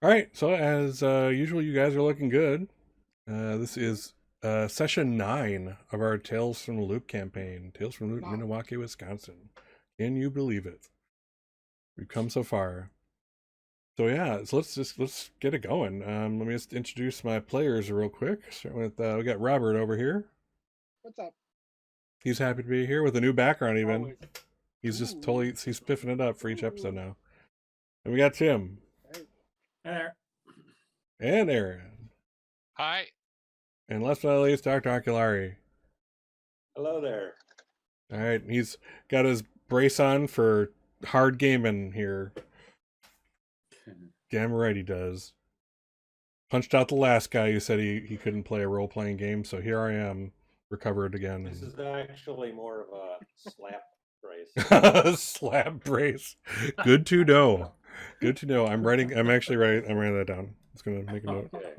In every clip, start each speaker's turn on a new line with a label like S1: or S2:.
S1: All right, so as usual, you guys are looking good. This is session 9 of our Tales from the Loop campaign. Tales from the Loop,
S2: Wow.
S1: Ninawake, Wisconsin. Can you believe it? We've come so far. So yeah, so let's get it going. Let me just introduce my players real quick. Start with we got Robert over here.
S2: What's up?
S1: He's happy to be here with a new background. Even
S2: Always.
S1: he's just
S2: Ooh.
S1: totally he's spiffing it up for each episode
S2: Ooh.
S1: now. And we got Tim
S2: Hey.
S3: Hey there.
S1: and Aaron,
S4: Hi.
S1: and last but not least, Dr. Arculari.
S3: Hello there.
S1: All right, he's got his brace on for hard gaming here. Damn right he does. Punched out the last guy who said he couldn't play a role playing game, so here I am, recovered again.
S3: This is actually more of a slap brace.
S1: Slab brace. Good to know. Good to know. I'm actually writing. I'm writing that down. It's gonna make a note.
S3: Okay.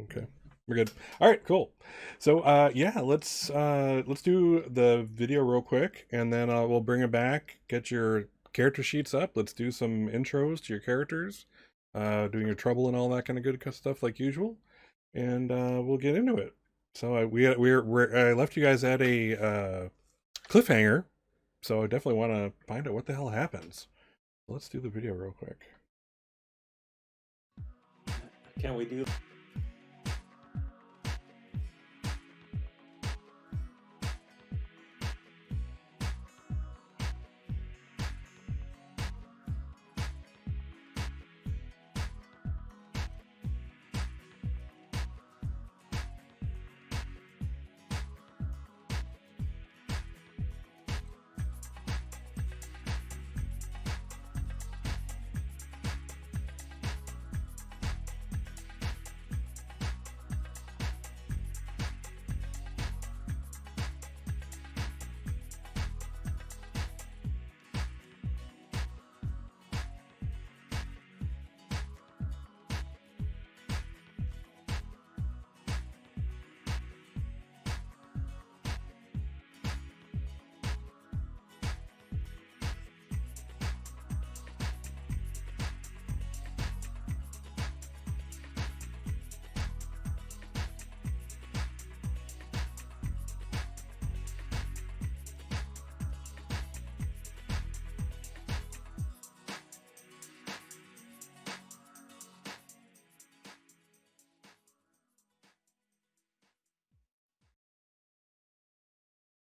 S1: Okay. We're good. All right, cool. So yeah, let's do the video real quick, and then we'll bring it back. Get your character sheets up. Let's do some intros to your characters, doing your trouble and all that kind of good stuff like usual, and we'll get into it. So I left you guys at a cliffhanger, so I definitely want to find out what the hell happens. Let's do the video real quick.
S3: Can we do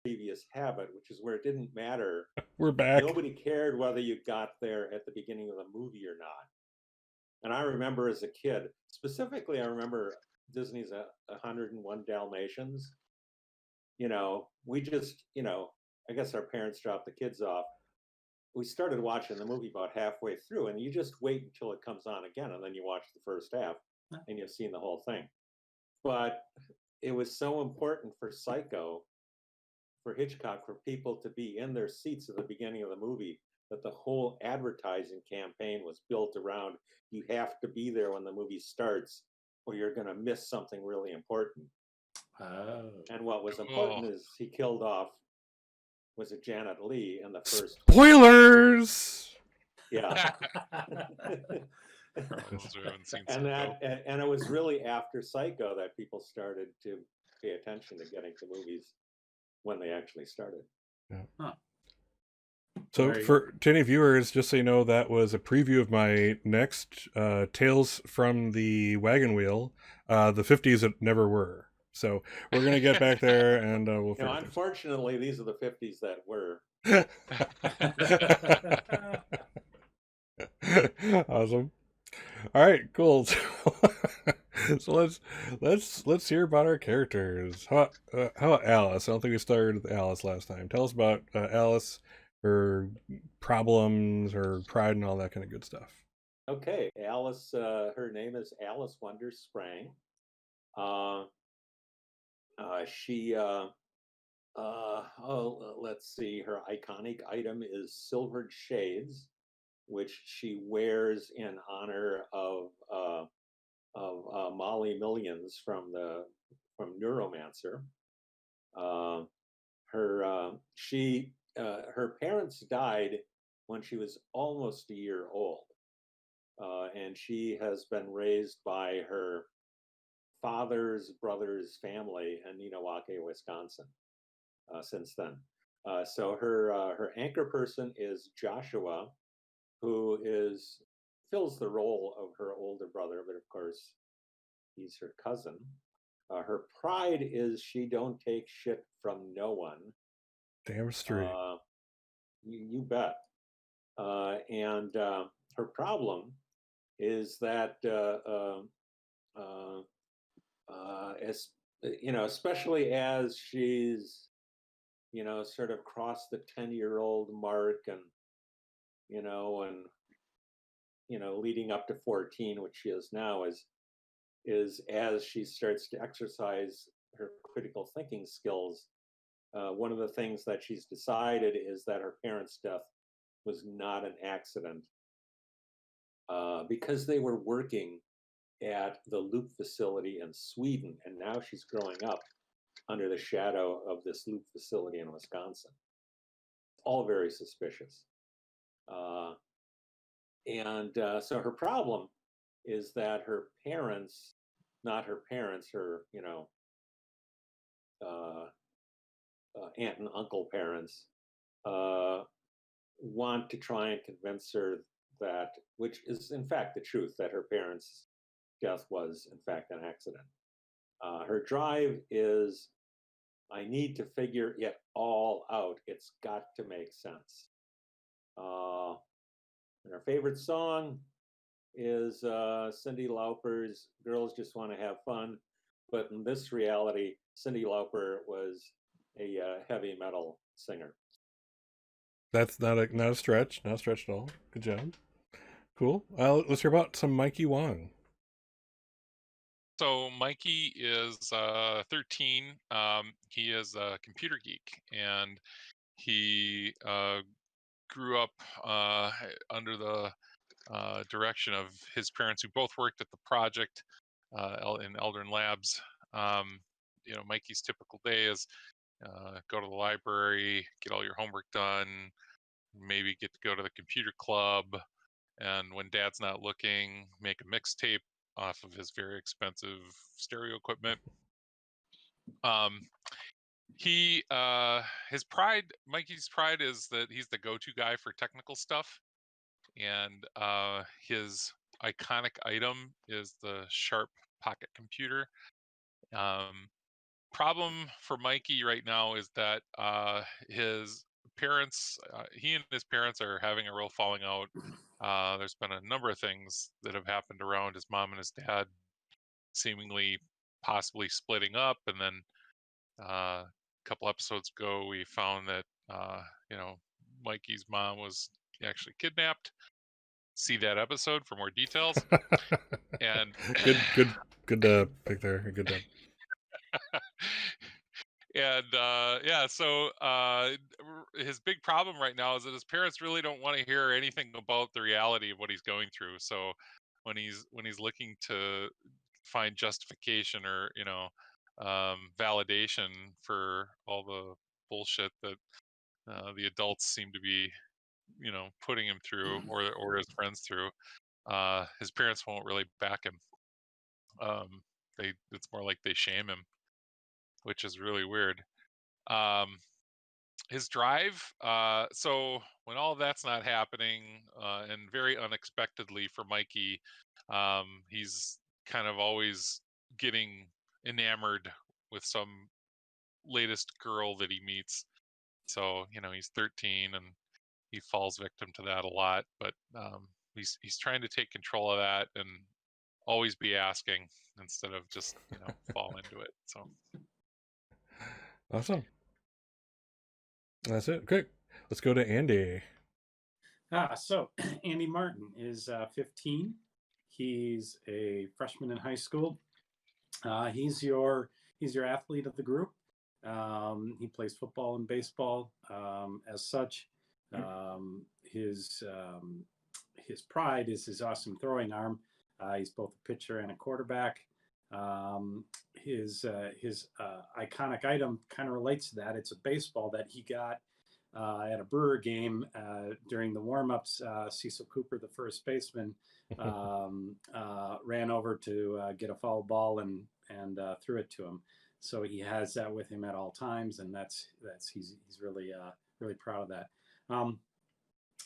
S3: previous habit, which is where it didn't matter.
S1: We're back.
S3: Nobody cared whether you got there at the beginning of the movie or not. And I remember as a kid, specifically, I remember Disney's 101 Dalmatians. We just, I guess our parents dropped the kids off. We started watching the movie about halfway through, and you just wait until it comes on again, and then you watch the first half, and you've seen the whole thing. But it was so important for Psycho, for Hitchcock, for people to be in their seats at the beginning of the movie, that the whole advertising campaign was built around you have to be there when the movie starts, or you're going to miss something really important.
S4: Oh.
S3: And what was important is he killed off, was it Janet Leigh in the first
S1: Spoilers.
S3: Yeah.
S4: Those who haven't seen
S3: and
S4: Psycho.
S3: and it was really after Psycho that people started to pay attention to getting to movies when they actually started.
S1: Yeah.
S2: Huh.
S1: So to any viewers, just so you know, that was a preview of my next Tales from the Wagon Wheel, the 50s that never were. So we're going to get back there and we'll figure things
S3: unfortunately, these are the 50s that were.
S1: Awesome. All right, cool. So let's hear about our characters. How about Alice? I don't think we started with Alice last time. Tell us about Alice, her problems, her pride, and all that kind of good stuff.
S3: Okay, Alice. Her name is Alice Wonder Sprang. She. Let's see. Her iconic item is silvered shades, which she wears in honor of Molly Millions from Neuromancer. Her parents died when she was almost a year old, and she has been raised by her father's brother's family in Ninawake, Wisconsin, since then. So her anchor person is Joshua, who fills the role of her older brother, but of course he's her cousin. Her pride is she don't take shit from no one.
S1: Damn straight.
S3: You bet. And her problem is that as especially as she's sort of crossed the 10-year-old mark, and leading up to 14, which she is now, is as she starts to exercise her critical thinking skills. One of the things that she's decided is that her parents' death was not an accident, because they were working at the loop facility in Sweden, and now she's growing up under the shadow of this loop facility in Wisconsin. All very suspicious. And so her problem is that her parents, not her parents, her aunt and uncle parents, want to try and convince her that, which is in fact the truth, that her parents' death was in fact an accident. Her drive is, I need to figure it all out. It's got to make sense. And her favorite song is Cyndi Lauper's "Girls Just Want to Have Fun," but in this reality, Cyndi Lauper was a heavy metal singer.
S1: That's not a stretch. Not a stretch at all. Good job. Cool. Let's hear about some Mikey Wong.
S4: So Mikey is 13. He is a computer geek, and he grew up under the direction of his parents, who both worked at the project in Eldrin Labs. Mikey's typical day is go to the library, get all your homework done, maybe get to go to the computer club, and when Dad's not looking, make a mixtape off of his very expensive stereo equipment. Mikey's pride is that he's the go-to guy for technical stuff, and his iconic item is the Sharp pocket computer. Problem for Mikey right now is that his parents, he and his parents are having a real falling out. There's been a number of things that have happened around his mom and his dad seemingly possibly splitting up, and then a couple episodes ago we found that Mikey's mom was actually kidnapped. See that episode for more details. And
S1: good pick there. Good job.
S4: And so his big problem right now is that his parents really don't want to hear anything about the reality of what he's going through. So when he's looking to find justification or validation for all the bullshit that the adults seem to be putting him through, or his friends through, his parents won't really back him. It's more like they shame him, which is really weird. His drive, so when all of that's not happening, and very unexpectedly for Mikey, he's kind of always getting enamored with some latest girl that he meets. So he's 13 and he falls victim to that a lot, but he's trying to take control of that and always be asking instead of just fall into it. So
S1: Awesome. That's it. Great. Let's go to Andy.
S2: So Andy Martin is 15. He's a freshman in high school. He's your athlete of the group. He plays football and baseball. As such, his pride is his awesome throwing arm. He's both a pitcher and a quarterback. His iconic item kind of relates to that. It's a baseball that he got at a Brewer game during the warm-ups. Cecil Cooper, the first baseman, ran over to get a foul ball and threw it to him. So he has that with him at all times, and he's really really proud of that.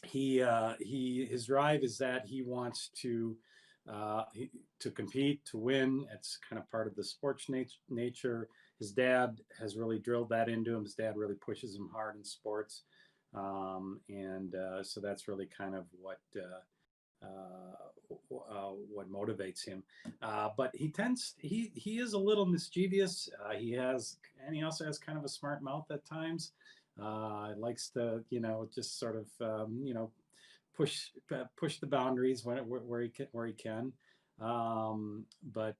S2: His drive is that he wants to compete, to win. It's kind of part of the sports nature. His dad has really drilled that into him. His dad really pushes him hard in sports, and so that's really kind of what motivates him. But he is a little mischievous. He also has kind of a smart mouth at times. Likes to just sort of push the boundaries where he can. But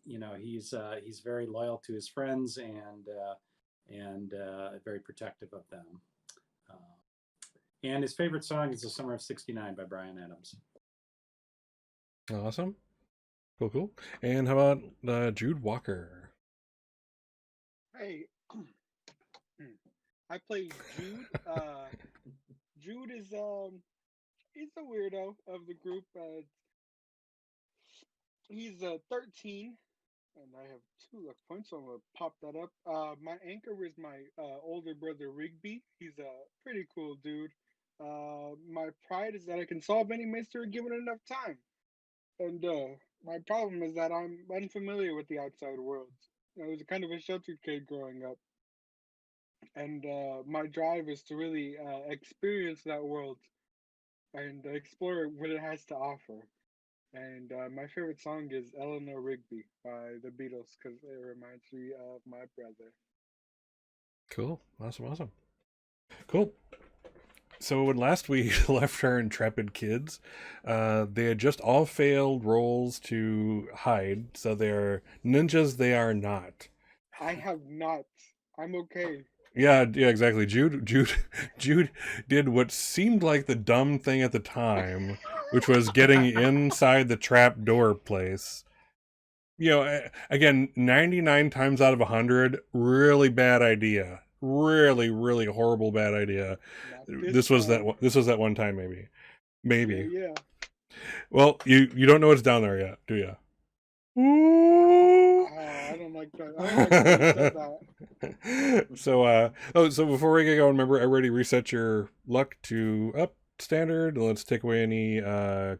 S2: he's very loyal to his friends and very protective of them. And his favorite song is "The Summer of '69" by Bryan Adams.
S1: Awesome. Cool. And how about Jude Walker?
S5: Hey, I play Jude. Jude is he's the weirdo of the group. He's 13, and I have 2 luck points, so I'm gonna pop that up. My anchor is my older brother Rigby. He's a pretty cool dude. My pride is that I can solve any mystery given enough time, and my problem is that I'm unfamiliar with the outside world. I was kind of a sheltered kid growing up, and my drive is to really experience that world and explore what it has to offer. And my favorite song is Eleanor Rigby by the Beatles because it reminds me of my brother.
S1: Cool. Awesome. Cool. So when last we left our intrepid kids, they had just all failed rolls to hide, so they're ninjas. They are not.
S5: I have not. I'm okay.
S1: Yeah, exactly. Jude did what seemed like the dumb thing at the time, which was getting inside the trap door place. Again, 99 times out of 100, really bad idea. Really, really horrible bad idea. This was that one time, maybe.
S5: Yeah.
S1: Well, you don't know what's down there yet, do you? Ooh.
S5: I don't like that. I don't like that you said that.
S1: So before we get going, remember, everybody reset your luck to up standard. Let's take away any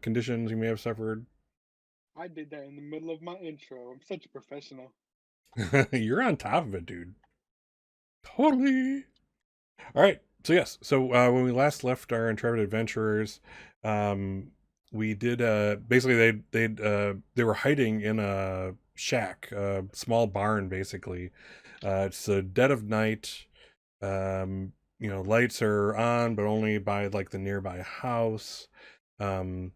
S1: conditions you may have suffered.
S5: I did that in the middle of my intro. I'm such a professional.
S1: You're on top of it, dude. Totally. All right. So yes. So when we last left our intrepid adventurers, we did basically they were hiding in a shack, a small barn, basically. It's the dead of night. Lights are on, but only by like the nearby house. And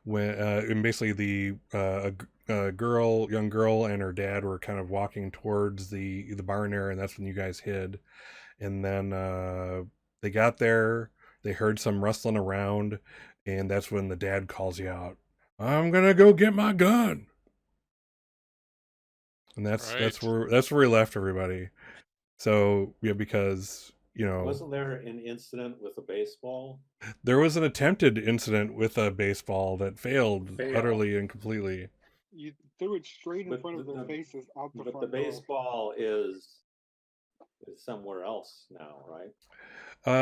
S1: basically a young girl and her dad were kind of walking towards the barn area, and that's when you guys hid. And then they got there, they heard some rustling around, and that's when the dad calls you out. I'm gonna go get my gun. And that's where we left everybody. So yeah, because
S3: wasn't there an incident with a baseball?
S1: There was an attempted incident with a baseball that failed utterly and completely.
S5: You threw it straight in front of their faces out the front
S3: door. But the baseball is somewhere else now, right?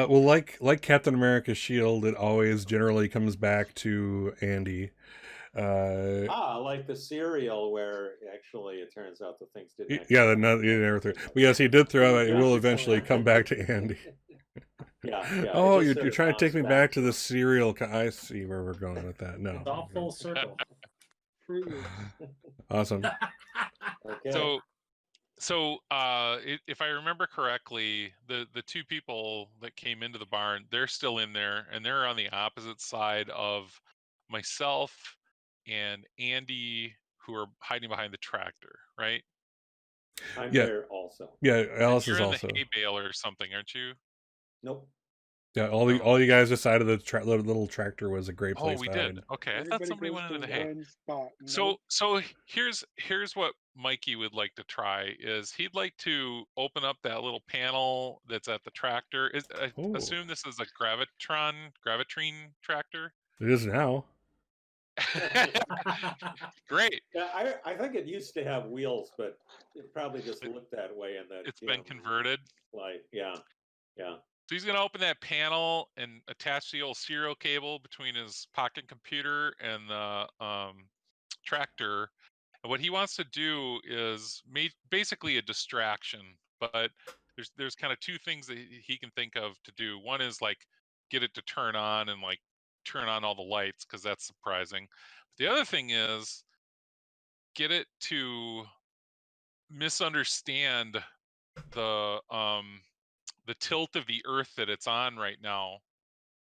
S1: Well, like Captain America's shield, it always generally comes back to Andy.
S3: Like the cereal, where actually it turns out the things didn't.
S1: He never threw. But yes, he did throw it. It will eventually come back to Andy.
S3: Yeah.
S1: Oh, you're trying to take me back to the cereal. I see where we're going with that. No,
S2: it's all full circle.
S1: Awesome.
S3: Okay.
S4: So if I remember correctly, the 2 people that came into the barn, they're still in there, and they're on the opposite side of myself and Andy, who are hiding behind the tractor, right?
S3: I'm there also.
S1: Yeah, Alice
S4: you're
S1: is
S4: in
S1: also
S4: the hay bale or something, aren't you?
S3: Nope.
S1: Yeah, all you guys decided the little tractor was a great
S4: Oh,
S1: place
S4: we
S1: to
S4: did.
S1: hide.
S4: Okay, I thought
S5: Everybody
S4: somebody
S5: goes
S4: went
S5: to
S4: into the hay.
S5: one spot.
S4: So here's what Mikey would like to try is he'd like to open up that little panel that's at the tractor. I
S1: Oh,
S4: assume this is a gravitrine tractor.
S1: it is now.
S4: Great.
S3: Yeah, I think it used to have wheels, but it probably just looked that way in that
S4: It's been converted.
S3: light. Yeah, yeah.
S4: So he's gonna open that panel and attach the old serial cable between his pocket computer and the tractor. And what he wants to do is basically a distraction, but there's kind of two things that he can think of to do. One is like get it to turn on and like turn on all the lights because that's surprising. The other thing is get it to misunderstand the tilt of the earth that it's on right now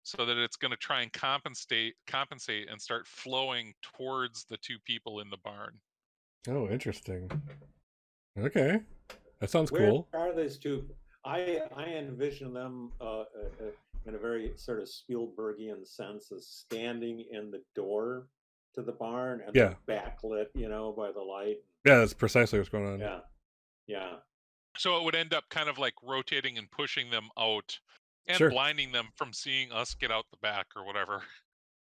S4: so that it's going to try and compensate and start flowing towards the two people in the barn.
S1: Oh, interesting. Okay, that sounds
S3: Where
S1: cool.
S3: are these two? I envision them in a very sort of Spielbergian sense as standing in the door to the barn and
S1: Yeah.
S3: they're backlit, by the light.
S1: Yeah, that's precisely what's going on.
S3: Yeah, yeah.
S4: So it would end up kind of like rotating and pushing them out and
S1: Sure.
S4: blinding them from seeing us get out the back or whatever.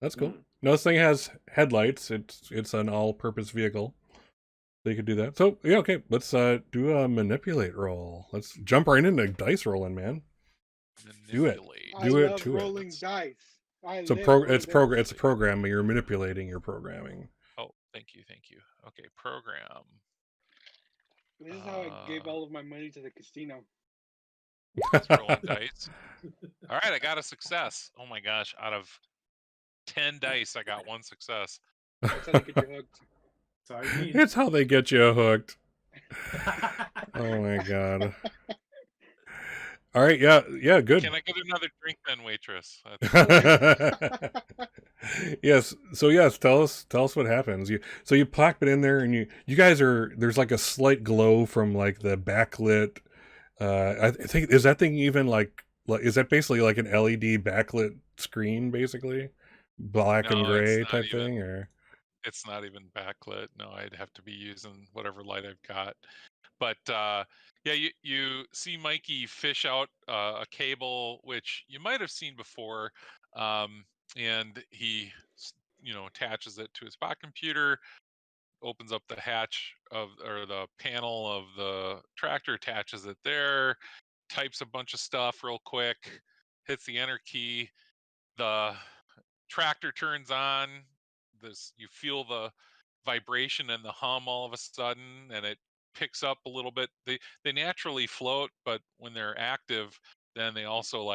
S1: That's cool. No, this thing has headlights. It's an all-purpose vehicle. So you could do that. So yeah, okay. Let's do a manipulate roll. Let's jump right into dice rolling, man. Do it.
S4: Manipulate.
S5: I
S1: Do it
S5: love
S1: to it.
S5: rolling dice. I
S1: So
S5: live for
S1: it's
S5: this.
S1: a program. You're manipulating your programming.
S4: Oh, thank you. Okay, program.
S5: This is how I gave all of my money to the casino.
S4: It's rolling dice. All right, I got a success. Oh my gosh, out of 10 dice, I got one success.
S5: That's how they get you hooked.
S2: That's all you need.
S1: It's how they get you hooked. Oh my god. All right, yeah, good.
S4: Can I get another drink then, waitress?
S1: Yes. So yes, tell us what happens. You plop it in there, and you guys there's like a slight glow from like the backlit. I think is that thing even like is that basically like an LED backlit screen, basically black and
S4: No,
S1: gray type thing, or
S4: it's not even backlit. No, I'd have to be using whatever light I've got. But yeah, you see Mikey fish out a cable, which you might have seen before, and he attaches it to his spot computer, opens up the hatch or the panel of the tractor, attaches it there, types a bunch of stuff real quick, hits the enter key, the tractor turns on. You feel the vibration and the hum all of a sudden, and it picks up a little bit. They naturally float, but when they're active, then they also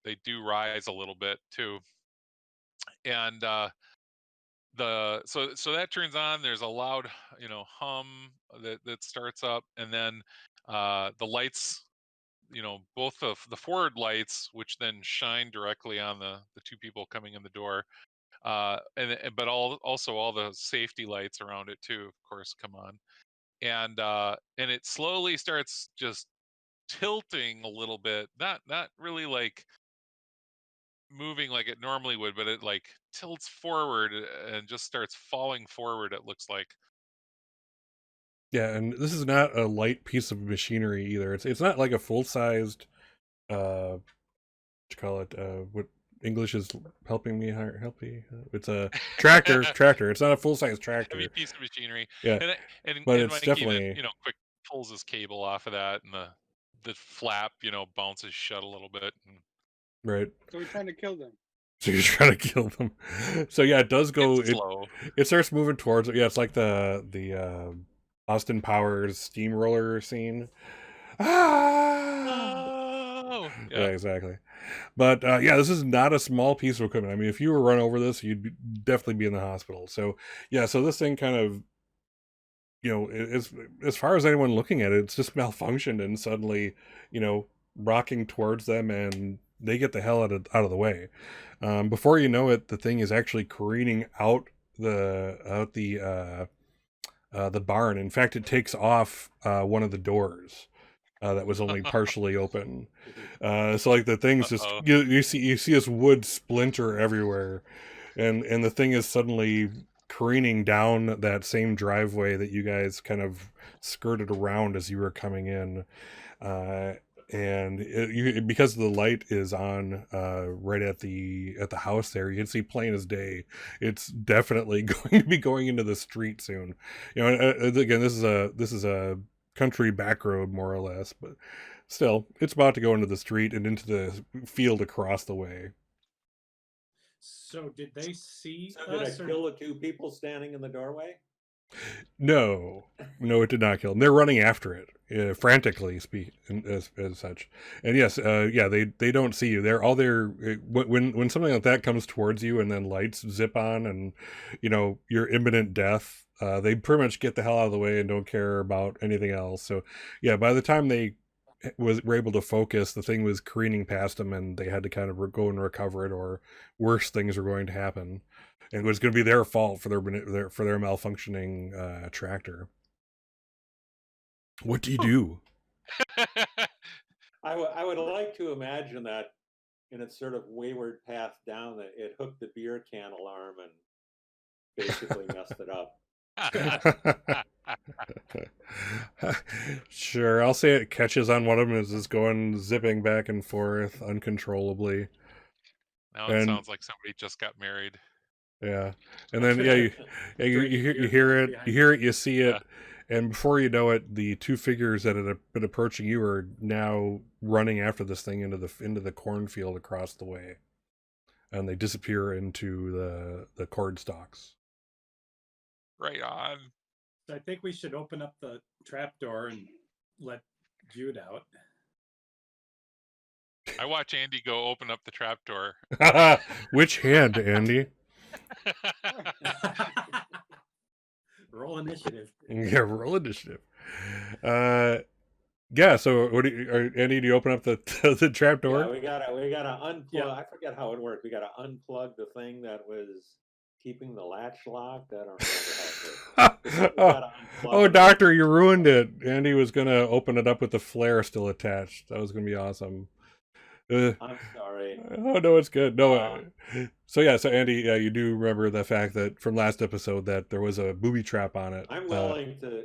S4: they do rise a little bit too. And so that turns on. There's a loud hum that starts up, and then the lights, both of the forward lights, which then shine directly on the two people coming in the door, but also all the safety lights around it too, of course, come on, and it slowly starts just tilting a little bit, not really like moving like it normally would, but it like tilts forward and just starts falling forward, it looks like.
S1: yeah. And this is not a light piece of machinery either. It's not like a full sized what you call it, what English is helping me help me. It's a tractor. It's not a full size tractor.
S4: Heavy piece of machinery.
S1: Yeah,
S4: and
S1: but it's
S4: Mikey
S1: definitely
S4: then quick pulls his cable off of that, and the flap bounces shut a little bit, and
S1: right.
S5: So we're trying to kill them.
S1: So you're trying to kill them. So yeah, it does go.
S4: it's slow.
S1: It starts moving towards it. Yeah, it's like the Austin Powers steamroller scene. Ah!
S4: Oh,
S1: Yeah, exactly. But yeah, this is not a small piece of equipment. I mean, if you were run over this, definitely be in the hospital. So yeah, so this thing kind of, as far as anyone looking at it, it's just malfunctioned and suddenly, rocking towards them, and they get the hell out of the way. Before you know it, the thing is actually careening out the barn. In fact, it takes off one of the doors. that was only partially open. So like the thing's just
S4: Uh-oh.
S1: you see this wood splinter everywhere, and the thing is suddenly careening down that same driveway that you guys kind of skirted around as you were coming in. Uh, and because the light is on right at the house there, you can see plain as day. It's definitely going to be going into the street soon. You know, again, this is a country back road more or less, but still, it's about to go into the street and into the field across the way.
S2: So did they see
S3: So did I
S2: us? Or...
S3: kill the two people standing in the doorway?
S1: No, it did not kill them. They're running after it frantically, as such. And yes, yeah, they don't see you. They're all there when something like that comes towards you, and then lights zip on, and you know your imminent death. They pretty much get the hell out of the way and don't care about anything else. So, yeah, by the time they were able to focus, the thing was careening past them, and they had to kind of go and recover it, or worse things were going to happen. And it was going to be their fault for their malfunctioning tractor. What do you do?
S3: I would like to imagine that in its sort of wayward path down, that it hooked the beer can alarm and basically messed it up.
S1: Sure, I'll say it catches on one of them as it's going zipping back and forth uncontrollably.
S4: Now it
S1: And
S4: sounds like somebody just got married.
S1: yeah, and then you hear it, you see it, and before you know it, the two figures that had been approaching you are now running after this thing into the cornfield across the way, and they disappear into the corn stalks.
S4: Right on.
S2: I think we should open up the trapdoor and let Jude out.
S4: I watch Andy go open up the trapdoor.
S1: Which hand, Andy?
S2: Roll initiative.
S1: Yeah, roll initiative. Yeah. So, Andy? Do you open up the trapdoor?
S3: Yeah, we gotta unplug.
S2: Yeah.
S3: I forget how it worked. We gotta unplug the thing that was keeping the latch locked. I don't remember how it worked.
S1: Oh, Doctor, you ruined it. Andy was gonna open it up with the flare still attached. That was gonna be awesome.
S3: I'm sorry.
S1: Oh no, it's good. No, so yeah, so Andy, yeah, you do remember the fact that from last episode that there was a booby trap on it.
S3: I'm willing to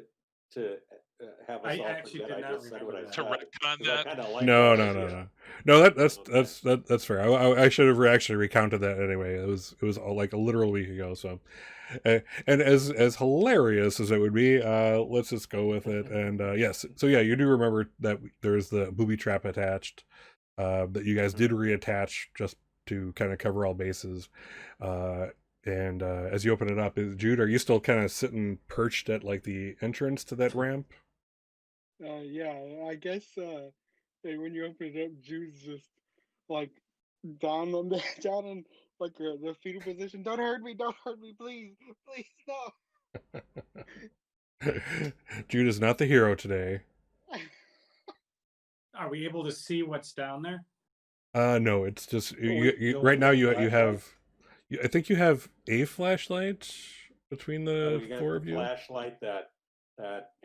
S3: have us
S2: I
S3: all
S2: actually
S3: forget
S2: did
S3: I
S2: not
S3: just said
S2: remember
S3: what I
S2: that.
S3: said.
S4: To retcon
S3: 'Cause I
S4: that?
S3: kinda like
S1: No.
S3: Okay.
S1: That's fair. I should have actually recounted that anyway. It was like a literal week ago. So, and as hilarious as it would be, let's just go with it. And yes, so yeah, you do remember that there's the booby trap attached. That you guys did reattach just to kind of cover all bases. And as you open it up, Jude, are you still kind of sitting perched at like the entrance to that ramp?
S5: Yeah, I guess when you open it up, Jude's just like down on the down on like the fetal position. Don't hurt me, please, no.
S1: Jude is not the hero today.
S2: Are we able to see what's down there?
S1: No, it's just
S3: Don't
S1: right
S3: we
S1: now
S3: have
S1: you
S3: flashlights?
S1: have I think you have a flashlight between the
S3: We got
S1: four
S3: the
S1: of you.
S3: flashlight that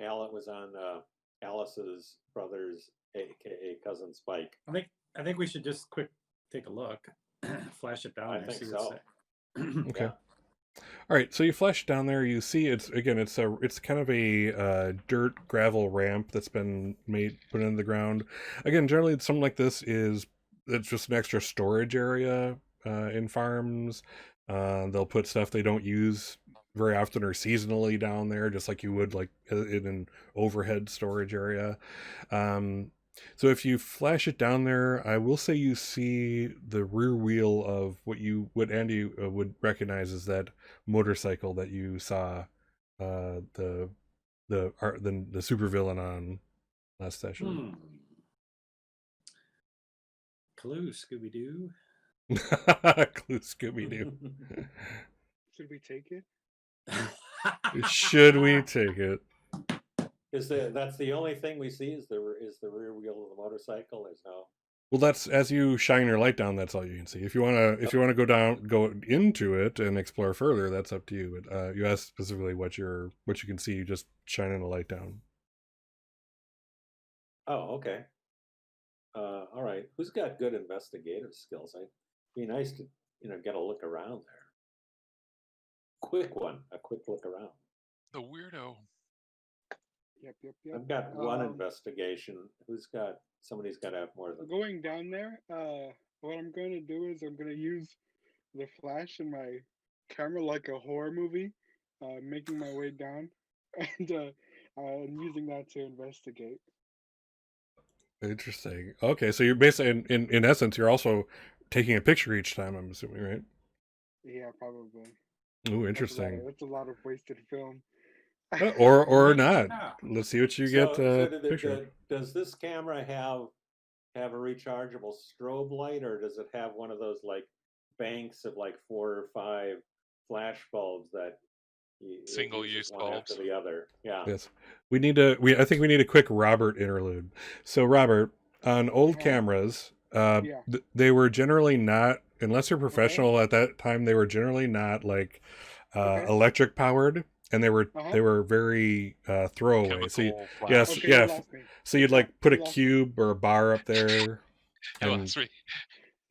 S3: Alan was on Alice's brother's, aka cousin Spike.
S2: I think we should just take a look, flash it down
S3: I
S2: there,
S3: think
S2: see
S3: so.
S2: what's there.
S1: Okay.
S3: Yeah.
S1: All right, so you flash down there. You see, it's kind of a dirt gravel ramp that's been put into the ground. Again, generally, something like this it's just an extra storage area in farms. They'll put stuff they don't use very often or seasonally down there, just like you would like in an overhead storage area. So if you flash it down there, I will say you see the rear wheel of what Andy would recognize as that motorcycle that you saw the supervillain on last session.
S2: Clue, Scooby Doo.
S1: Clue, Scooby Doo.
S5: Should we take it?
S1: Should we take it?
S3: That's the only thing we see is the rear wheel of the motorcycle. There's no.
S1: Well, that's as you shine your light down. That's all you can see. If you wanna go into it and explore further, that's up to you. But you asked specifically what you can see. You just shining the light down.
S3: Oh, okay. All right. Who's got good investigative skills? I'd be nice to, get a look around there. Quick one, a quick look around.
S4: The weirdo.
S5: Yep.
S3: I've got one investigation. Somebody's got to have more than.
S5: Going down there, what I'm going to do is I'm going to use the flash in my camera like a horror movie, making my way down, and I'm using that to investigate.
S1: Interesting. Okay, so you're basically, in essence, you're also taking a picture each time, I'm assuming, right?
S5: Yeah, probably.
S1: Ooh, interesting.
S5: That's a lot of wasted film.
S1: Or not.
S2: Yeah.
S1: Let's see what you get. Picture.
S3: Does this camera have a rechargeable strobe light, or does it have one of those like banks of like 4 or 5 flash bulbs that
S4: Single-use
S3: one after
S4: bulbs.
S3: the other? Yeah.
S1: Yes, we need to. I think we need a quick Robert interlude. So, Robert, on old cameras,
S5: Yeah.
S1: they were generally not, unless you're professional at that time, they were generally not like electric powered, and they were very throwaway. So
S4: Chemical
S1: yes,
S4: flash.
S5: Okay,
S1: yeah.
S5: you lost me.
S1: So you'd like put a
S5: You lost
S1: cube or a bar up there.
S4: You
S1: and
S4: lost me.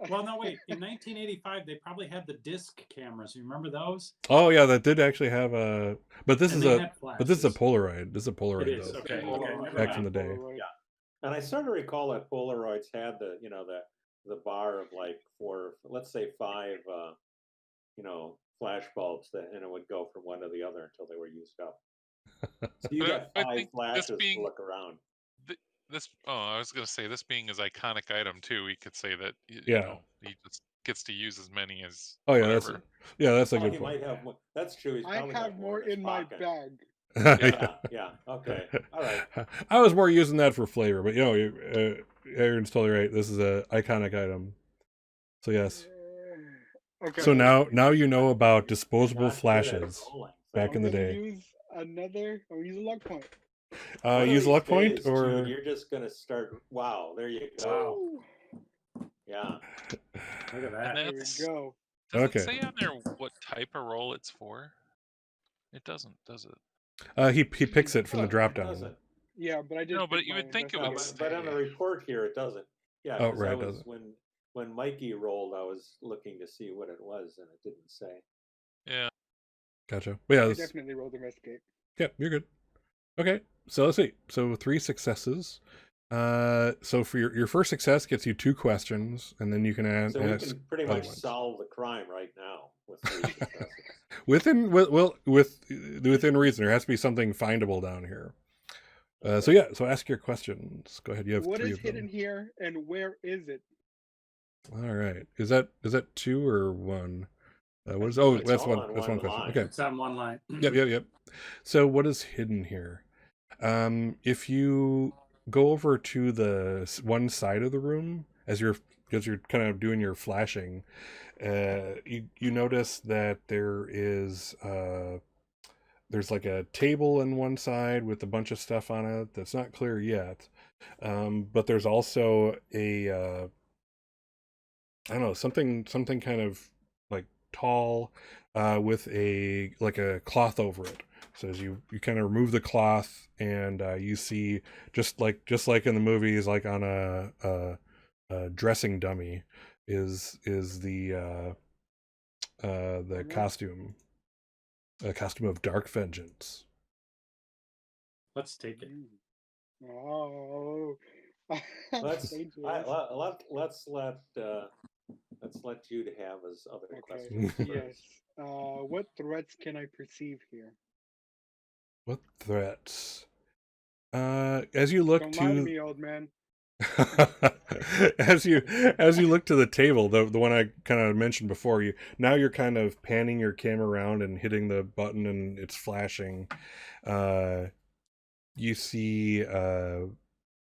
S2: Well, no, wait. In 1985, they probably had the disc cameras. You remember those?
S1: oh yeah, that did actually have a. But this
S2: And
S1: is
S2: they
S1: a.
S2: had
S1: But this is a
S2: flashes.
S1: Polaroid. This is a Polaroid.
S2: It is.
S1: Though.
S2: Okay.
S3: Polaroid.
S2: Never
S1: Back in
S2: mind.
S1: the day.
S3: Yeah. And I sort of recall that Polaroids had the bar of like 4, let's say 5, flash bulbs and it would go from one to the other until they were used up. So you got
S4: I
S3: 5
S4: think
S3: flashes
S4: this being
S3: to look around.
S4: I was gonna say, this being his iconic item too, we could say that
S1: Yeah.
S4: he just gets to use as many as
S1: Oh yeah,
S4: whatever.
S1: that's a
S3: Well,
S1: good
S3: he
S1: point.
S3: might have more. That's true. He's
S5: I
S3: probably got
S5: have more
S3: in his
S5: in my
S3: pocket.
S5: bag.
S3: Yeah. Okay. All right.
S1: I was more using that for flavor, but Aaron's totally right. This is a iconic item. So yes.
S5: Okay.
S1: So now you know about disposable
S3: Not good at
S1: flashes
S3: rolling,
S1: back
S3: so-
S1: in the
S5: I'm gonna
S1: day.
S5: use another. I'm gonna use a luck point.
S3: One of
S1: Use
S3: these
S1: luck point
S3: days,
S1: or
S3: Jude, you're just gonna start. Wow, there you go.
S2: Wow.
S3: Yeah.
S2: Look at
S4: And
S2: that.
S5: There we
S4: that's
S5: go.
S4: does
S1: Okay.
S4: it say on there what type of roll it's for? It doesn't, does it?
S1: he picks it from the
S3: No,
S1: drop
S3: it
S1: down.
S3: doesn't.
S5: Yeah, but I did.
S4: No, but
S5: pick
S4: you
S5: my
S4: would think it
S3: No,
S4: would
S5: investigator.
S3: but on the
S4: stay.
S3: report here, it doesn't. Yeah,
S1: Oh,
S3: because
S1: right,
S3: I
S1: it
S3: was
S1: doesn't.
S3: when Mikey rolled, I was looking to see what it was, and it didn't say.
S4: Yeah.
S1: Gotcha. But yeah,
S5: I definitely rolled investigate.
S1: yeah, you're good. Okay, so let's see. So 3 successes. So for your first success gets you 2 questions, and then you can ask.
S3: So we can pretty
S1: other
S3: much
S1: ones.
S3: solve the crime right now with 3 successes.
S1: within within reason. There has to be something findable down here. So yeah, so ask your questions. Go ahead. You have
S5: What
S1: 3
S5: is
S1: of them.
S5: hidden here, and where is it?
S1: All right. Is that 2 or 1? What is?
S3: It's
S1: Oh, that's
S3: all
S1: one.
S3: on
S1: That's
S3: one
S1: one question.
S3: line.
S1: Okay.
S2: It's on one line.
S1: Yep. So what is hidden here? If you go over to the one side of the room as you're kind of doing your flashing, you notice that there's like a table on one side with a bunch of stuff on it that's not clear yet. But there's also a I don't know, something kind of like tall with a cloth over it. So as you kind of remove the cloth, and you see just like in the movies, like on a dressing dummy is the costume, a costume of dark vengeance.
S2: Let's take it.
S5: Oh,
S3: Let's
S5: dangerous.
S3: let's let Jude have his other
S5: Okay.
S3: questions.
S5: Yes. What threats can I perceive here?
S1: What threats? As you look
S5: Don't
S1: to
S5: lie to me, old man.
S1: as you look to the table, the one I kind of mentioned before, you're kind of panning your camera around and hitting the button, and it's flashing. You see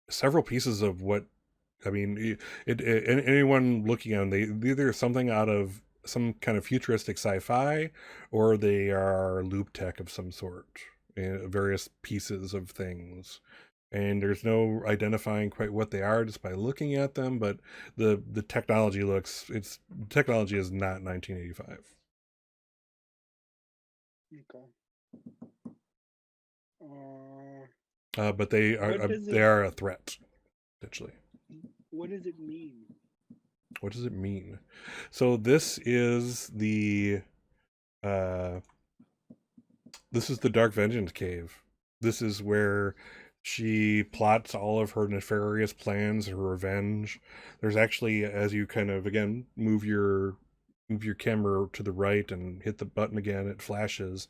S1: several pieces of what, I mean, anyone looking at them, they either something out of some kind of futuristic sci-fi, or they are loop tech of some sort. Various pieces of things, and there's no identifying quite what they are just by looking at them. But the technology technology is not 1985.
S5: Okay.
S1: But they
S5: What
S1: are
S5: does
S1: they
S5: it-
S1: are a threat. essentially.
S5: What does it mean?
S1: What does it mean? So this is the Dark Vengeance Cave. This is where she plots all of her nefarious plans, her revenge. There's actually, as you kind of again move your camera to the right and hit the button again, it flashes,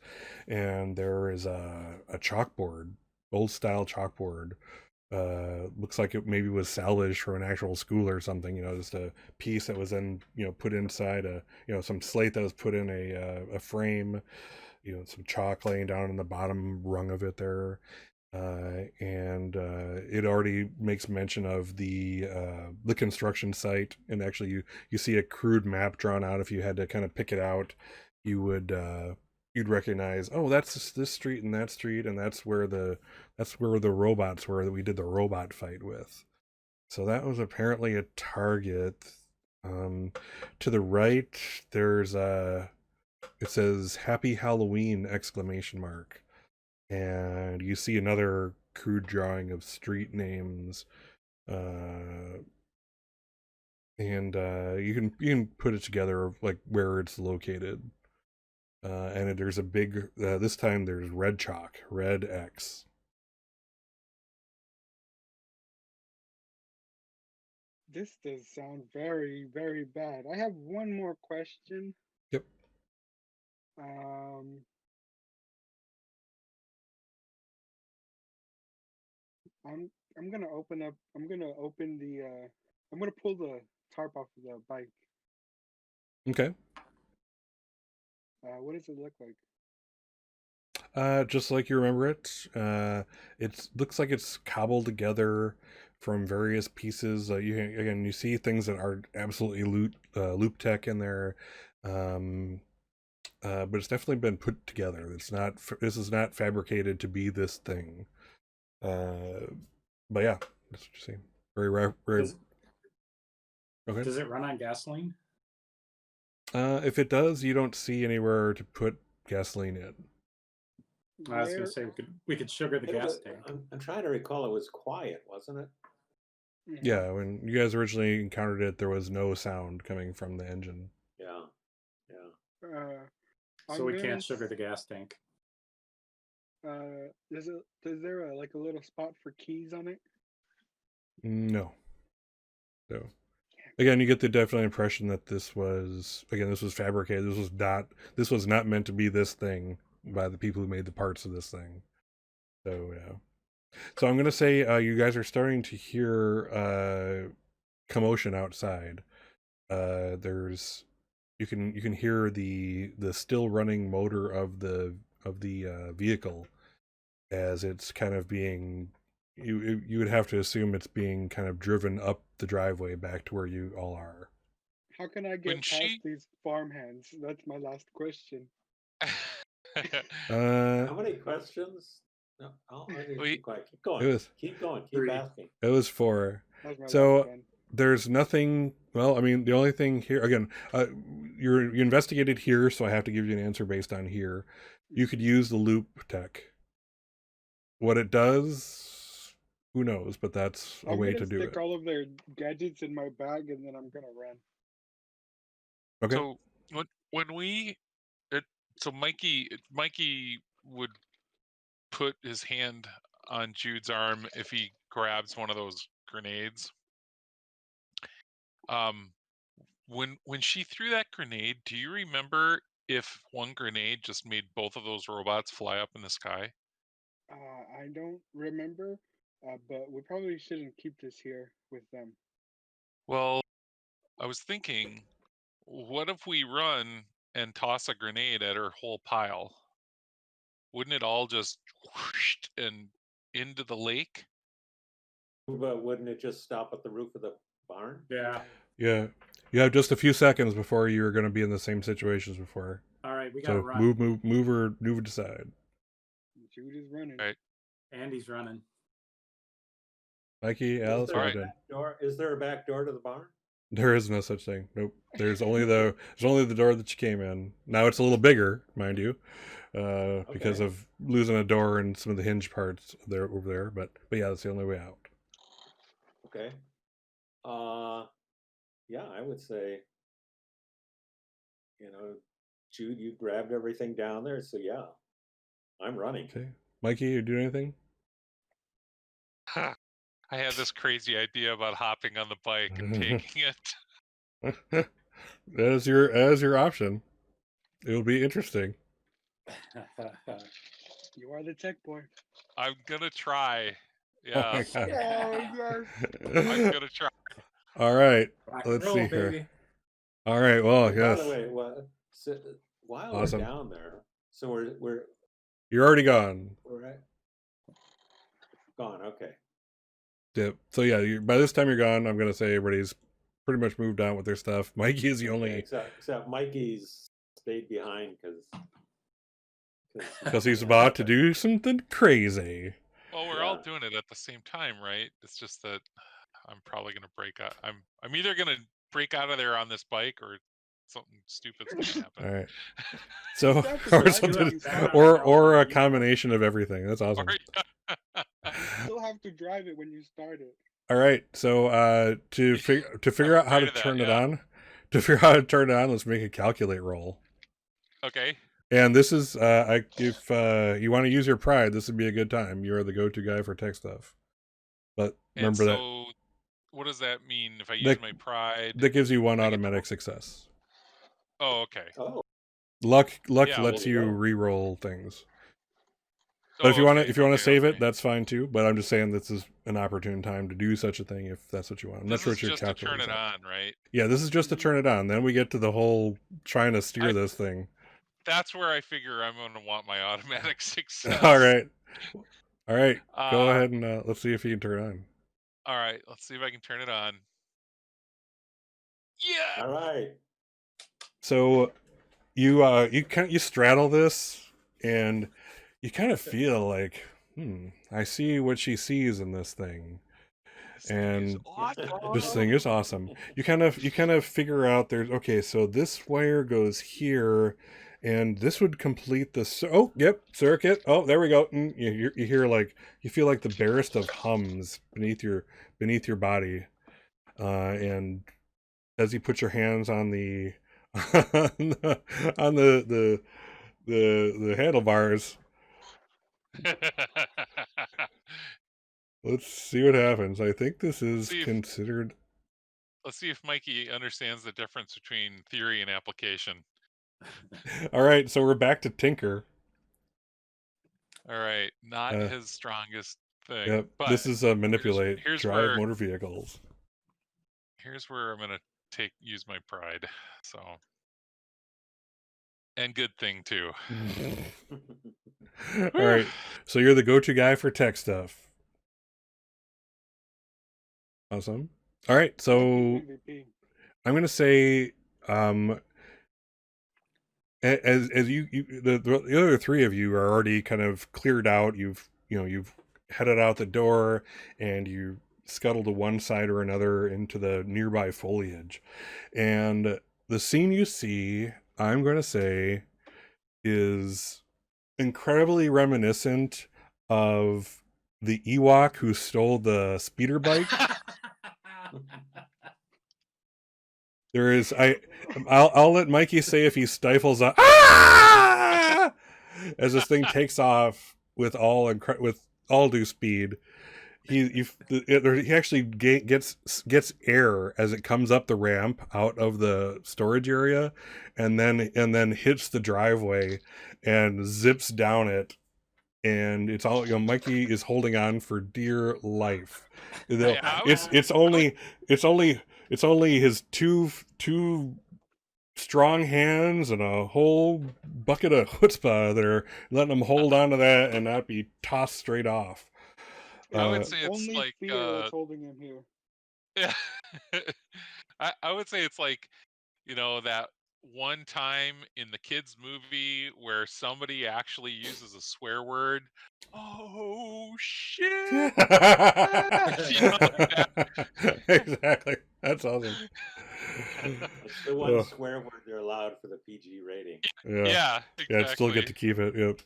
S1: and there is a chalkboard, old style chalkboard. Looks like it maybe was salvaged from an actual school or something. Just a piece that was then put inside some slate that was put in a frame. Some chalk laying down in the bottom rung of it there. And it already makes mention of the construction site, and actually you see a crude map drawn out. If you had to kind of pick it out, you would you'd recognize, oh, that's this street and that street, and that's where the robots were that we did the robot fight with. So that was apparently a target. To the right, there's it says "Happy Halloween!" exclamation mark. And you see another crude drawing of street names, and you can put it together of like where it's located. And there's a big this time there's red chalk, red X.
S5: This does sound very, very bad. I have one more question.
S1: Yep.
S5: I'm gonna open up. I'm gonna open the. I'm gonna pull the tarp off of the bike.
S1: Okay.
S5: What does it look like?
S1: Just like you remember it. It looks like it's cobbled together from various pieces. You see things that are absolutely loop tech in there, but it's definitely been put together. This is not fabricated to be this thing. But yeah, that's what you see. Very rare. Okay.
S2: Does it run on gasoline?
S1: If it does, you don't see anywhere to put gasoline in.
S2: I was going to say we could sugar the gas tank.
S3: I'm trying to recall. It was quiet, wasn't it?
S1: Yeah, when you guys originally encountered it, there was no sound coming from the engine.
S3: Yeah.
S2: So we can't sugar the gas tank.
S5: Is there like a little spot for keys on it?
S1: No. So again, you get the definite impression that this was fabricated. This was not meant to be this thing by the people who made the parts of this thing. So yeah. So I'm gonna say you guys are starting to hear commotion outside. You can hear the still running motor of the vehicle as it's kind of being, you would have to assume it's being kind of driven up the driveway back to where you all are.
S5: How can I get past these farmhands? That's my last question.
S3: How many questions? No, keep quiet. Keep going. Keep going. Keep asking.
S1: It was 4. So there's nothing. Well, I mean, the only thing here again, you investigated here, so I have to give you an answer based on here. You could use the loop tech. What it does, who knows? But that's a way to do it.
S5: I'm gonna stick all of their gadgets in my bag, and then I'm gonna run.
S1: Okay.
S4: So so Mikey would put his hand on Jude's arm if he grabs one of those grenades. When she threw that grenade, do you remember if one grenade just made both of those robots fly up in the sky?
S5: I don't remember, but we probably shouldn't keep this here with them.
S4: Well, I was thinking, what if we run and toss a grenade at her whole pile? Wouldn't it all just whoosh and into the lake?
S3: But wouldn't it just stop at the roof of the barn?
S2: Yeah.
S1: Yeah. You have just a few seconds before you're going to be in the same situations before.
S2: All right, we got to run.
S1: Move or decide.
S5: Jude is running.
S4: Right.
S2: Andy's running.
S1: Mikey, Alice,
S3: Is there a back door to the barn?
S1: There is no such thing. Nope. There's only the door that you came in. Now it's a little bigger, mind you, because of losing a door and some of the hinge parts over there. But yeah, that's the only way out.
S3: Okay. Yeah, I would say, Jude, you grabbed everything down there, so yeah, I'm running.
S1: Okay, Mikey, you do anything?
S4: I had this crazy idea about hopping on the bike and taking it.
S1: As your option. It will be interesting.
S5: You are the tech boy.
S4: I'm gonna try.
S1: Oh my
S4: Yeah,
S1: god.
S5: Oh, yes.
S4: I'm gonna try.
S1: All right.
S2: Rock and
S1: Let's
S2: roll,
S1: see here.
S2: baby.
S1: All right. Well,
S3: Oh, by
S1: yes.
S3: the way, while
S1: Awesome.
S3: we're down there, so we're
S1: You're already gone.
S3: gone. Okay.
S1: Yep. So yeah, by this time you're gone. I'm gonna say everybody's pretty much moved on with their stuff. Mikey is the
S3: Okay,
S1: only
S3: except Mikey's stayed behind
S1: because he's about to do something crazy.
S4: Well, we're all doing it at the same time, right? It's just that I'm probably gonna break out. I'm either gonna break out of there on this bike or something stupid's gonna happen.
S1: All right. So
S5: That's
S1: or
S5: right.
S1: something,
S2: Yeah.
S1: or a combination of everything. That's awesome.
S4: Or-
S5: You still have to drive it when you start it.
S1: All right. So to figure
S4: I'm
S1: out how to
S4: afraid of that,
S1: turn it
S4: yeah.
S1: on, to figure out how to turn it on, let's make a calculate roll.
S4: Okay.
S1: And this is if you want to use your pride, this would be a good time. You're the go-to guy for tech stuff. But
S4: And
S1: remember that
S4: so, what does that mean if I use my pride?
S1: that gives you one
S4: I get to
S1: automatic success.
S4: Oh, okay.
S3: Oh,
S1: Luck
S4: Yeah,
S1: lets
S3: well,
S1: you
S3: yeah.
S1: re-roll things. But if you want to save it, that's fine too. But I'm just saying this is an opportune time to do such a thing if that's what you want. I'm not
S4: This
S1: sure
S4: is
S1: what your
S4: just to turn
S1: calculator's
S4: it
S1: at.
S4: on, right?
S1: Yeah, this is just to turn it on. Then we get to the whole trying to steer this thing.
S4: That's where I figure I'm going to want my automatic success.
S1: All right. Go
S4: Uh,
S1: ahead and let's see if you can turn it on.
S4: All right. Let's see if I can turn it on. Yeah.
S3: all right.
S1: So you straddle this and you kind of feel like, I see what she sees in this thing.
S4: This thing is
S1: And
S4: awesome.
S1: this thing is awesome. You kind of figure out so this wire goes here, and this would complete the circuit. Oh, there we go. You hear you feel like the barest of hums beneath your body, and as you put your hands on the on the handlebars, let's see what happens. I think this is considered.
S4: Let's see if Mikey understands the difference between theory and application.
S1: All right, so we're back to Tinker.
S4: All right, not his strongest thing.
S1: Yep.
S4: But
S1: this is manipulate, drive motor vehicles.
S4: Here's where I'm gonna use my pride. So, and good thing too.
S1: All right, so you're the go-to guy for tech stuff. Awesome. All right, so
S5: MVP.
S1: I'm gonna say, as you the other three of you are already kind of cleared out. You've headed out the door and you scuttle to one side or another into the nearby foliage, and the scene you see, I'm going to say, is incredibly reminiscent of the Ewok who stole the speeder bike. There is I'll let Mikey say if he stifles a as this thing takes off with all due speed. He actually gets air as it comes up the ramp out of the storage area, and then hits the driveway and zips down it, and it's all Mikey is holding on for dear life. It's only his two strong hands and a whole bucket of chutzpah that are letting him hold on to that and not be tossed straight off.
S4: I would say it's
S5: Only
S4: like
S5: fear that's holding him here.
S4: Yeah. I would say it's like, that one time in the kids movie where somebody actually uses a swear word. Oh shit.
S1: Exactly. That's awesome.
S3: It's the one swear word they're allowed for the PG rating.
S4: Yeah, exactly.
S1: Yeah, still get to keep it. Yep.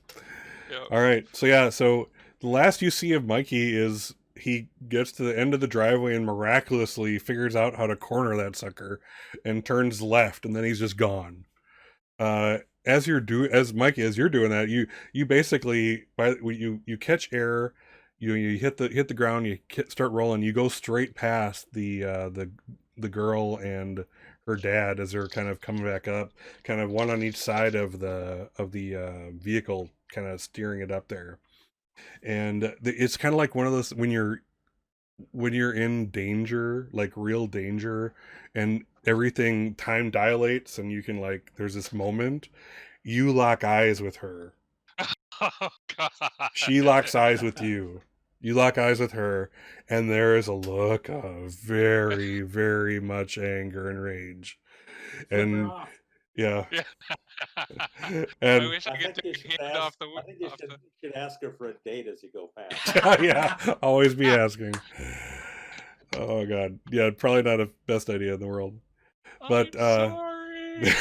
S4: Yep.
S1: All right. So the last you see of Mikey is he gets to the end of the driveway and miraculously figures out how to corner that sucker and turns left, and then he's just gone. As you're doing that, you basically you catch air, you hit the ground, you start rolling, you go straight past the girl and her dad as they're kind of coming back up, kind of one on each side of the vehicle, kind of steering it up there. And it's kind of like one of those when you're in danger, like real danger, and everything time dilates, and you can like there's this moment you lock eyes with her.
S4: Oh God.
S1: She locks eyes with you. You lock eyes with her, and there is a look of very, very much anger and rage.
S2: Flip her
S1: And
S2: off.
S1: yeah,
S4: Yeah. I
S1: and
S4: wish I
S3: I
S4: could
S3: think you
S4: take a
S3: should
S4: hand
S3: ask.
S4: off the.
S3: I think you
S4: Off the...
S3: should ask her for a date as you go past.
S1: yeah, always be asking. Oh God, yeah, probably not a best idea in the world. But
S4: I'm sorry.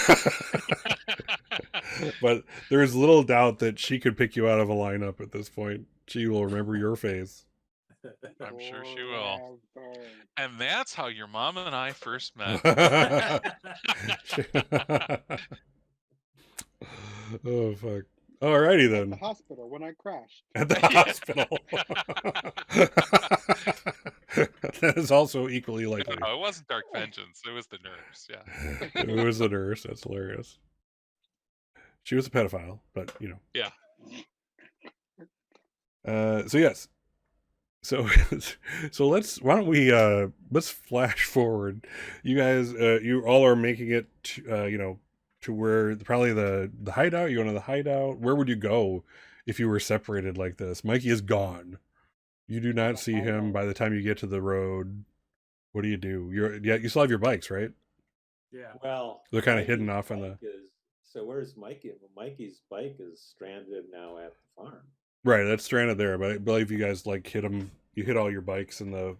S1: but there is little doubt that she could pick you out of a lineup at this point. She will remember your face.
S4: I'm sure she will.
S5: Forever.
S4: And that's how your mom and I first met.
S1: Oh fuck. Alrighty
S5: At the
S1: then.
S5: hospital when I crashed.
S1: At the
S4: Yeah.
S1: hospital. That is also equally likely.
S4: No, it wasn't Dark Vengeance. It was the nurse. Yeah.
S1: It was the nurse. That's hilarious. She was a pedophile, but you know.
S4: Yeah.
S1: So yes. So why don't we let's flash forward. You guys you all are making it to, to where probably the hideout. You go to the hideout. Where would you go if you were separated like this? Mikey is gone. You do not see him by the time you get to the road. What do? You still have your bikes, right?
S2: Yeah.
S3: Well,
S1: They're kind of hidden
S3: Mikey's
S1: off in the.
S3: bike so where's Mikey? Mikey's bike is stranded now at the farm.
S1: Right, that's stranded there, but I believe you guys like hit them. You hit all your bikes in the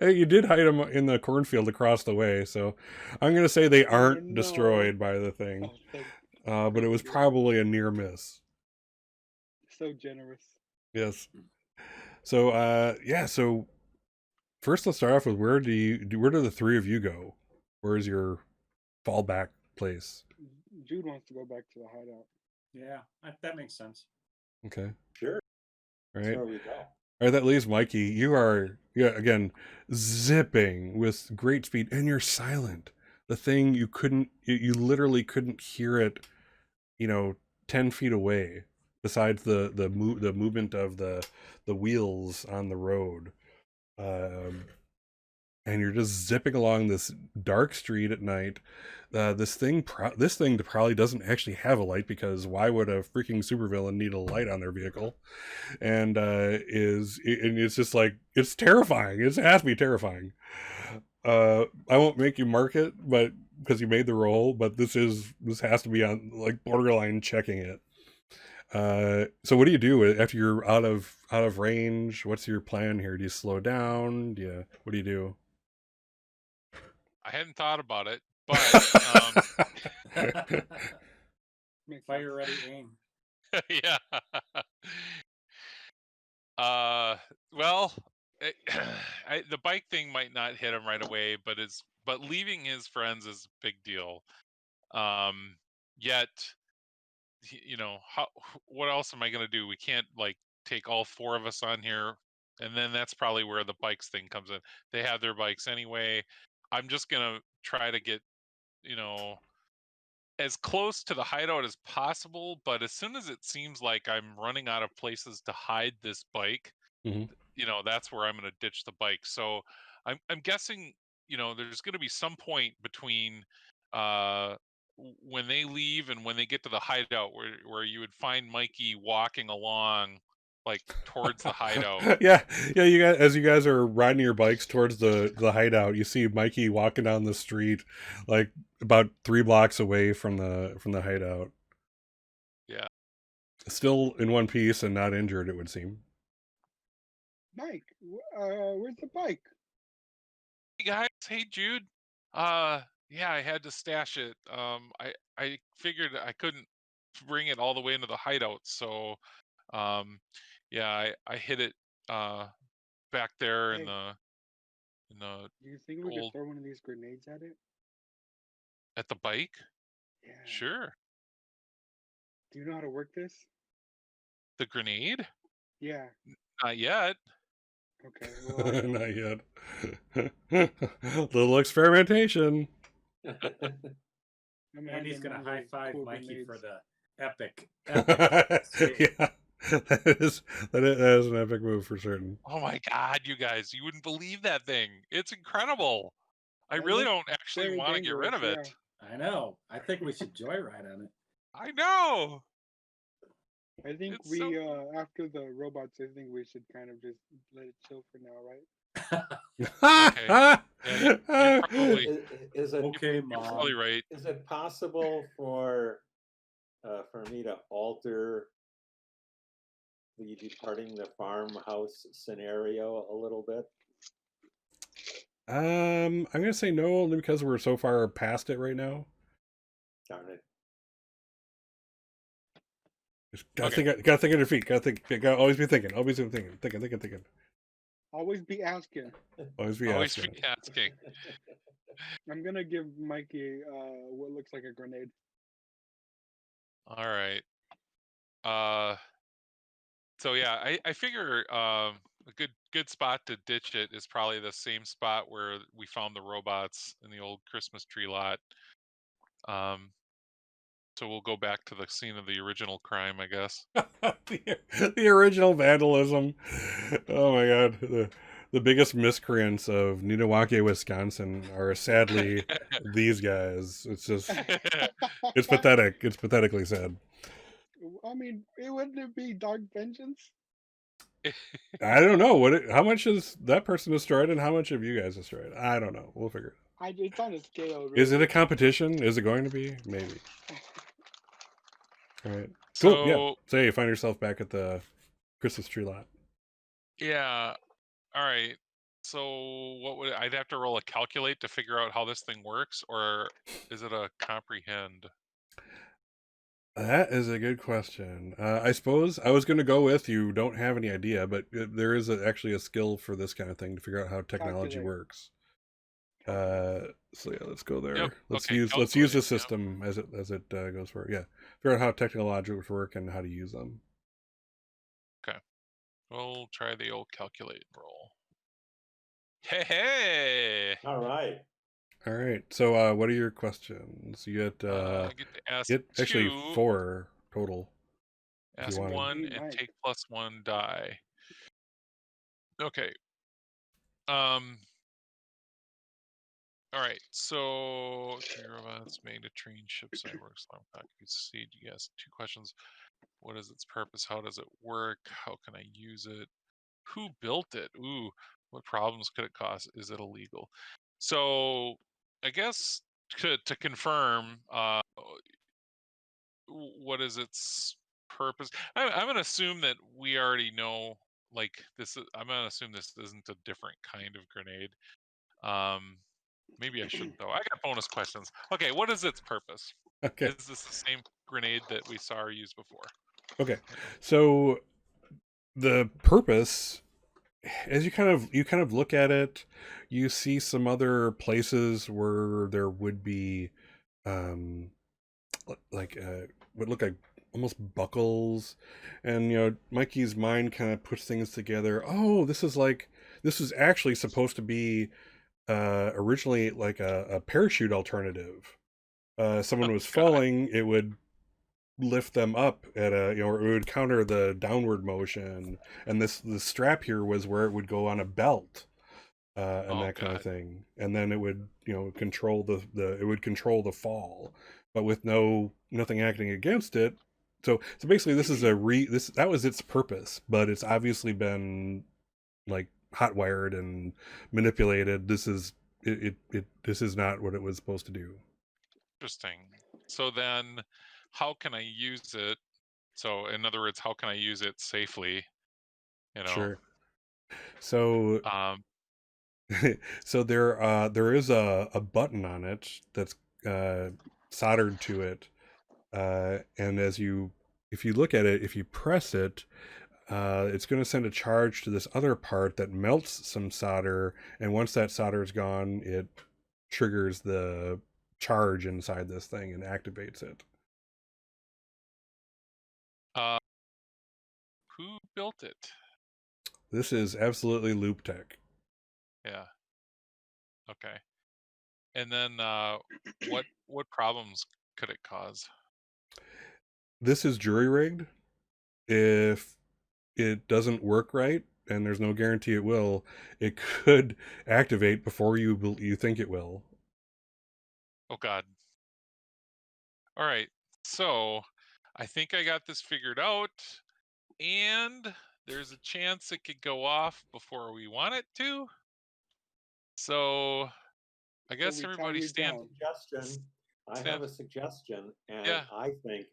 S1: you did hide them in the cornfield across the way, so I'm gonna say they aren't
S5: no.
S1: destroyed by the thing.
S5: Oh, thank
S1: But it was probably a near miss.
S5: so generous.
S1: Yes. So so first let's start off with where do the three of you go? Where's your fallback place?
S5: Jude wants to go back to the hideout.
S2: Yeah, that makes sense.
S1: Okay.
S3: Sure.
S1: All
S3: That's
S1: right.
S3: where we go.
S1: All right, that leaves Mikey. You are, again, zipping with great speed, and you're silent. The thing you literally couldn't hear it, 10 feet away. Besides the movement of the wheels on the road, and you're just zipping along this dark street at night. This thing probably doesn't actually have a light, because why would a freaking supervillain need a light on their vehicle? And it's just like, it's terrifying. It has to be terrifying. I won't make you mark it, but because you made the roll, but this has to be on like borderline checking it. So what do you do after you're out of range? What's your plan here? Do you slow down? What do you do?
S4: I hadn't thought about it, but
S5: Makes
S2: Fire
S5: sense.
S2: ready, aim.
S4: yeah. Well, the bike thing might not hit him right away, but leaving his friends is a big deal. Yet, what else am I gonna do? We can't like take all four of us on here, and then that's probably where the bikes thing comes in. They have their bikes anyway. I'm just gonna try to get, as close to the hideout as possible, but as soon as it seems like I'm running out of places to hide this bike,
S1: Mhm.
S4: That's where I'm going to ditch the bike. So I'm guessing, there's going to be some point between when they leave and when they get to the hideout where you would find Mikey walking along like towards the hideout.
S1: yeah. You guys, as you guys are riding your bikes towards the hideout, you see Mikey walking down the street, like about 3 blocks away from the hideout.
S4: Yeah.
S1: Still in one piece and not injured, it would seem.
S5: Mike, where's the bike?
S4: Hey guys, hey Jude. Yeah, I had to stash it. I figured I couldn't bring it all the way into the hideout, so Yeah, I hit it back there in
S5: Hey,
S4: the
S5: do you think we could
S4: old
S5: throw one of these grenades at it?
S4: at the bike.
S5: Yeah.
S4: Sure.
S5: Do you know how to work this?
S4: The grenade?
S5: Yeah.
S4: Not yet.
S5: Okay. Well, I don't.
S1: Not yet. Little experimentation.
S5: I'm
S2: Andy's
S5: having
S2: gonna
S5: one of
S2: high
S5: those
S2: five
S5: cool
S2: Mikey for
S5: grenades.
S2: the epic save.
S1: Yeah, that is an epic move for certain.
S4: Oh my god, you guys, you wouldn't believe that thing. It's incredible. I
S5: That
S4: really
S5: looks
S4: don't actually
S5: very
S4: want to get rid
S5: dangerous.
S4: of it.
S5: Yeah.
S2: I know. I think we should joyride on
S4: I know.
S5: I think
S4: It's so
S5: we after the robots, I think we should kind of just let it chill for now, right?
S2: it.
S4: okay. Yeah, you're probably
S3: Is it
S2: Okay,
S4: you're
S2: Mom.
S4: probably right.
S3: is it possible for me to alter the departing the farmhouse scenario a little bit?
S1: I'm gonna say no only because we're so far past it right now.
S3: Darn it.
S1: Just gotta
S4: Okay.
S1: think. Gotta think on your feet. Gotta always be thinking. Always be thinking.
S5: Always be asking.
S1: Always be
S4: Always
S1: asking.
S4: be asking.
S5: I'm gonna give Mikey what looks like a grenade.
S4: All right. So yeah, I figure a good spot to ditch it is probably the same spot where we found the robots in the old Christmas tree lot. So we'll go back to the scene of the original crime, I guess.
S1: the original vandalism. Oh my god. The biggest miscreants of Ninawake, Wisconsin are sadly these guys. It's just it's pathetic. It's pathetically sad.
S5: I mean, wouldn't it be Dark Vengeance?
S1: I don't know how much is that person destroyed and how much have you guys destroyed? I don't know. We'll figure it.
S5: It's on a scale. Really.
S1: Is it a competition? Is it going to be? Maybe. All right. Cool. Yeah.
S4: So
S1: So you find yourself back at the Christmas tree lot.
S4: yeah, all right. So what would I'd have to roll a calculate to figure out how this thing works, or is it a comprehend?
S1: That is a good question. I suppose I was going to go with you don't have any idea, but there is actually a skill for this kind of thing to figure out how technology
S5: Calculate.
S1: works.
S5: Calculate.
S1: So yeah, let's go there.
S4: Yep.
S1: Let's
S4: Okay,
S1: use the
S4: calculate, yeah.
S1: system as it goes for it. Yeah, figure out how technology work and how to use them.
S4: We'll try the old calculate roll. Hey!
S3: All right.
S1: All right. So what are your questions? You get
S4: I get to ask
S1: actually
S4: two,
S1: 4 total. if you
S4: ask
S1: wanted.
S4: one,
S5: Hey,
S4: and
S5: Mike.
S4: take +1 die. Okay. All right. So, three robots made to train ships and works. Succeed. Yes. 2 questions. What is its purpose? How does it work? How can I use it? Who built it? Ooh, what problems could it cause? Is it illegal? So, I guess to confirm, what is its purpose? I'm gonna assume that we already know. Like this, I'm gonna assume this isn't a different kind of grenade. Maybe I shouldn't though. I got bonus questions. Okay, what is its purpose?
S1: Okay.
S4: Is this the same grenade that we saw her use before?
S1: Okay. So the purpose, as you kind of look at it, you see some other places where there would be like would look like almost buckles, and Mikey's mind kind of puts things together. Oh, this is actually supposed to be originally like a parachute alternative. Someone was
S4: God.
S1: falling, it would lift them up at or it would counter the downward motion, and the strap here was where it would go on a belt, and
S4: Oh
S1: that kind of
S4: God.
S1: thing, and then it would control it would control the fall, but with nothing acting against it. So basically this is that was its purpose, but it's obviously been like hot wired and manipulated. This is not what it was supposed to do.
S4: Interesting. So then, how can I use it? So in other words, how can I use it safely?
S1: Sure. So
S4: Um,
S1: so there is a button on it that's soldered to it, and if you look at it, if you press it, it's going to send a charge to this other part that melts some solder, and once that solder is gone, it triggers the charge inside this thing and activates it.
S4: Who built it?
S1: This is absolutely loop tech.
S4: Yeah. Okay. And then what problems could it cause?
S1: This is jury rigged. If it doesn't work right, and there's no guarantee it will, it could activate before you think it will.
S4: Oh God. All right. So I think I got this figured out, and there's a chance it could go off before we want it to. So I guess
S5: we
S4: everybody
S5: time you
S4: stand.
S5: down.
S3: Suggestion. I have a suggestion, and
S4: Yeah.
S3: I think,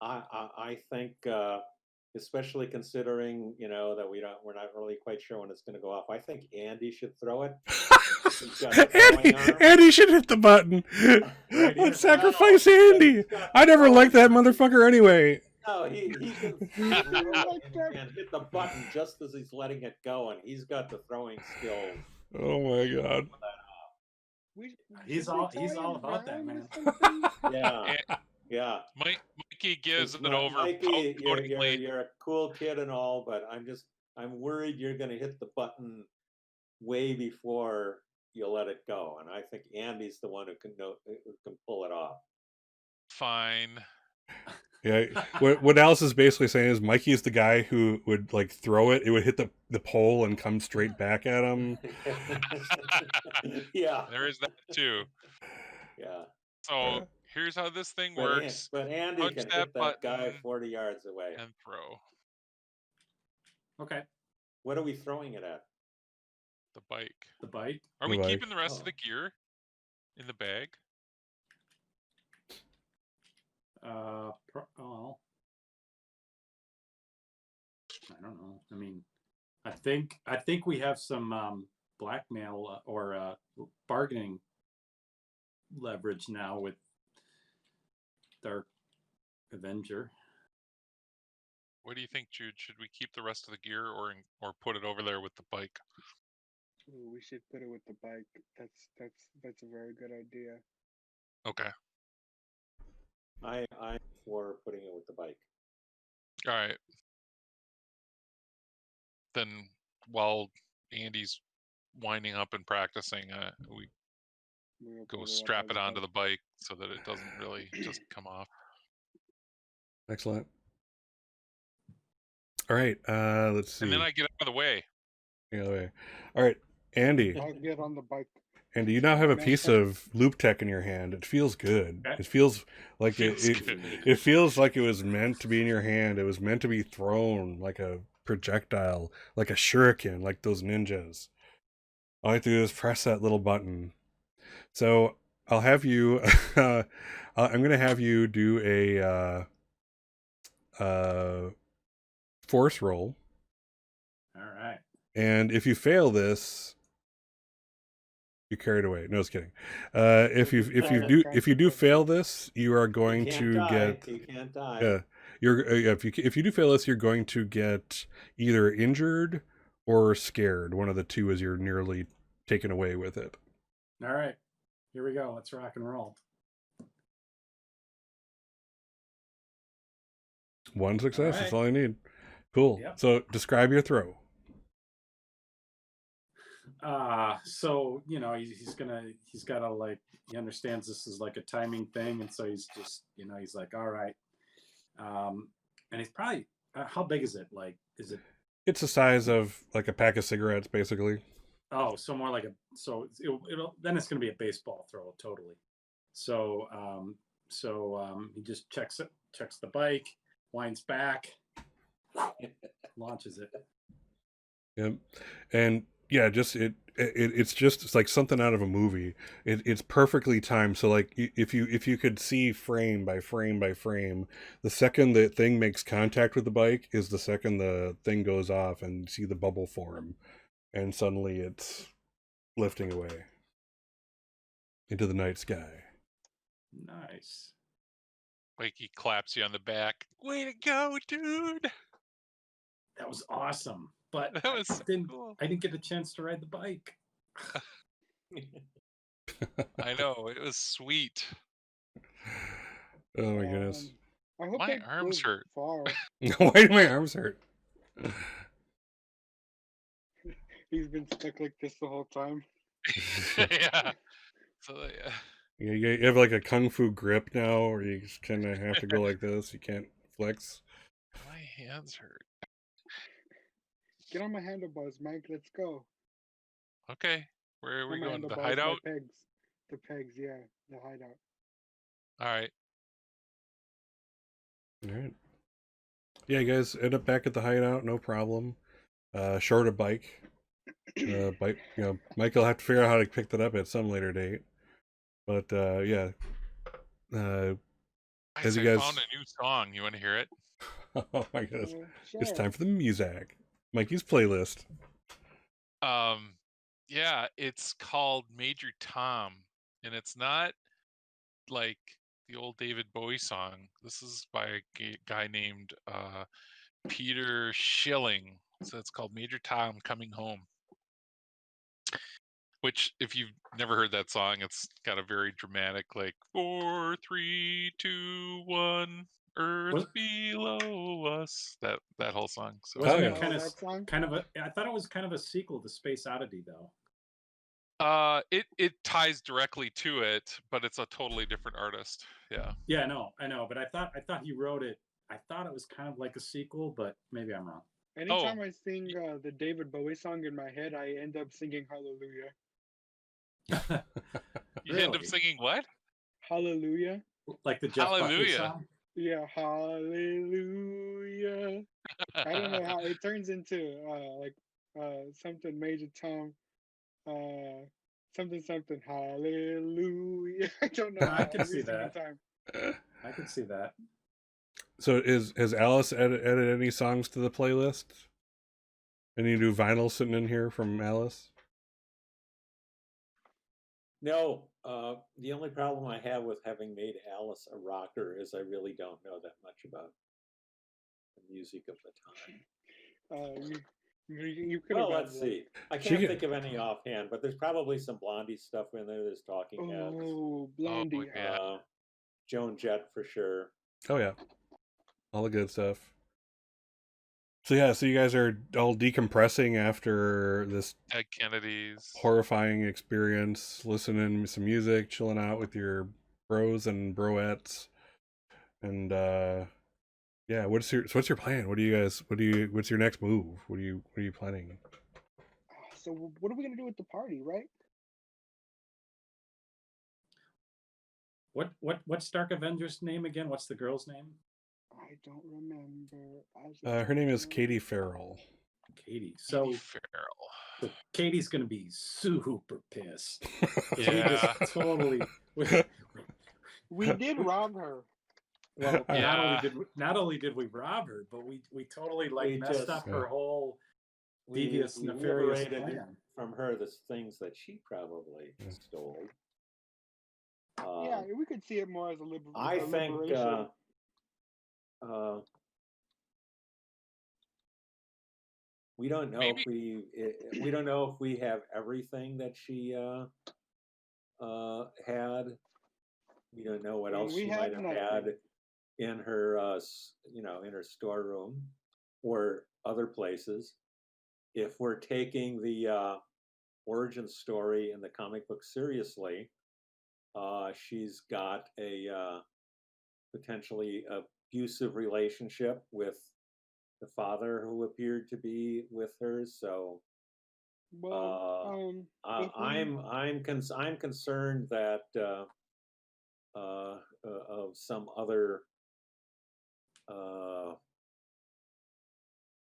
S3: I think, especially considering that we're not really quite sure when it's going to go off. I think Andy should throw it. He's got the throwing arm.
S1: Andy should hit the button.
S2: Right here.
S1: Let's sacrifice
S3: No,
S1: Andy.
S3: he's got
S1: I never
S3: throwing
S1: liked that
S3: arm.
S1: motherfucker anyway.
S3: No, he can and hit the button just as he's letting it go, and he's got the throwing skills.
S1: Oh my God.
S2: He's
S5: should we
S2: all
S5: tie him
S2: about that,
S5: down or
S2: man.
S5: something?
S3: Yeah, yeah.
S4: Mikey gives it
S3: Mikey,
S4: over poutingly.
S3: you're a cool kid and all, but I'm worried you're going to hit the button way before you let it go, and I think Andy's the one who can pull it off.
S4: Fine.
S1: Yeah, what Alice is basically saying is Mikey's the guy who would like throw it. It would hit the pole and come straight back at him.
S3: Yeah,
S4: There is that too.
S3: yeah.
S4: So here's how this thing works.
S3: But Andy
S4: Punch
S3: can
S4: that
S3: hit that guy
S4: button
S3: 40 yards away.
S4: and throw
S2: Okay.
S3: What are we throwing it at?
S4: the bike.
S2: The bike.
S4: Are
S1: The
S4: we
S1: bike.
S4: keeping the rest
S3: Oh.
S4: of the gear in the bag?
S2: Well, I don't know. I mean, I think we have some blackmail or bargaining leverage now with Dark Avenger.
S4: What do you think, Jude? Should we keep the rest of the gear or put it over there with the bike?
S5: Ooh, we should put it with the bike. That's a very good idea.
S4: Okay.
S3: I'm for putting it with the bike.
S4: All right. Then while Andy's winding up and practicing, we
S5: We'll
S4: go
S5: put
S4: strap
S5: on
S4: it onto
S5: bike.
S4: the bike so that it doesn't really just come off.
S1: Excellent. All right, let's see.
S4: And then I get out of the way.
S1: The other way. All right, Andy.
S5: I'll get on the bike.
S1: Andy, you now have a
S5: Nice
S1: piece
S5: try.
S1: of loop tech in your hand. It feels good.
S2: Okay.
S1: It feels like
S4: Feels
S1: it
S4: good.
S1: it feels like it was meant to be in your hand. It was meant to be thrown like a projectile, like a shuriken, like those ninjas. All I have to do is press that little button. So I'll have you. I'm going to have you do a force roll,
S2: All right.
S1: and if you fail this, you're carried away. No, just kidding. If you do fail this, you are going
S3: You
S1: to
S3: can't die.
S1: get.
S3: You can't die.
S1: Yeah, you're if you do fail this, you're going to get either injured or scared. One of the two as you're nearly taken away with it.
S2: All right. Here we go. Let's rock and roll.
S1: One success.
S2: All
S1: That's
S2: right.
S1: all I need. Cool.
S2: Yep.
S1: So describe your throw.
S2: So he's gotta like, he understands this is like a timing thing, and so he's just he's like, all right. And he's probably how big is it? Like, is it?
S1: It's the size of like a pack of cigarettes, basically.
S2: Oh, so more like it'll then it's gonna be a baseball throw totally. So he just checks the bike, winds back, launches it.
S1: Yep. And yeah, just it's like something out of a movie. It's perfectly timed. So like if you could see frame by frame by frame, the second the thing makes contact with the bike is the second the thing goes off, and you see the bubble form, and suddenly it's lifting away into the night sky.
S2: Nice.
S4: Mikey claps you on the back. Way to go, dude!
S2: That was awesome. But
S4: That was so
S2: didn't
S4: cool.
S2: I didn't get a chance to ride the bike.
S4: I know, it was sweet.
S1: Oh my goodness.
S5: I hope
S4: My
S5: that
S4: arms
S5: goes
S4: hurt.
S5: far.
S1: Why do my arms hurt?
S5: He's been stuck like this the whole time.
S4: Yeah. So
S1: You have like a kung fu grip now, or you just kind of have to go like this. You can't flex.
S4: my hands hurt.
S5: Get on my handlebars, Mike. Let's go.
S4: Okay. Where are we
S5: Not my
S4: going? The
S5: handlebars,
S4: hideout?
S5: my pegs. The pegs, yeah. The hideout.
S4: All right.
S1: All right. Yeah, you guys end up back at the hideout, no problem. Short a bike. Bike. You know, Mike will have to figure out how to pick that up at some later date. But yeah.
S4: Guys,
S1: As you
S4: I
S1: guys.
S4: found a new song. You want to hear it?
S1: Oh my goodness!
S5: Sure.
S1: It's time for the music. Mikey's playlist.
S4: Yeah, it's called Major Tom, and it's not like the old David Bowie song. This is by a guy named Peter Schilling. So it's called Major Tom Coming Home. Which, if you've never heard that song, it's got a very dramatic, like 4, 3, 2, 1, Earth
S2: Was-
S4: below us. That whole song. So
S2: Wasn't
S1: Oh,
S2: it
S1: yeah.
S2: kind
S5: that song?
S2: of a? I thought it was kind of a sequel to Space Oddity, though.
S4: it ties directly to it, but it's a totally different artist. Yeah.
S2: Yeah, I know, but I thought he wrote it. I thought it was kind of like a sequel, but maybe I'm wrong.
S5: Anytime I sing the David Bowie song in my head, I end up singing Hallelujah.
S4: You end up
S2: Really?
S4: singing what?
S5: Hallelujah.
S2: Like the Jeff Buckley
S4: Hallelujah.
S2: song.
S5: Yeah, hallelujah. I don't know how it turns into something Major Tom, something hallelujah. I don't know.
S2: No, I can
S5: Every
S2: see
S5: single
S2: that.
S5: time.
S2: I can see that.
S1: So has Alice added any songs to the playlist? Any new vinyl sitting in here from Alice?
S3: No, the only problem I have with having made Alice a rocker is I really don't know that much about the music of the time.
S5: You could
S3: Well,
S5: have.
S3: let's see. I
S1: She
S3: can't
S1: can-
S3: think of any offhand, but there's probably some Blondie stuff in there. There's Talking Heads,
S5: Oh, Blondie.
S4: yeah.
S3: Joan Jett for sure.
S1: Oh yeah, all the good stuff. So yeah, so you guys are all decompressing after this
S4: Ted Kennedy's.
S1: horrifying experience, listening to some music, chilling out with your bros and broettes, and yeah. What's your plan? What's your next move? What are you planning?
S5: So what are we gonna do at the party, right?
S2: What's Dark Avenger's name again? What's the girl's name?
S5: I don't remember.
S1: Her name is Katie Farrell.
S2: Katie. So
S4: Farrell.
S2: Katie's gonna be super pissed. 'Cause we
S4: Yeah.
S2: just totally.
S5: We did rob her.
S2: Well,
S4: Yeah.
S2: not only did we rob her, but we totally
S3: We
S2: messed
S3: just-
S2: up her whole
S3: We
S2: devious, nefarious
S3: liberated
S2: plan.
S3: from her the things that she probably stole.
S5: Yeah, we could see it more as a,
S3: I
S5: a
S3: think
S5: liberation.
S3: we don't know
S4: Maybe-
S3: if we don't know if we have everything that she had. We don't know what else
S5: We
S3: she
S5: have
S3: might have
S5: nothing.
S3: had in her in her storeroom or other places. If we're taking the origin story in the comic book seriously, she's got a potentially abusive relationship with the father who appeared to be with her. So
S5: Well, if we-
S3: I'm concerned that of some other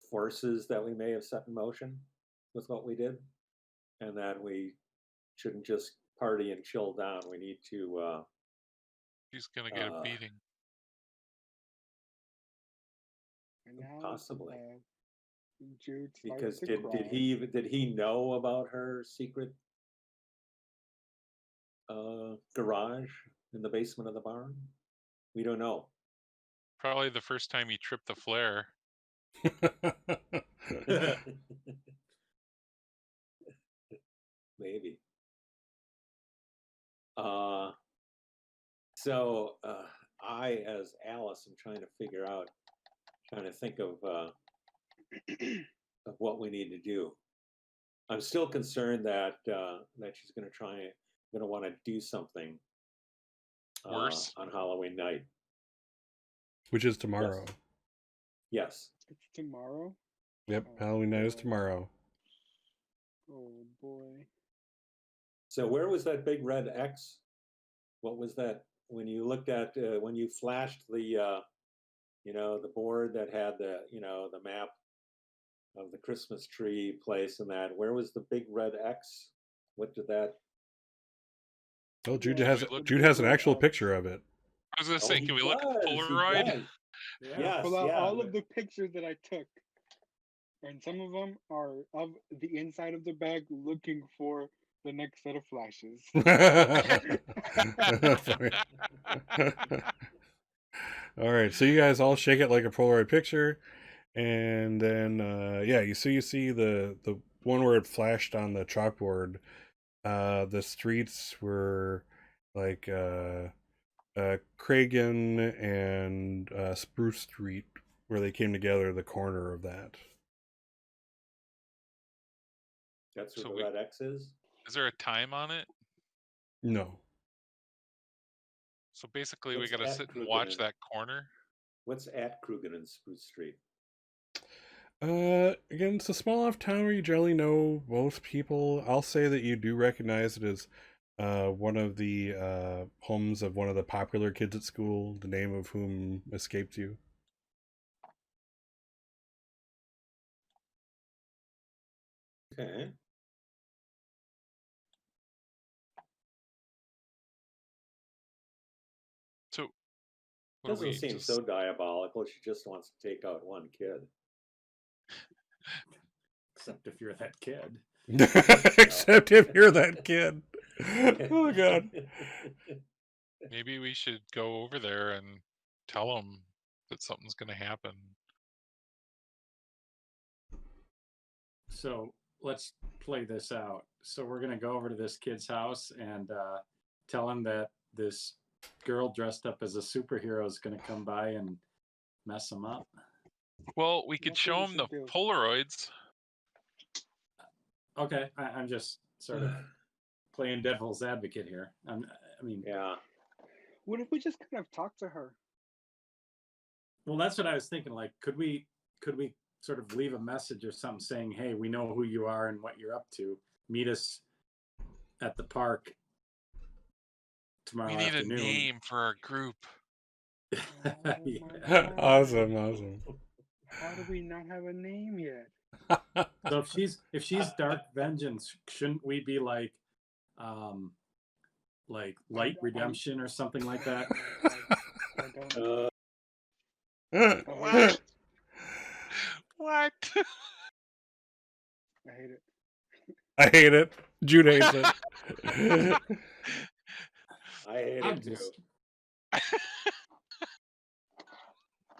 S3: forces that we may have set in motion with what we did, and that we shouldn't just party and chill down. We need to
S4: She's gonna get a beating.
S5: and now,
S3: possibly.
S5: Jude starts
S3: Because
S5: to
S3: did
S5: cry.
S3: he know about her secret garage in the basement of the barn? We don't know.
S4: Probably the first time he tripped the flare.
S3: Maybe. Uh, so I, as Alice, am trying to think of what we need to do. I'm still concerned that she's going to want to do something
S4: Worse.
S3: on Halloween night.
S1: Which is tomorrow.
S3: Yes.
S5: It's tomorrow.
S1: Yep,
S5: Oh,
S1: Halloween night is
S5: boy.
S1: tomorrow.
S5: Oh boy.
S3: So where was that big red X? What was that when you looked at when you flashed the the board that had the map of the Christmas tree place and that? Where was the big red X? What did that?
S1: Oh, Jude
S5: Yeah,
S1: has
S5: the
S1: Jude
S5: big
S1: has an
S5: red
S1: actual
S5: X.
S1: picture of it.
S4: I was gonna
S3: Oh,
S4: say,
S3: he
S4: can we look at the
S3: does. He
S4: Polaroid?
S3: does.
S2: Yeah.
S3: Yes.
S5: Pull out
S3: Yeah.
S5: all of the pictures that I took, and some of them are of the inside of the bag, looking for the next set of flashes.
S1: All right, so you guys all shake it like a Polaroid picture, and then yeah, you see the one where it flashed on the chalkboard. The streets were like Cragen and Spruce Street, where they came together. The corner of that.
S3: That's where
S4: So
S3: the
S4: we-
S3: red X is.
S4: Is there a time on it?
S1: No.
S4: So basically, we
S3: What's
S4: got to
S3: at
S4: sit and
S3: Krugen
S4: watch
S3: and-
S4: that corner.
S3: What's at Krugen and Spruce Street?
S1: Again, it's a small enough town where you generally know most people. I'll say that you do recognize it as one of the homes of one of the popular kids at school, the name of whom escaped you.
S3: Okay.
S4: So what do
S3: Doesn't
S4: we
S3: seem
S4: just?
S3: so diabolical. She just wants to take out one kid.
S2: Except if you're that kid.
S1: Except if you're that kid. Oh god.
S4: Maybe we should go over there and tell them that something's gonna happen.
S2: So let's play this out. So we're gonna go over to this kid's house and tell him that this girl dressed up as a superhero is gonna come by and mess him up.
S4: Well, we could
S5: That's
S4: show
S5: what we
S4: them the
S5: should do.
S4: Polaroids.
S2: Okay, I'm just sort of playing devil's advocate here. I mean,
S3: Yeah.
S5: What if we just kind of talk to her?
S2: well, that's what I was thinking. Like, could we sort of leave a message or something saying, "Hey, we know who you are and what you're up to. Meet us at the park tomorrow
S4: We need
S2: afternoon."
S4: a name for our group.
S5: Oh
S2: Yeah.
S5: my God.
S1: Awesome.
S5: How do we not have a name yet?
S2: So if she's Dark Vengeance, shouldn't we be like Light Redemption or something like that?
S5: I don't.
S4: What? What?
S5: I hate it.
S1: I hate it. Jude hates it.
S3: I hate
S2: I'm
S3: it too.
S2: just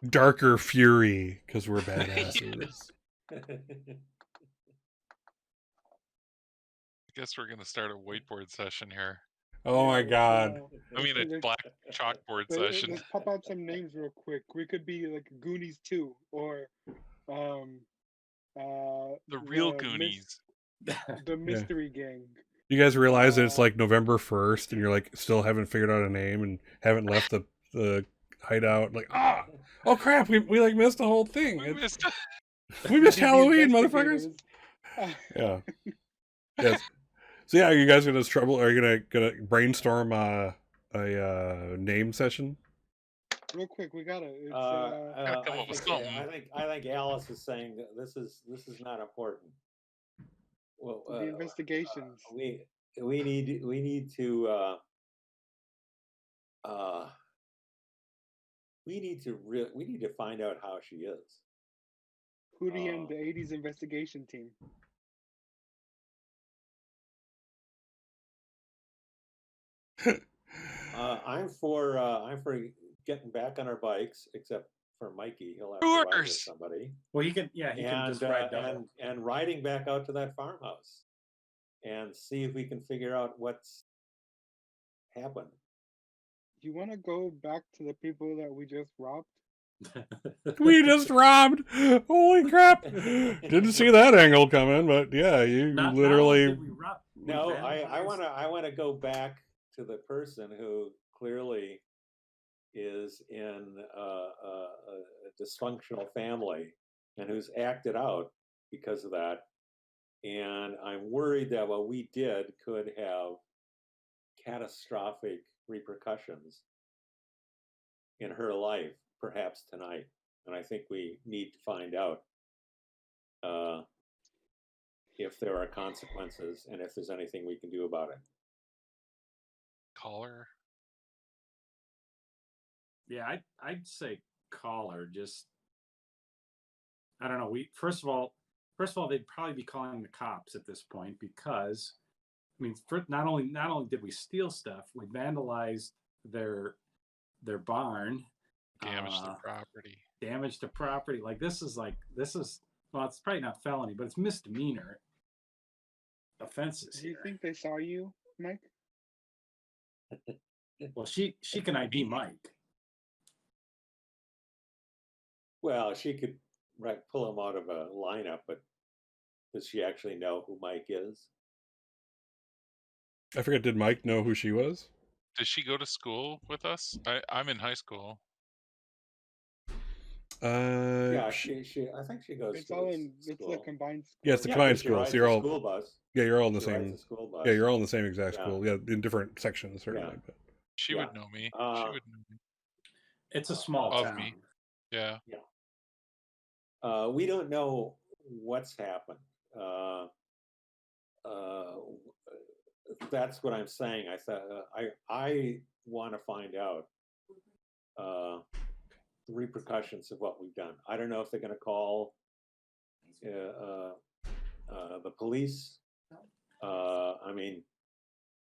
S1: Darker Fury, because we're badasses.
S4: I guess we're gonna start a whiteboard session here.
S1: Oh my god.
S4: I mean, a
S5: Let's-
S4: black chalkboard session.
S5: Let's pop out some names real quick. We could be like Goonies 2 or
S4: The real
S5: the
S4: Goonies.
S5: the Mystery Gang.
S1: You guys realize that it's like November 1st and you're like still haven't figured out a name and haven't left the hideout. Like, oh crap, we like missed the whole thing.
S4: We missed.
S1: We missed
S5: The
S1: Halloween, motherfuckers.
S5: investigators.
S1: Yeah. Yes. So yeah, are you guys gonna trouble? Are you gonna brainstorm a name session?
S5: Real quick, we gotta. It's,
S4: Gotta come up with something.
S3: I think Alice is saying that this is not important. Well,
S5: the investigations.
S3: we need to we need to find out how she is.
S5: Hootie and the '80s investigation team.
S3: I'm for getting back on our bikes, except for Mikey. He'll have to ride with
S4: Tours.
S3: somebody.
S2: Well, he can just ride double.
S3: and riding back out to that farmhouse and see if we can figure out what's happened.
S5: You want to go back to the people that we just robbed?
S1: We just robbed. Holy crap! Didn't see that angle coming, but yeah, you
S2: Not
S1: literally.
S2: only did we rob, we
S3: No, I
S2: vandalized-
S3: want to go back to the person who clearly is in a dysfunctional family and who's acted out because of that. And I'm worried that what we did could have catastrophic repercussions in her life, perhaps tonight. And I think we need to find out if there are consequences and if there's anything we can do about it.
S4: Call her.
S2: Yeah, I'd say call her. Just I don't know. First of all, they'd probably be calling the cops at this point because, I mean, not only did we steal stuff, we vandalized their barn,
S4: Damage to property.
S2: damage to property. Like this is well, it's probably not felony, but it's misdemeanor offenses
S5: Do you
S2: here.
S5: think they saw you, Mike?
S2: Well, she can ID Mike.
S3: Well, she could pull him out of a lineup, but does she actually know who Mike is?
S1: I forget. Did Mike know who she was?
S4: Does she go to school with us? I'm in high school.
S3: Yeah, she I think she goes
S5: It's
S3: to
S5: all
S3: the
S5: in. It's
S3: school.
S5: a combined school.
S1: Yeah, it's the
S3: Yeah,
S1: combined
S3: she
S1: school.
S3: rides
S1: So you're
S3: the
S1: all.
S3: school bus.
S1: Yeah, you're all in the
S3: She rides
S1: same.
S3: the school bus.
S1: Yeah, you're all in the same exact
S3: Yeah.
S1: school. Yeah, in different sections certainly. But
S4: She
S3: Yeah.
S4: would know me. She would know me.
S2: It's a small
S4: Of
S2: town.
S4: me. Yeah.
S3: We don't know what's happened. That's what I'm saying. I thought I want to find out the repercussions of what we've done. I don't know if they're going to call the police. I mean,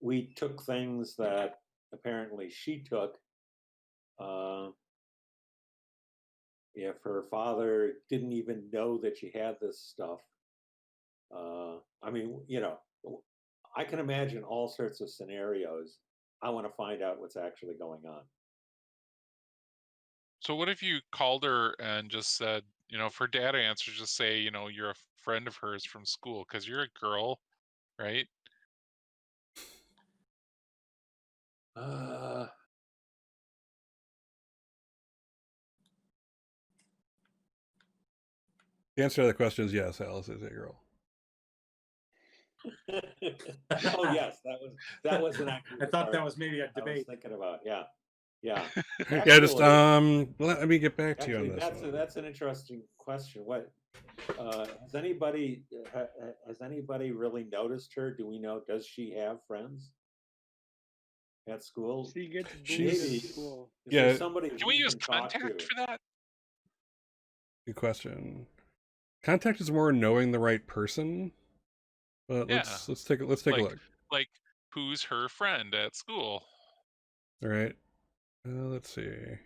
S3: we took things that apparently she took. If her father didn't even know that she had this stuff, I mean, I can imagine all sorts of scenarios. I want to find out what's actually going on.
S4: So what if you called her and just said, if her dad answers, just say, you're a friend of hers from school because you're a girl, right?
S1: the answer to the question is yes. Alice is a girl.
S3: Oh yes, that was an accurate.
S2: I thought that was maybe a
S3: I was
S2: debate.
S3: thinking about, yeah.
S1: Yeah, just
S3: Actually-
S1: let me get back to you on
S3: Actually,
S1: this one.
S3: that's an interesting question. What has anybody really noticed her? Do we know? Does she have friends at school?
S5: She gets
S1: She's-
S5: bullied in school.
S3: Is there
S1: Yeah.
S3: somebody
S4: Can we use
S3: can talk
S4: contact
S3: to?
S4: for that?
S1: Good question. Contact is more knowing the right person. But
S4: Yeah.
S1: let's take a look.
S4: Like, who's her friend at school?
S1: All right. Let's see.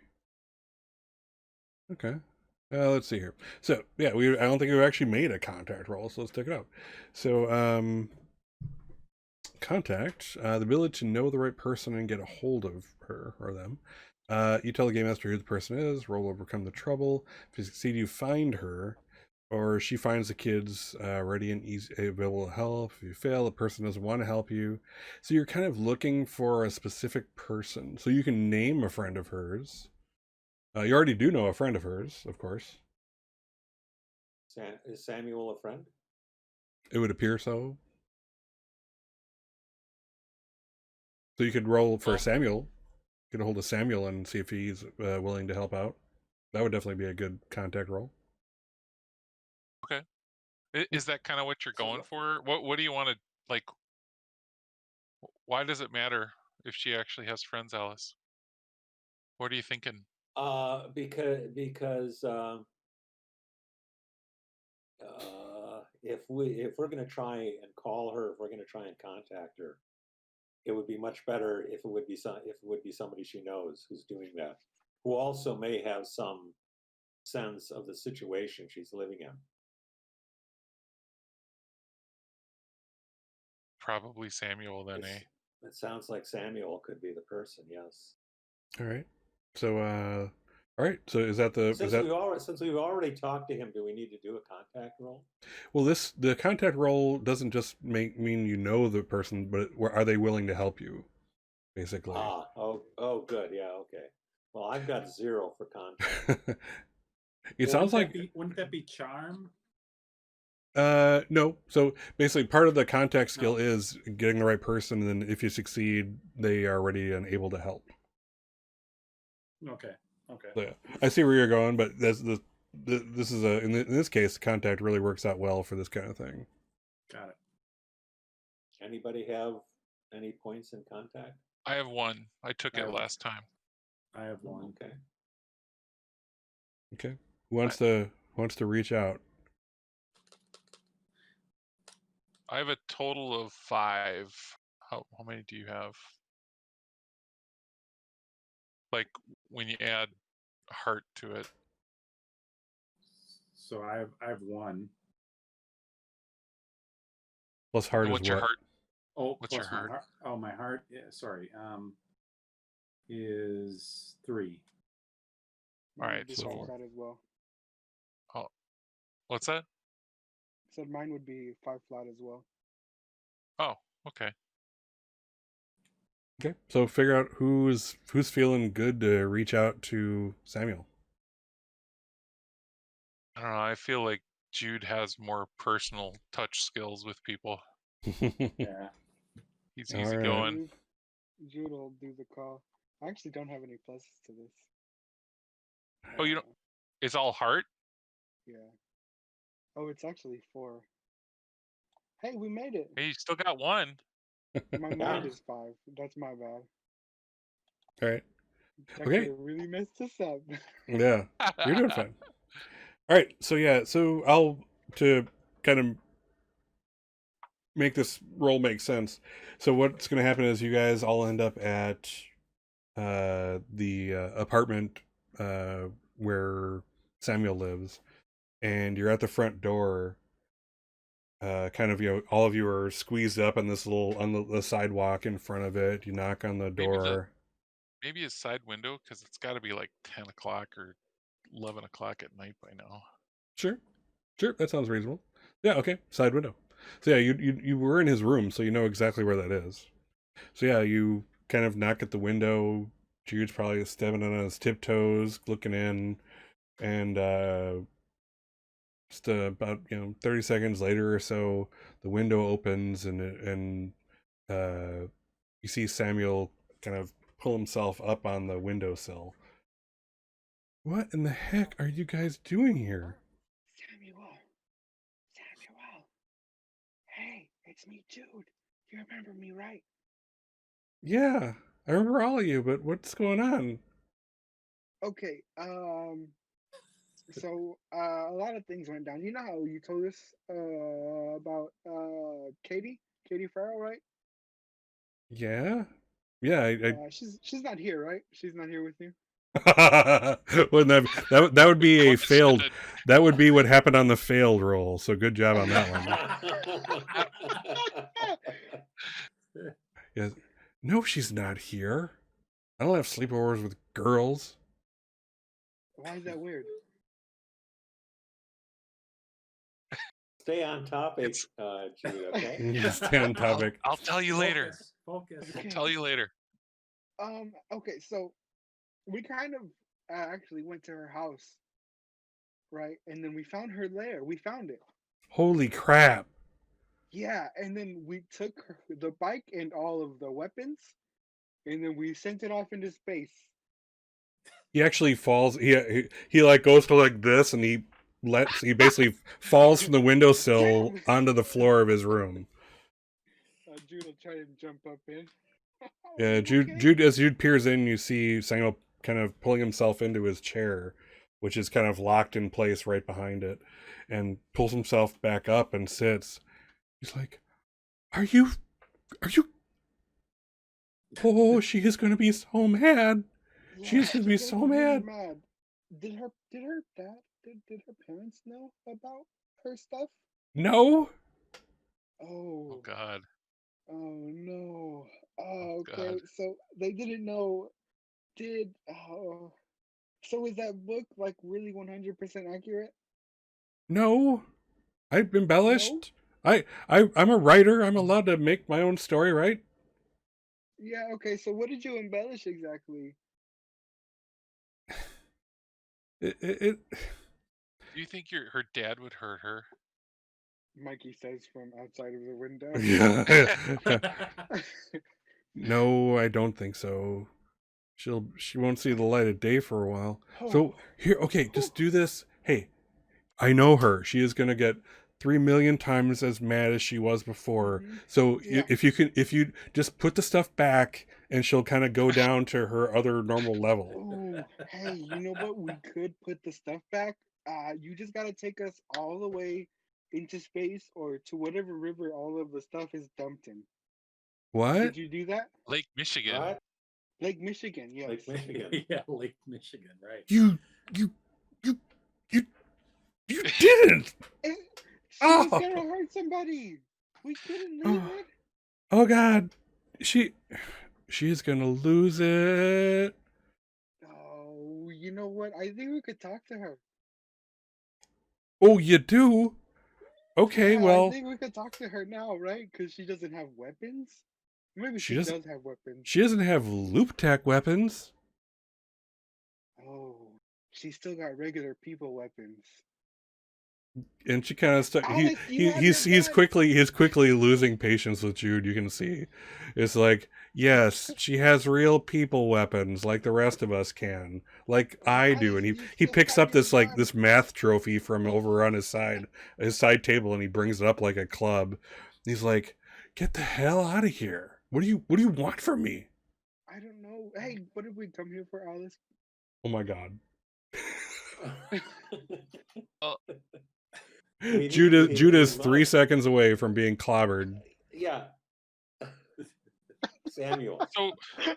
S1: Okay. Let's see here. So yeah, I don't think we actually made a contact roll, so let's take it out. So contact, the ability to know the right person and get a hold of her or them. You tell the game master who the person is, roll overcome the trouble. If you succeed, you find her, or she finds the kids ready and easy, available to help. If you fail, the person doesn't want to help you. So you're kind of looking for a specific person. So you can name a friend of hers. You already do know a friend of hers, of course.
S3: Is Samuel a friend?
S1: It would appear so. So you could roll for Samuel. Get a hold of Samuel and see if he's willing to help out. That would definitely be a good contact roll.
S4: Is that kind of what you're going for? What do you want to, like, why does it matter if she actually has friends, Alice? What are you thinking?
S3: Because if we're going to try and call her, if we're going to try and contact her, it would be much better if it would be somebody she knows who's doing that, who also may have some sense of the situation she's living in.
S4: Probably Samuel then,
S3: It's-
S4: eh?
S3: It sounds like Samuel could be the person. Yes.
S1: All right. So, all right. So is that the
S3: Since we've already talked to him, do we need to do a contact roll?
S1: well? The contact role doesn't just mean you know the person, but are they willing to help you? Basically.
S3: Oh, good. Yeah, okay. Well, I've got 0 for contact.
S1: It sounds like
S2: wouldn't that be charm?
S1: no. So basically, part of the contact skill is getting the right person, and then if you succeed, they are ready and able to help.
S2: Okay.
S1: So, yeah, I see where you're going, but this is in this case, contact really works out well for this kind of thing.
S2: Got it.
S3: Anybody have any points in contact?
S4: I have 1. I took
S2: I
S4: it
S2: have-
S4: last time.
S2: I have one.
S3: Okay.
S1: Okay, who wants to reach out?
S4: I have a total of 5. How many do you have? Like when you add heart to it.
S2: So I have one.
S1: Plus heart
S4: And
S1: is
S4: what's your
S1: what?
S4: heart?
S2: Oh,
S4: What's your
S2: plus my
S4: heart?
S2: heart? Oh, my heart. Yeah, sorry. Is 3.
S4: All
S5: Mine
S4: right,
S5: would be
S1: so-
S5: five flat as well.
S4: What's that?
S5: Said mine would be 5 flat as well.
S4: Oh, okay.
S1: Okay, so figure out who's feeling good to reach out to Samuel.
S4: I don't know. I feel like Jude has more personal touch skills with people.
S2: Yeah.
S4: He's
S1: All
S4: easy
S1: right.
S4: going.
S5: Jude will do the call. I actually don't have any pluses to this.
S4: Oh, you don't. It's all heart.
S5: Yeah. Oh, it's actually 4. Hey, we made it.
S4: Hey, you still got 1.
S5: My mind is 5. That's my bad.
S1: All right.
S5: That
S1: Okay.
S5: could have really messed us up.
S1: Yeah, you're doing fine. All right, so yeah, so I'll to kind of make this roll make sense. So what's going to happen is you guys all end up at the apartment where Samuel lives, and you're at the front door. Kind of, all of you are squeezed up on this on the sidewalk in front of it. You knock on the door.
S4: Maybe a side window because it's got to be like 10 o'clock or 11 o'clock at night by now.
S1: Sure, that sounds reasonable. Yeah, okay, side window. So yeah, you were in his room, so you know exactly where that is. So yeah, you kind of knock at the window. Jude's probably stepping on his tiptoes, looking in, and just about 30 seconds later or so, the window opens and you see Samuel kind of pull himself up on the windowsill. What in the heck are you guys doing here?
S5: Samuel. Hey, it's me, Jude. You remember me, right?
S1: Yeah, I remember all of you, but what's going on?
S5: Okay. So a lot of things went down. You know how you told us about Katie Farrell, right?
S1: Yeah, yeah.
S5: She's not here, right? She's not here with you.
S1: Wouldn't that would be a
S4: What
S1: failed?
S4: should
S1: That would be what happened on the failed roll. So good job on that one. Yes. No, she's not here. I don't have sleepovers with girls.
S5: Why is that weird?
S3: Stay on topic, Jude, okay?
S1: Just stay on topic.
S4: I'll tell you later.
S2: Focus.
S4: I'll tell you later.
S5: Okay, so we kind of actually went to her house, right? And then we found her there. We found it.
S1: Holy crap.
S5: Yeah, and then we took the bike and all of the weapons, and then we sent it off into space.
S1: He actually falls. He like goes to like this, and he basically falls from the windowsill onto the floor of his room.
S5: Jude will try to jump up in.
S1: Yeah,
S5: You
S1: Jude.
S5: okay?
S1: Jude, as Jude peers in, you see Samuel kind of pulling himself into his chair, which is kind of locked in place right behind it, and pulls himself back up and sits. He's like, "Are you? Oh, she is going to be so mad.
S5: Yeah,
S1: She's gonna be
S5: she's
S1: so
S5: really
S1: mad."
S5: mad. did her her parents know about her stuff?
S1: No.
S4: Oh
S5: Oh,
S4: God.
S5: oh no.
S4: Oh
S5: Oh,
S4: God.
S5: okay, so they didn't know. Did oh, so is that book like really 100% accurate?
S1: No. I've
S5: No.
S1: embellished. I'm a writer. I'm allowed to make my own story, right?
S5: Yeah. Okay. So what did you embellish exactly?
S1: It
S4: Do you think her dad would hurt her?
S5: Mikey says from outside of the window.
S1: yeah. No, I don't think so. She won't see the light of day for a while. So here, okay, just do this. Hey, I know her. She is gonna get 3 million times as mad as she was before.
S5: Mhm.
S1: So
S5: Yeah.
S1: if you just put the stuff back, and she'll kind of go down to her other normal level.
S5: Oh, hey, you know what? We could put the stuff back. You just gotta take us all the way into space or to whatever river all of the stuff is dumped in.
S1: What?
S5: Could you do that?
S4: Lake Michigan.
S3: What?
S5: Lake Michigan, yes.
S3: Lake Michigan.
S2: Yeah, Lake Michigan, right.
S1: You you you you you didn't.
S5: She was
S1: Oh.
S5: gonna hurt somebody. We couldn't leave
S1: Oh.
S5: it.
S1: Oh God, she's gonna lose it.
S5: Oh, you know what? I think we could talk to her.
S1: Oh, you do? Okay,
S5: Yeah, I
S1: well,
S5: think we could talk to her now, right? Because she doesn't have weapons. Maybe
S1: she
S5: she
S1: doesn't.
S5: does have weapons.
S1: She doesn't have loop tech weapons,
S5: Oh, she still got regular people weapons.
S1: and she kind of
S5: Alice, you have your
S1: he's
S5: gun.
S1: quickly losing patience with Jude. You can see, it's like, yes, she has real people weapons like the rest of us can, like I do,
S5: Alice,
S1: and
S5: you
S1: he
S5: still
S1: picks
S5: have
S1: up
S5: your
S1: this like
S5: gun.
S1: this math trophy from over on his side table, and he brings it up like a club. He's like, get the hell out of here! What do you want from me?
S5: I don't know. Hey, what did we come here for, Alice?
S1: Oh my God. Jude is 3 seconds away from being clobbered.
S3: Yeah. Samuel.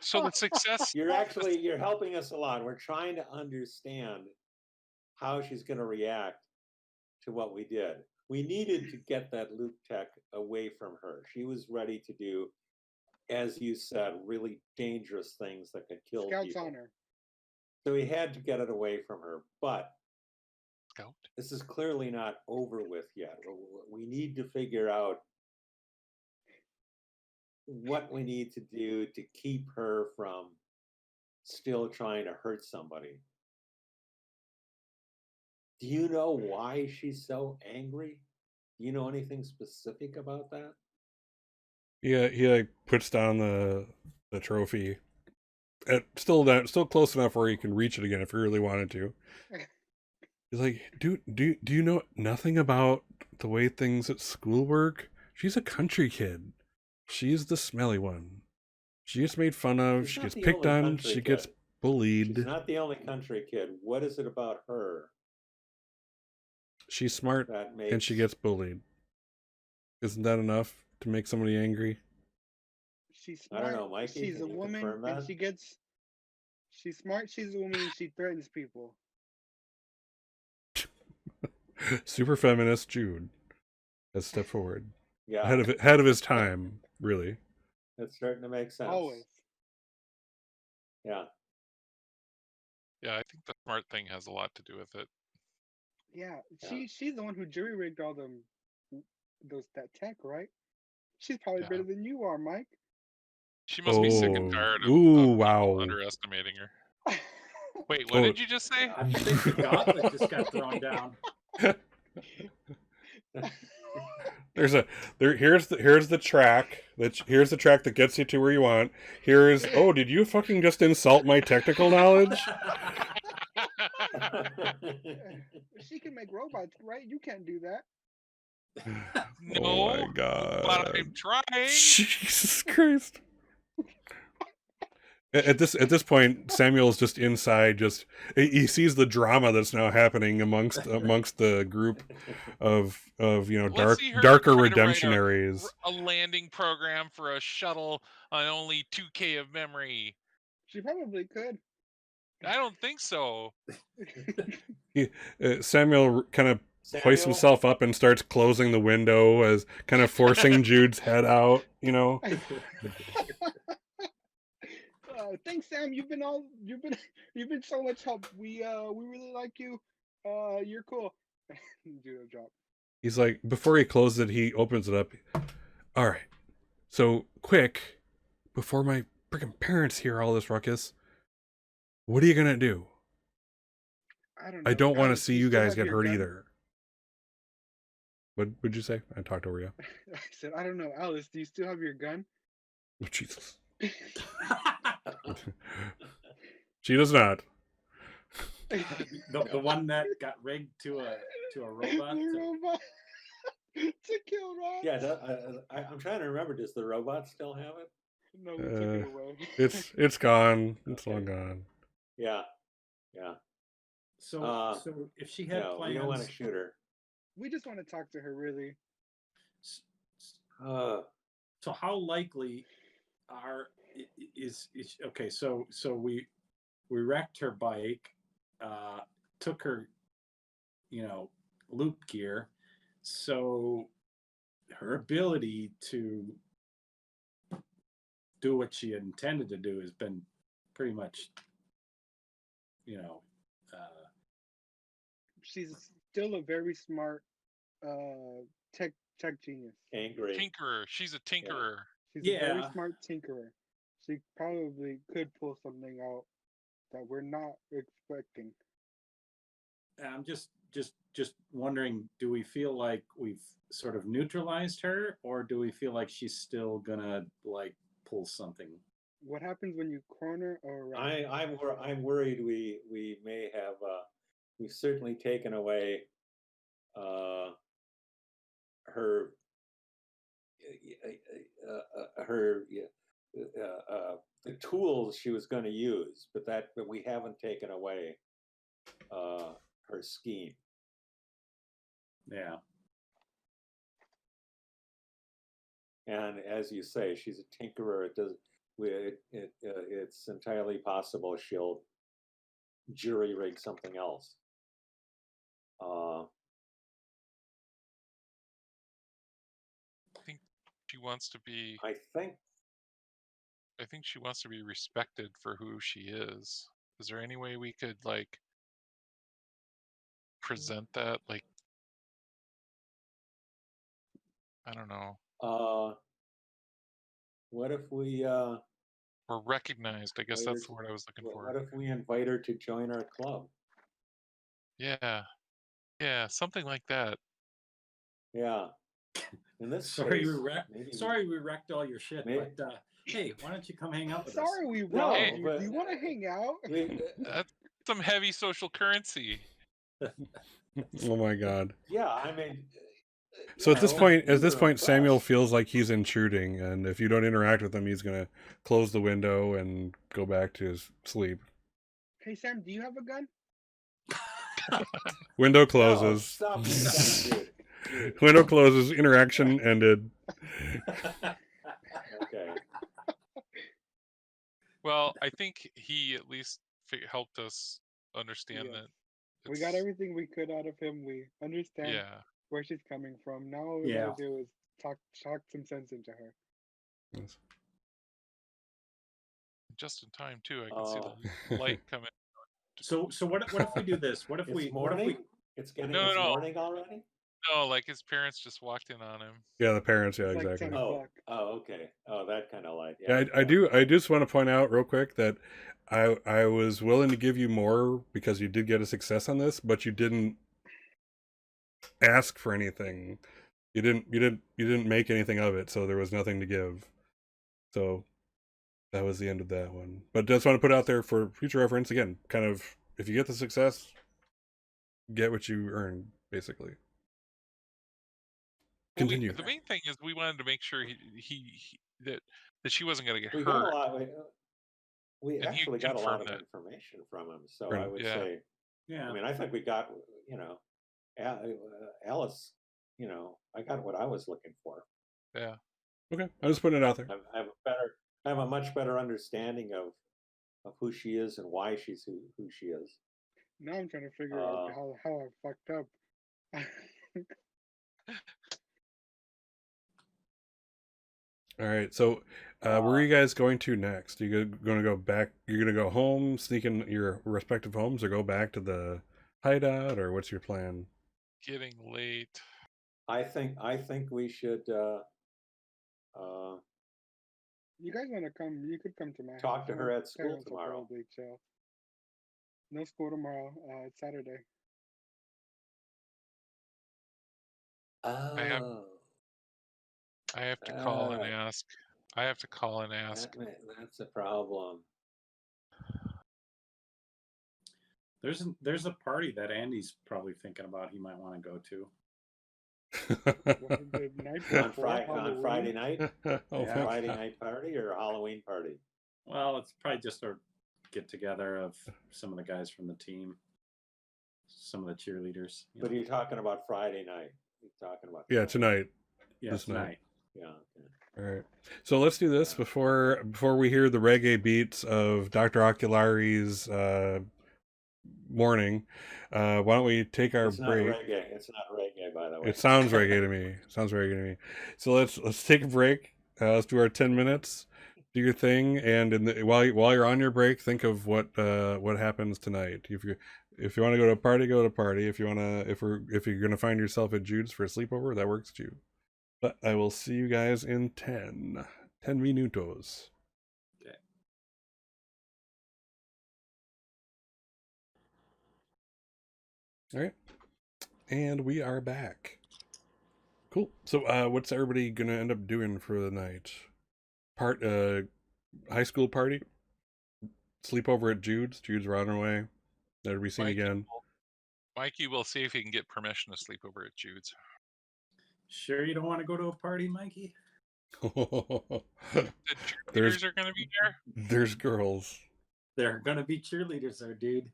S4: So the success.
S3: You're helping us a lot. We're trying to understand how she's going to react to what we did. We needed to get that loop tech away from her. She was ready to do, as you said, really dangerous things that could kill
S5: Scouts
S3: people.
S5: on her.
S3: So we had to get it away from her. But
S4: Scout.
S3: this is clearly not over with yet. We need to figure out what we need to do to keep her from still trying to hurt somebody. Do you know why she's so angry? Do you know anything specific about that?
S1: Yeah, he like puts down the trophy. Still close enough where he can reach it again if he really wanted to. He's like, do you know nothing about the way things at school work? She's a country kid. She's the smelly one. She gets made fun of.
S3: She's
S1: She
S3: not
S1: gets
S3: the
S1: picked
S3: only
S1: on.
S3: country
S1: She gets
S3: kid.
S1: bullied.
S3: She's not the only country kid. What is it about her
S1: She's smart
S3: that makes...
S1: and she gets bullied. Isn't that enough to make somebody angry?
S5: She's smart.
S3: I don't know, Mikey.
S5: She's
S3: can
S5: a
S3: you
S5: woman,
S3: confirm
S5: and
S3: that?
S5: she's smart. She's a woman, and she threatens people.
S1: Super feminist Jude has stepped forward.
S3: Yeah,
S1: Ahead of his time, really.
S3: it's starting to make sense.
S5: Always.
S3: Yeah.
S4: Yeah, I think the smart thing has a lot to do with it.
S5: Yeah,
S3: Yeah.
S5: she's the one who jury rigged all that tech, right? She's probably
S4: Yeah.
S5: better than you are, Mike.
S4: She must be sick and
S1: Oh,
S4: tired of
S1: ooh,
S4: people
S1: wow.
S4: underestimating her. Wait, what
S1: Oh.
S4: did you just say?
S2: I think the gauntlet just got thrown down.
S1: Here's the track here's the track that gets you to where you want. Here's, oh, did you fucking just insult my technical knowledge?
S5: She can make robots, right? You can't do that.
S4: No,
S1: Oh my God.
S4: but I'm trying.
S1: Jesus Christ. At this point, Samuel's just inside. He sees the drama that's now happening amongst the group of
S4: Let's see her
S1: darker
S4: try to write
S1: redemptionaries.
S4: a landing program for a shuttle on only 2K of memory.
S5: She probably could.
S4: I don't think so.
S1: Samuel kind of hoists
S3: Samuel?
S1: himself up and starts closing the window as kind of forcing Jude's head out.
S5: Thanks, Sam. You've been so much help. We really like you. You're cool. Do a drop.
S1: He's like, before he closes it, he opens it up. All right, so quick, before my freaking parents hear all this ruckus, what are you gonna do?
S5: I don't know.
S1: I don't want to
S5: Alice,
S1: see
S5: do
S1: you
S5: still
S1: guys
S5: have
S1: get
S5: your
S1: hurt
S5: gun?
S1: either. What would you say? I talked over you.
S5: I said, I don't know. Alice, do you still have your gun?
S1: Oh, Jesus. She does not.
S2: The one that got rigged to a robot.
S5: The robot to kill Ross.
S3: Yeah, I'm trying to remember. Does the robot still have it?
S5: No, we took it away.
S1: It's gone. It's
S3: Okay.
S1: long gone.
S3: Yeah.
S2: So if she had
S3: No,
S2: plans,
S3: we don't want to shoot her.
S5: We just want to talk to her, really.
S2: So how likely is okay? So we wrecked her bike, took her, loop gear. So her ability to do what she intended to do has been pretty much,
S5: She's still a very smart tech genius.
S3: Angry.
S4: Tinkerer. She's a tinkerer.
S5: She's a very
S2: Yeah.
S5: smart tinkerer. She probably could pull something out that we're not expecting.
S2: I'm just wondering, do we feel like we've sort of neutralized her, or do we feel like she's still gonna like pull something?
S5: What happens when you corner or
S3: I'm worried we may have we've certainly taken away her the tools she was going to use, but we haven't taken away her scheme.
S2: Yeah.
S3: And as you say, she's a tinkerer. It's entirely possible she'll jury rig something else.
S4: I think she wants to be.
S3: I think
S4: she wants to be respected for who she is. Is there any way we could present that? I don't know.
S3: What if we
S4: or recognized? I guess that's the word I was looking for.
S3: What if we invite her to join our club?
S4: Yeah, something like that.
S3: Yeah. In this
S2: sorry
S3: case,
S2: we wrecked all your shit, but hey, why don't you come hang out with us?
S5: Sorry, we
S3: No,
S5: wrecked you.
S3: but-
S5: Do you want to hang out?
S4: That's some heavy social currency.
S1: Oh my God.
S3: Yeah, I mean.
S1: So at this point, Samuel
S3: impressed.
S1: feels like he's intruding, and if you don't interact with him, he's gonna close the window and go back to his sleep.
S5: Hey Sam, do you have a gun?
S1: Window
S3: No,
S1: closes.
S3: stop this guy, dude.
S1: Window closes. Interaction ended.
S3: Okay.
S4: Well, I think he at least helped us understand
S5: Yeah.
S4: that
S5: We got everything we could out of him. We understand
S4: Yeah,
S5: where she's coming from. Now all we gotta do is talk some sense into her.
S1: Yes.
S4: just in time too. I can see the light coming.
S2: So what if we do this? What if
S3: It's
S2: we
S3: morning? It's getting
S4: No.
S3: morning already?
S4: No, his parents just walked in on him.
S1: Yeah, the parents. Yeah,
S5: It's like
S1: exactly.
S5: 10 o'clock.
S3: Okay. Oh, that kind of light.
S1: Yeah, I just want to point out real quick that I was willing to give you more because you did get a success on this, but you didn't ask for anything. You didn't make anything of it, so there was nothing to give. So that was the end of that one. But just want to put out there for future reference again, kind of if you get the success, get what you earn, basically. Continue.
S4: The main thing is we wanted to make sure that she wasn't going to get
S3: We
S4: hurt.
S3: got a lot. We
S4: And he
S3: actually got a lot of
S4: confirmed it.
S3: information from him. So
S1: Right.
S3: I would
S4: Yeah.
S3: say,
S2: Yeah.
S3: I mean, I think we got, Alice, I got what I was looking for.
S4: Yeah.
S1: Okay, I'm just putting it out there.
S3: I have a much better understanding of of who she is and why she's who she is.
S5: Now I'm trying to figure out how I fucked up.
S1: All right. So, where are you guys going to next? You going to go back? You're going to go home, sneak in your respective homes, or go back to the hideout, or what's your plan?
S4: Getting late.
S3: I think we should
S5: You guys want to come? You could come to my
S3: talk
S5: house.
S3: to
S5: My
S3: her at school
S5: parents will
S3: tomorrow.
S5: probably chill. No school tomorrow. It's Saturday.
S3: Oh,
S4: I have to call and ask. I have to call and ask.
S3: that's a problem.
S2: There's a party that Andy's probably thinking about. He might want to go to.
S5: The night
S3: On Friday night,
S1: Oh,
S2: Yeah.
S3: Friday night party or a Halloween party?
S2: Well, it's probably just a get together of some of the guys from the team, some of the cheerleaders.
S3: But you're talking about Friday night. You're talking about
S1: yeah,
S3: Friday.
S1: tonight.
S2: Yeah,
S1: this night.
S2: tonight.
S3: Yeah. Okay.
S1: All right. So let's do this before we hear the reggae beats of Dr. Oculari's morning. Why don't we take our
S3: It's not
S1: break?
S3: reggae. It's not reggae, by the way.
S1: It sounds reggae to me. So let's take a break. Let's do our 10 minutes. Do your thing, and while you're on your break, think of what happens tonight. If you want to go to a party, go to a party. If you're gonna find yourself at Jude's for a sleepover, that works too. But I will see you guys in 10 minutos.
S2: Okay.
S1: All right, and we are back. Cool. So, what's everybody gonna end up doing for the night? High school party, sleepover at Jude's. Jude's running away. Never be seen again.
S4: Mikey will see if he can get permission to sleep over at Jude's.
S2: Sure, you don't want to go to a party, Mikey?
S4: The cheerleaders are going to be there?
S1: There's girls.
S2: There are gonna be cheerleaders there, dude.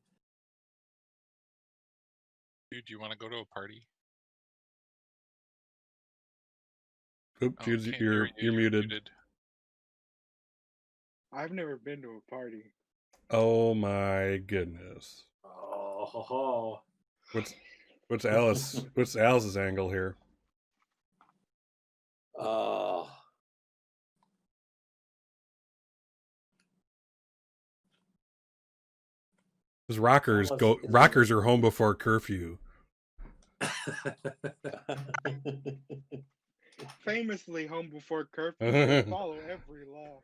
S4: Dude, do you want to go to a party?
S1: Oop,
S4: Oh,
S1: Jude's,
S4: can't hear you.
S1: you're muted.
S5: I've never been to a party.
S1: Oh my goodness.
S2: Oh, ho, ho.
S1: What's Alice's angle here?
S3: Oh,
S1: Because
S3: Alice is-
S1: rockers are home before curfew.
S5: Famously home before curfew. They follow every law.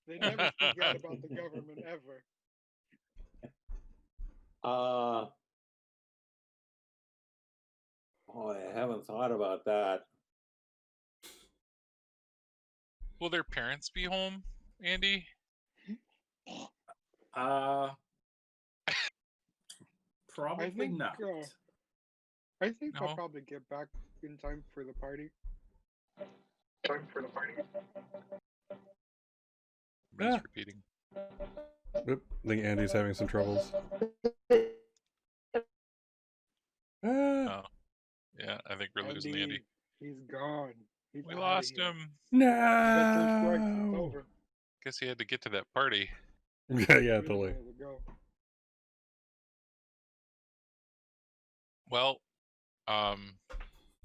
S5: They never forget about the government ever.
S3: Boy, I haven't thought about that.
S4: Will their parents be home, Andy?
S2: Probably not.
S5: I think
S4: No?
S5: I'll probably get back in time for the party.
S4: Just repeating.
S1: Oop, I think Andy's having some troubles.
S4: Oh. Yeah, I think we're losing Andy.
S5: He's gone. He's
S4: We
S5: outta
S4: lost
S5: here.
S4: him.
S5: Get your strikes, it's
S1: No.
S5: over.
S4: Guess he had to get to that party.
S1: Yeah,
S5: He doesn't
S1: totally.
S5: know where to go.
S4: Well,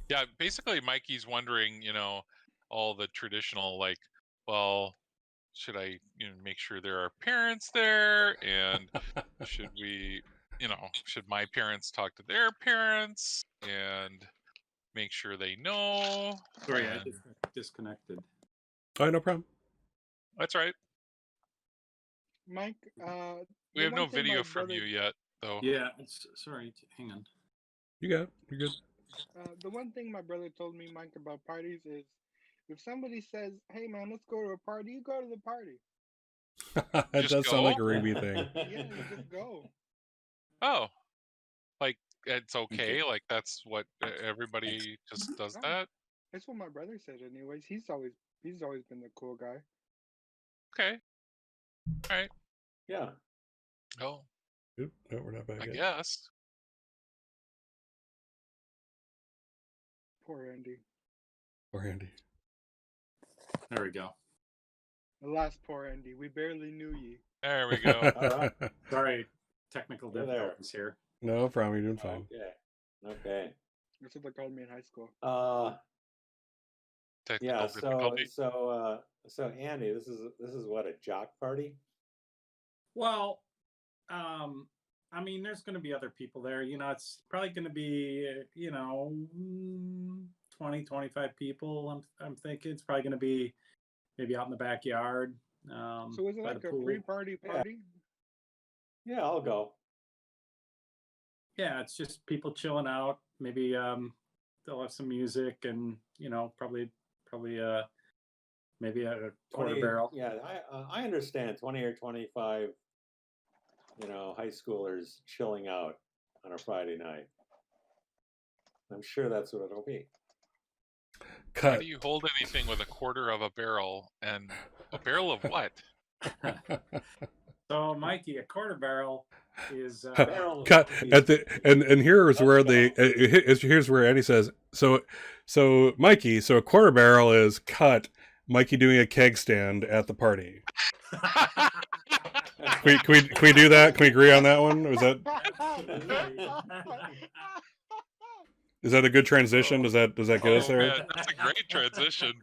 S4: yeah, basically Mikey's wondering, all the traditional, like, well, should I, make sure there are parents there? And should we, should my parents talk to their parents and make sure they know?
S2: Sorry, I
S4: And
S2: disconnected.
S1: Oh, no problem.
S4: that's right.
S5: Mike,
S4: We have no video from you yet, though.
S2: Yeah, sorry. Hang on.
S1: You got it. You're good.
S5: The one thing my brother told me, Mike, about parties is if somebody says, "Hey, man, let's go to a party," you go to the party.
S1: That
S4: Just
S1: does sound like a
S4: go?
S1: Ruby thing.
S5: Yeah, you just go.
S4: Oh, like it's okay. Like that's what everybody just does
S5: No.
S4: that.
S5: That's what my brother said. Anyways, he's always been the cool guy.
S4: Okay. All right.
S3: Yeah.
S4: Oh,
S1: Oop, no, we're not back
S4: I
S1: yet.
S4: guess.
S5: Poor Andy.
S1: Or Andy.
S2: There we go.
S5: Alas, poor Andy, we barely knew ye.
S4: There we go.
S3: All right.
S2: Sorry, technical
S3: You're there.
S2: difficulties here.
S1: No problem. You're doing fine.
S3: Okay.
S5: That's what they called me in high school.
S4: Technical
S3: Yeah.
S4: difficulty.
S3: So Andy, this is what, a jock party?
S2: Well, I mean, there's going to be other people there. You know, it's probably going to be, 20, 25 people. I'm thinking it's probably going to be maybe out in the backyard.
S5: So is it
S2: by
S5: like
S2: the
S5: a
S2: pool.
S5: pre-party
S3: Yeah.
S5: party?
S3: Yeah, I'll go.
S2: Yeah, it's just people chilling out. Maybe they'll have some music and probably maybe a quarter
S3: 20,
S2: barrel.
S3: Yeah, I understand 20 or 25, high schoolers chilling out on a Friday night. I'm sure that's what it'll be.
S4: Why
S1: Cut.
S4: do you hold anything with a quarter of a barrel? And a barrel of what?
S2: So, Mikey, a quarter barrel is
S3: Barrel
S1: Cut
S3: is-
S1: at the and here's where
S3: Let's
S1: here's where Eddie says so Mikey, so a quarter barrel is cut Mikey doing a keg stand at the party. Can we do that? Can we agree on that one? Is that a good transition? Does that get us
S4: Oh,
S1: there?
S4: man, that's a great transition.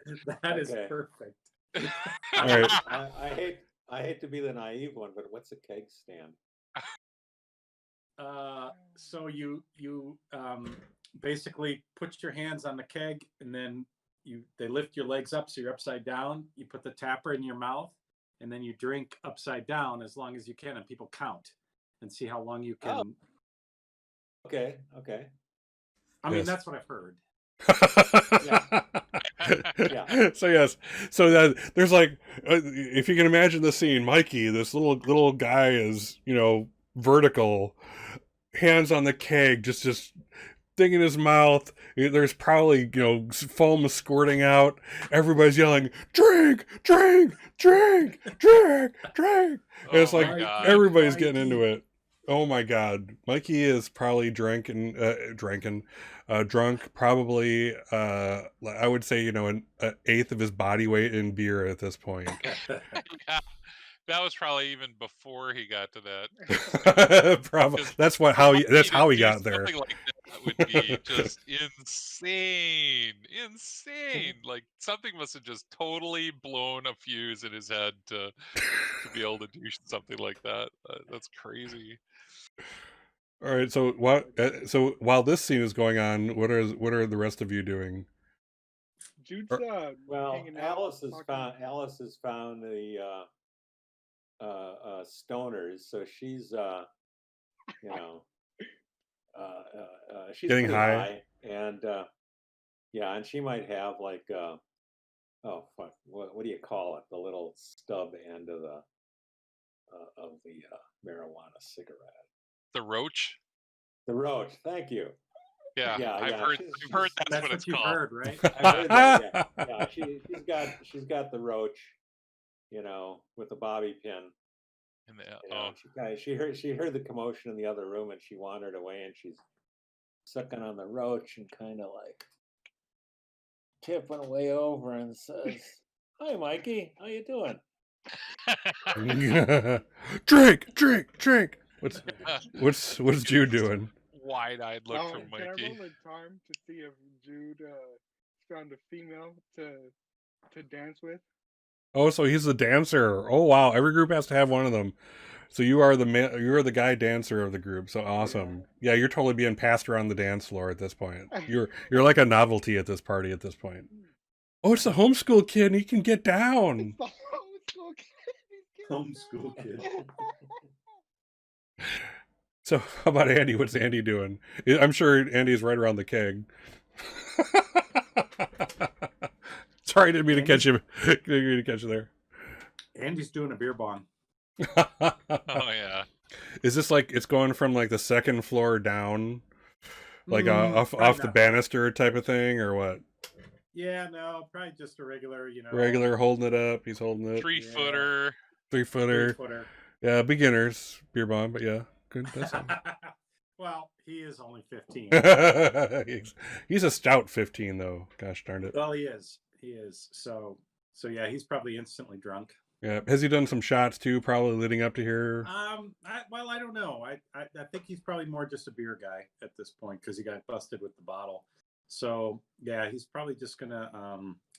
S2: That is
S3: Okay.
S2: perfect.
S1: All right.
S3: I hate to be the naive one, but what's a keg stand?
S2: So you basically put your hands on the keg, and then they lift your legs up so you're upside down. You put the tapper in your mouth, and then you drink upside down as long as you can, and people count and see how long you can.
S3: Oh. Okay.
S2: I mean,
S1: Yes.
S2: that's what I've heard.
S3: Yeah.
S1: So yes, so that there's like, if you can imagine the scene, Mikey, this little guy is vertical, hands on the keg, just thing in his mouth. There's probably foam squirting out. Everybody's yelling, "Drink, drink, drink, drink, drink!" And it's
S4: Oh
S1: like
S4: my God.
S1: everybody's getting into it. Oh my God, Mikey is probably drunk, probably. I would say an eighth of his body weight in beer at this point.
S4: Yeah, that was probably even before he got to that.
S1: Probably that's
S4: For
S1: how
S4: Mikey
S1: that's
S4: to
S1: how he
S4: do
S1: got there.
S4: Something like that would be just insane. Like something must have just totally blown a fuse in his head to be able to do something like that. That's crazy.
S1: All right, so what? So while this scene is going on, what are the rest of you doing?
S5: Jude's
S3: Well,
S5: hanging out.
S3: Alice has
S5: talking.
S3: found the stoners, so she's she's
S1: Getting
S3: pretty
S1: high?
S3: and and she might have like oh fuck, what do you call it? The little stub end of the marijuana cigarette.
S4: The roach.
S3: The roach. Thank you.
S4: Yeah,
S3: Yeah,
S4: I've
S3: yeah,
S4: heard.
S3: she's-
S4: I've heard
S2: That's
S4: that's what
S2: what
S4: it's
S2: you've
S4: called.
S2: heard, right?
S3: I heard that, yeah. She's got the roach, with the bobby pin.
S4: And the,
S3: She heard the commotion in the other room, and she wandered away, and she's sucking on the roach and kind of like tipping away over and says, "Hi, Mikey, how you doing?"
S1: Drink, drink, drink. What's Jude doing?
S4: wide-eyed look from
S5: Can I
S4: Mikey.
S5: roll a charm to see if Jude found a female to dance with?
S1: Oh, so he's the dancer. Oh wow, every group has to have one of them. So you are the guy dancer of the group. So awesome. Yeah, you're totally being passed around the dance floor at this point. You're like a novelty at this party at this point. Oh, it's the homeschool kid and he can get down.
S5: It's the homeschool kid.
S2: Homeschool kid.
S1: So how about Andy? What's Andy doing? I'm sure Andy's right around the keg. Sorry, I didn't mean to catch you. Didn't mean to catch you there.
S2: Andy's doing a beer bong.
S4: Oh yeah.
S1: Is this like it's going from like the second floor down, like off
S2: Probably
S1: the
S2: not.
S1: banister type of thing, or what?
S2: Yeah, no, probably just a regular,
S1: Regular holding it up. He's holding it.
S4: 3-footer.
S1: 3-footer.
S2: 3-footer.
S1: Yeah, beginners beer bomb, but yeah, good. That's
S2: Well, he is only 15.
S1: he's a stout 15 though. Gosh darn it.
S2: Well, he is. So yeah, he's probably instantly drunk.
S1: Yeah. Has he done some shots too? Probably leading up to here.
S2: I don't know. I think he's probably more just a beer guy at this point because he got busted with the bottle. So yeah, he's probably just gonna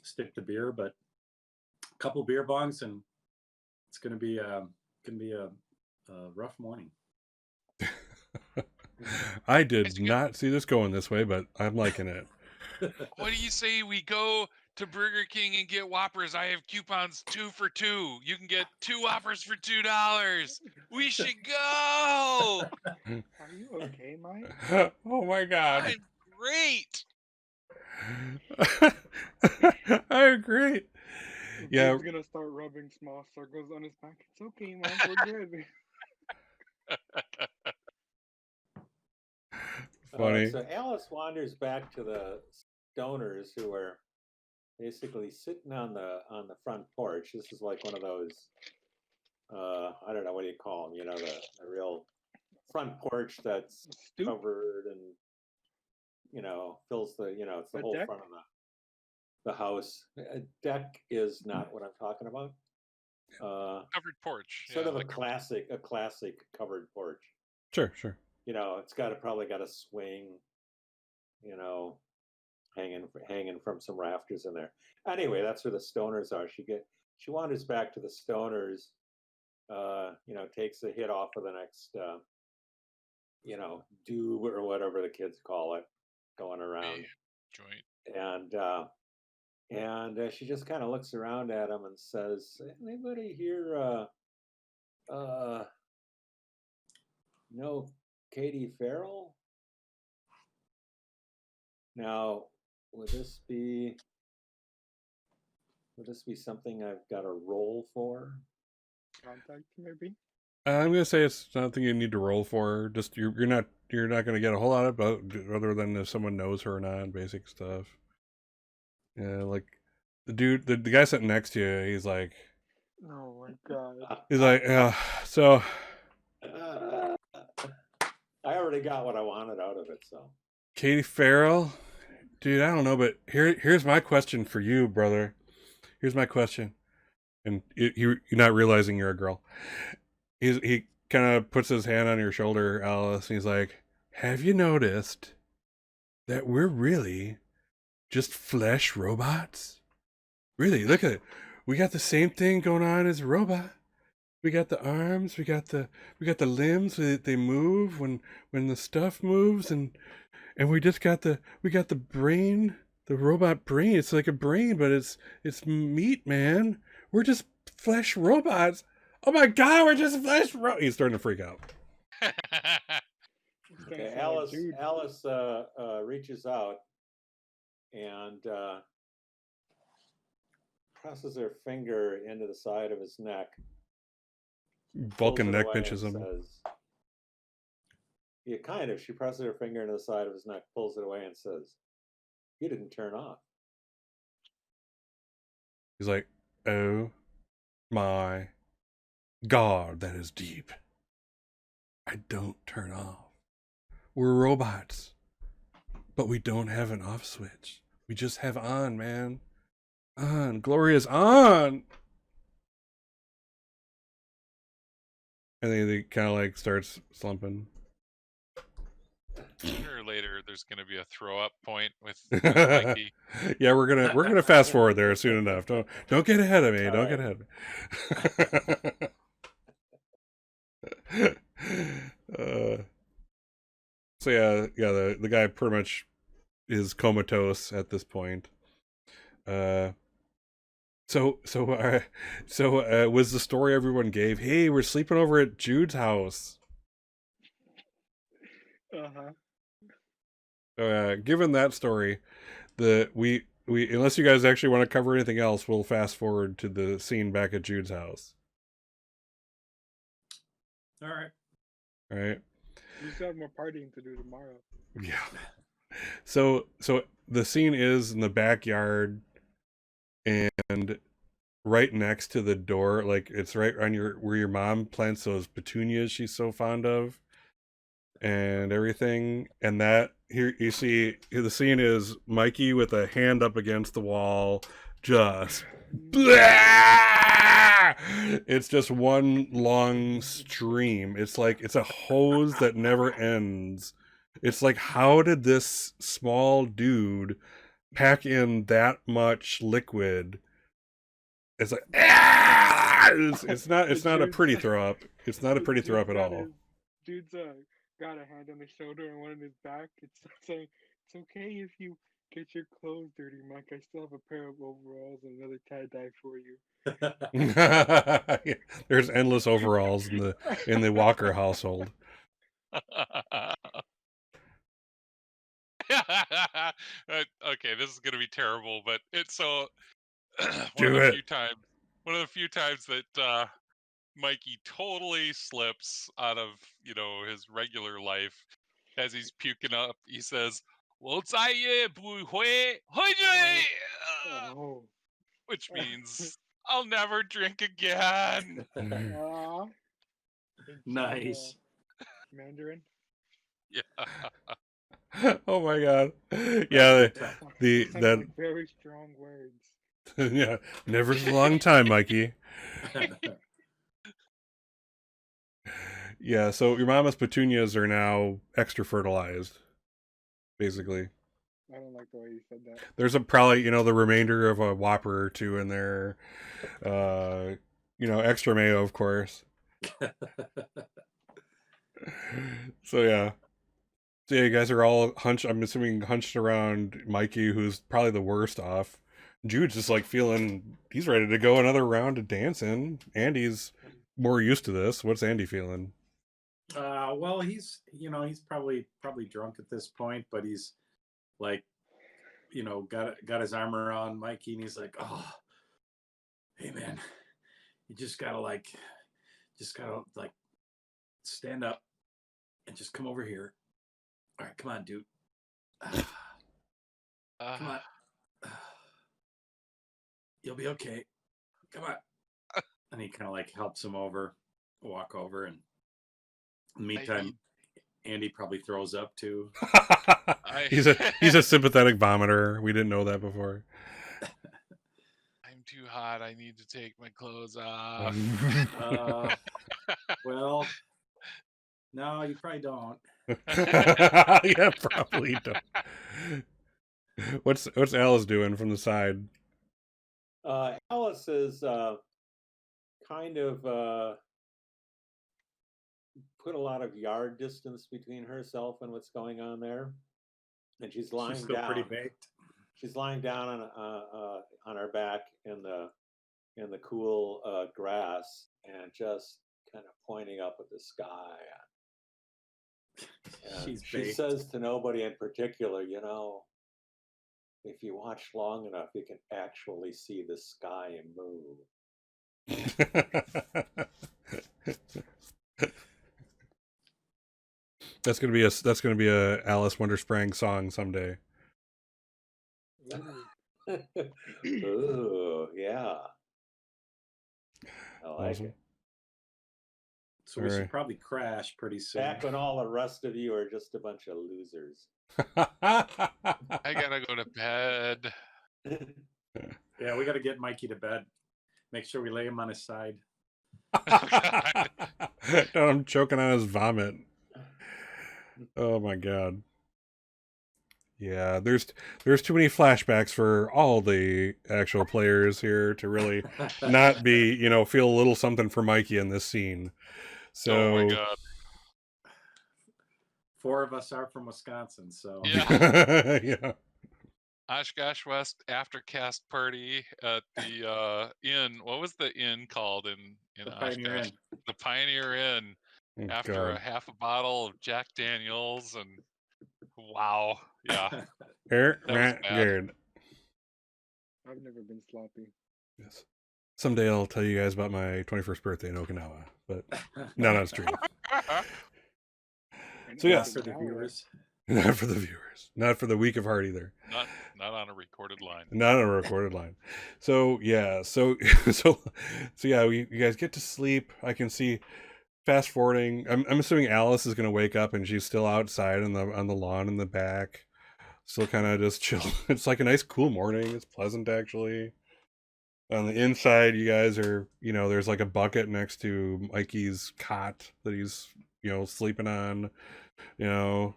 S2: stick to beer, but a couple beer bongs and it's gonna be a rough morning.
S1: I did
S4: It's good.
S1: not see this going this way, but I'm liking it.
S4: What do you say we go to Burger King and get Whoppers? I have coupons 2 for $2. You can get 2 Whoppers for $2. We should go.
S5: Are you okay, Mike?
S1: Oh my god.
S4: I'm great.
S1: I agree. Yeah.
S5: He's gonna start rubbing small circles on his back. It's okay, Mike. We're good.
S1: Funny.
S3: So Alice wanders back to the stoners who are basically sitting on the front porch. This is like one of those, I don't know, what do you call them? You know, the real front porch that's
S5: Stoop?
S3: covered and, you know, fills the, you know, it's the
S5: A
S3: whole
S5: deck?
S3: front of the house. A deck is not what I'm talking about.
S4: Covered porch.
S3: Sort
S4: Yeah,
S3: of a
S4: like
S3: classic covered porch.
S1: Sure, sure.
S3: You know, it's probably got a swing, you know, hanging from some rafters in there. Anyway, that's where the stoners are. She wanders back to the stoners, you know, takes a hit off of the next, you know, doob or whatever the kids call it, going around,
S4: joint.
S3: and she just kind of looks around at him and says, "Anybody here, know Katie Farrell?" Now, would this be something I've got a roll for?
S5: Contact, maybe.
S1: I'm gonna say it's something you need to roll for. Just you're not gonna get a whole lot of other than if someone knows her or not, basic stuff. Yeah, like the dude, the guy sitting next to you, he's like,
S5: Oh my god.
S1: so.
S3: I already got what I wanted out of it, so.
S1: Katie Farrell, dude, I don't know, but here's my question for you, brother. Here's my question, and you're not realizing you're a girl. He kind of puts his hand on your shoulder, Alice, and he's like, "Have you noticed that we're really just flesh robots? Really, look at it. We got the same thing going on as a robot. We got the arms, we got the limbs. They move when the stuff moves, and we just got the brain, the robot brain. It's like a brain, but it's meat, man. We're just flesh robots. Oh my god, we're just flesh robots." He's starting to freak out.
S3: Okay, Alice reaches out and presses her finger into the side of his neck.
S1: Vulcan neck pinches him.
S3: She presses her finger into the side of his neck, pulls it away, and says, "You didn't turn off."
S1: He's like, "Oh my god, that is deep. I don't turn off. We're robots, but we don't have an off switch. We just have on, man. On. Gloria's on." And then he kind of like starts slumping.
S4: Sooner or later, there's going to be a throw up point with Mikey.
S1: Yeah, we're gonna fast forward there soon enough. Don't get ahead of me. Don't get ahead of me. So yeah, the guy pretty much is comatose at this point. So was the story everyone gave? Hey, we're sleeping over at Jude's house. Given that story, we unless you guys actually want to cover anything else, we'll fast forward to the scene back at Jude's house.
S2: All right.
S5: We still have more partying to do tomorrow.
S1: Yeah. So the scene is in the backyard, and right next to the door, like it's right on where your mom plants those petunias she's so fond of, and everything. And that here you see the scene is Mikey with a hand up against the wall, just blah! It's just one long stream. It's like it's a hose that never ends. It's like, how did this small dude pack in that much liquid? It's like, it's not a pretty throw up. It's not a pretty throw up at all.
S5: Dude's got a hand on his shoulder and one on his back. It's saying it's okay if you get your clothes dirty, Mike. I still have a pair of overalls and another tie dye for you.
S1: There's endless overalls in the Walker household.
S4: Okay, this is gonna be terrible, but it's so
S1: Do it.
S4: one of the few times that Mikey totally slips out of his regular life as he's puking up. He says, "我再也不会喝水,"
S5: Oh.
S4: which means I'll never drink again.
S5: Aw.
S2: Nice.
S5: Mandarin.
S4: Yeah.
S1: Oh my god. Yeah,
S5: Those sound
S1: that
S5: like very strong words.
S1: yeah, never's a long time, Mikey. Yeah, so your mama's petunias are now extra fertilized, basically.
S5: I don't like the way you said that.
S1: There's probably, the remainder of a Whopper or two in there. Extra mayo, of course. So yeah. So yeah, you guys are all I'm assuming hunched around Mikey, who's probably the worst off. Jude's just like he's ready to go another round of dancing. Andy's more used to this. What's Andy feeling?
S2: Well, he's probably drunk at this point, but he's like, got his arm around Mikey, and he's like, "Oh, hey man, you just gotta stand up and just come over here. All right, come on, dude. Come on. You'll be okay. Come on." And he kind of like helps him walk over, and in the meantime, Andy probably throws up too.
S1: He's a sympathetic vomiter. We didn't know that before.
S4: I'm too hot. I need to take my clothes off.
S2: Well, no, you probably don't.
S1: Yeah, probably don't. What's Alice doing from the side?
S3: Alice is kind of put a lot of yard distance between herself and what's going on there, and she's lying
S2: She's still
S3: down.
S2: pretty baked.
S3: She's lying down on her back in the cool grass and just kind of pointing up at the sky. And she
S2: baked.
S3: says to nobody in particular, if you watch long enough, you can actually see the sky move.
S1: That's gonna be a Alice Wondersprang song someday.
S3: Ooh, yeah. I like
S1: Awesome.
S3: it.
S2: So we should probably crash pretty soon.
S3: Back when all the rest of you are just a bunch of losers.
S4: I gotta go to bed.
S2: Yeah, we got to get Mikey to bed. Make sure we lay him on his side.
S1: No, I'm choking on his vomit. Oh my god. Yeah, there's too many flashbacks for all the actual players here to really not be, feel a little something for Mikey in this scene. So,
S4: oh my god.
S2: 4 of us are from Wisconsin, so
S4: Yeah.
S1: Yeah.
S4: Oshkosh West aftercast party at the inn. What was the inn called in
S2: the Pioneer
S4: Oshkosh?
S2: Inn.
S4: The Pioneer Inn.
S1: Oh,
S4: After
S1: God.
S4: a half a bottle of Jack Daniels, and wow, yeah.
S1: That
S4: was bad.
S1: Garrett.
S5: I've never been sloppy.
S1: Yes. Someday I'll tell you guys about my 21st birthday in Okinawa, but no, it's true. So yes,
S2: for the viewers.
S1: Not for the viewers, not for the weak of heart either.
S4: Not on a recorded line.
S1: Not on a recorded line. So yeah, so yeah, you guys get to sleep. I can see. Fast forwarding, I'm assuming Alice is going to wake up and she's still outside on the lawn in the back, still kind of just chill. It's like a nice cool morning. It's pleasant actually. On the inside, you guys are, there's like a bucket next to Mikey's cot that he's, sleeping on, you know,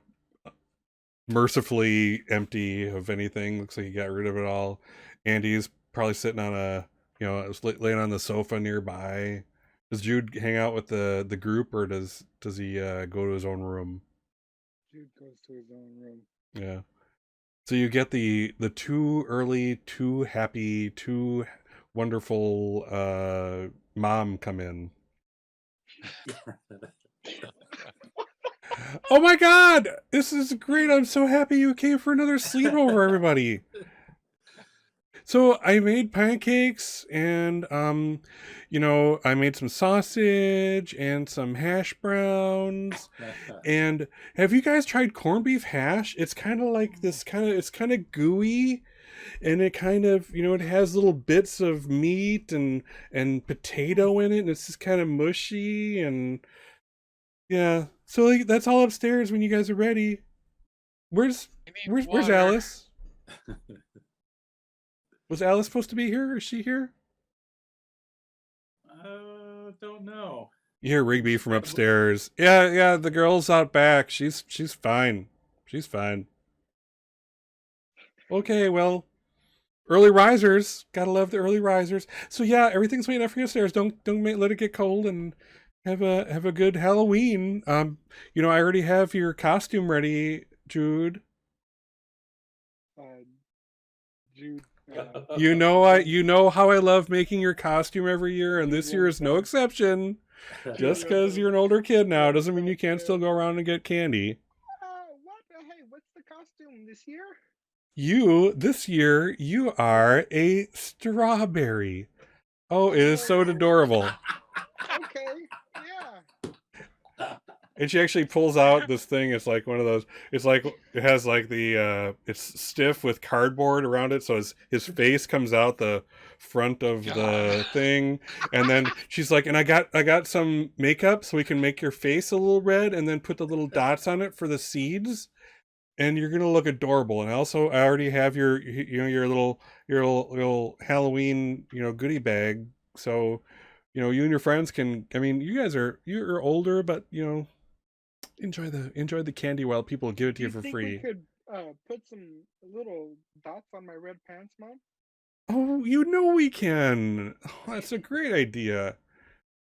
S1: mercifully empty of anything. Looks like he got rid of it all. Andy's probably sitting on laying on the sofa nearby. Does Jude hang out with the group, or does he go to his own room?
S5: Jude goes to his own room.
S1: Yeah. So you get the too early, too happy, too wonderful mom come in. Oh my god, this is great. I'm so happy you came for another sleepover, everybody. So I made pancakes and I made some sausage and some hash browns. And have you guys tried corned beef hash? It's kind of like this it's kind of gooey, and it kind of, it has little bits of meat and potato in it, and it's just kind of mushy. And yeah, so like, that's all upstairs when you guys are ready. Where's
S4: I need
S1: where's
S4: water.
S1: Alice? Was Alice supposed to be here? Is she here?
S2: Don't know.
S1: You hear Rigby from upstairs. Yeah, the girl's out back. She's fine. She's fine. Okay, well, early risers. Gotta love the early risers. So yeah, everything's waiting up for you upstairs. Don't let it get cold, and have a good Halloween. I already have your costume ready, Jude.
S5: Jude.
S1: You know how I love making your costume every year, and this year is no exception. Just because you're an older kid now doesn't mean you can't still go around and get candy.
S5: What? Hey, what's the costume this year?
S1: This year, you are a strawberry. Oh, it is so adorable.
S5: Okay, yeah.
S1: And she actually pulls out this thing. It's like one of those. It's like it has like it's stiff with cardboard around it, so his face comes out the front of the thing. And then she's like, "And I got some makeup, so we can make your face a little red, and then put the little dots on it for the seeds, and you're gonna look adorable." And also, I already have your little Halloween goodie bag. So, you and your friends can. I mean, you're older, but enjoy the candy while people give it to you for free.
S5: We could put some little dots on my red pants, Mom?
S1: Oh, we can. Oh, that's a great idea.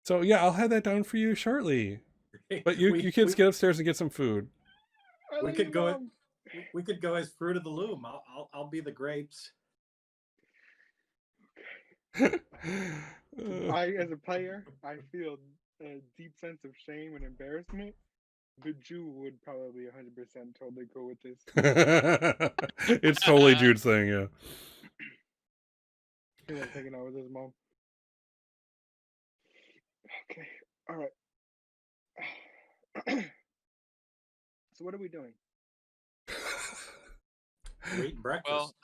S1: So yeah, I'll have that down for you shortly. But you kids get upstairs and get some food.
S2: We could go. We could go as fruit of the loom. I'll be the grapes.
S5: As a player, I feel a deep sense of shame and embarrassment. But Jude would probably 100% totally go with this.
S1: It's totally Jude's thing, yeah.
S5: He was hanging out with his mom. Okay, all right. So what are we doing?
S2: We're eating breakfast.
S4: Well,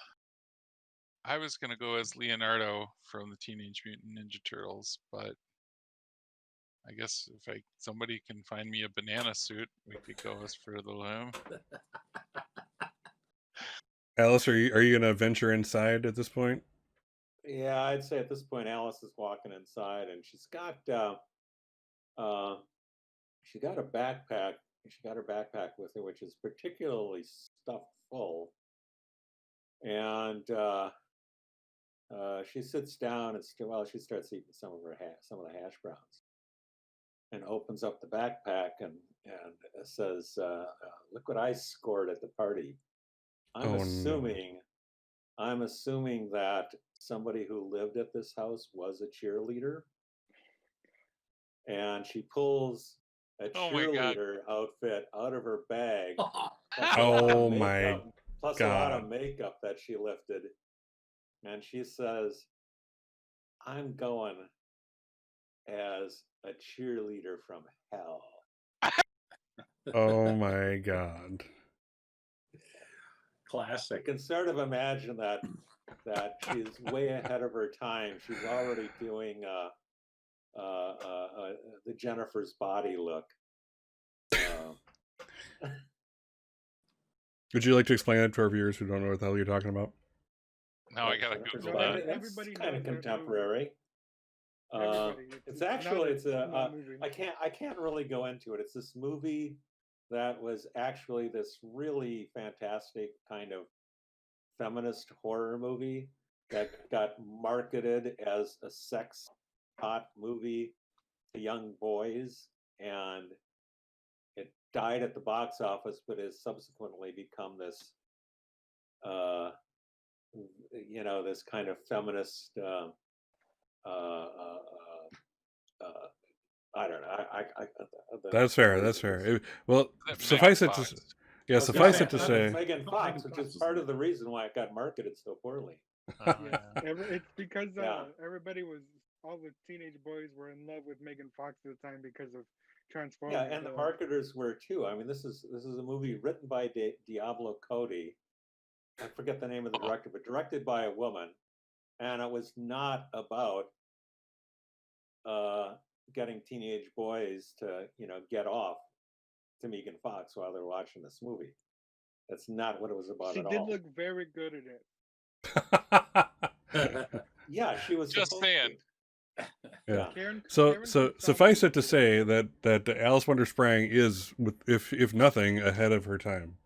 S4: I was gonna go as Leonardo from the Teenage Mutant Ninja Turtles, but I guess if somebody can find me a banana suit, we could go as Fruit of the Loom.
S1: Alice, are you gonna venture inside at this point?
S3: Yeah, I'd say at this point Alice is walking inside, and she's got a backpack. She got her backpack with her, which is particularly stuffed full. And she sits down and she starts eating some of the hash browns, and opens up the backpack and says, "Look what I scored at the party." I'm assuming that somebody who lived at this house was a cheerleader, and she pulls a cheerleader outfit out of her bag.
S1: Oh my
S3: plus
S1: God.
S3: A lot of makeup that she lifted, and she says, "I'm going as a cheerleader from hell."
S1: Oh my God.
S2: Classic.
S3: I can sort of imagine that she's way ahead of her time. She's already doing the Jennifer's Body look.
S1: Would you like to explain that to our viewers who don't know what the hell you're talking about?
S4: Now I gotta
S3: It's
S4: Google
S5: No,
S4: that.
S5: everybody
S3: kind of
S5: knows that movie.
S3: contemporary.
S5: Everybody.
S3: It's
S5: not
S3: actually
S5: a small movie.
S3: I can't really go into it. It's this movie that was actually this really fantastic kind of feminist horror movie that got marketed as a sex hot movie to young boys, and it died at the box office, but has subsequently become this this kind of feminist uh, uh, I don't know.
S1: That's fair. That's fair. Well,
S4: That Megan
S1: suffice it to
S4: Fox.
S1: yeah,
S2: was gonna
S1: suffice
S2: say,
S1: it to
S2: I thought
S1: say.
S3: Megan
S2: Megan
S3: Fox, which
S2: Fox
S3: is
S2: was
S3: part
S2: in
S3: of the reason why it got marketed so poorly.
S4: Oh,
S5: Yes,
S4: yeah.
S5: it's because
S3: Yeah.
S5: everybody was all the teenage boys were in love with Megan Fox at the time because of Transformers.
S3: Yeah, and the marketers were too. I mean, this is a movie written by Diablo Cody. I forget the name of the
S4: Oh.
S3: director, but directed by a woman, and it was not about getting teenage boys to get off to Megan Fox while they're watching this movie. That's not what it was about
S5: She
S3: at
S5: did
S3: all.
S5: look very good at it.
S3: Yeah, she was
S4: Just
S3: supposed
S4: saying.
S3: to.
S1: Yeah.
S5: Karen
S1: So
S5: Thompson
S1: suffice it to
S5: was
S1: say that Alice Wonder Sprang is, if nothing, ahead of her time.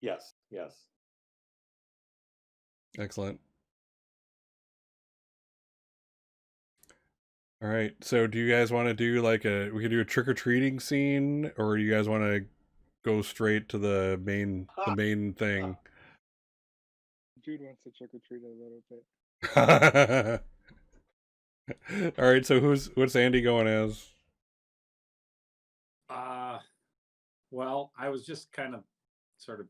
S3: Yes, yes.
S1: Excellent. All right. So do you guys want to do we could do a trick or treating scene, or do you guys want to go straight to the main thing?
S5: Jude wants to trick or treat a little bit.
S1: All right. So what's Andy going as?
S2: Well, I was just kind of sort of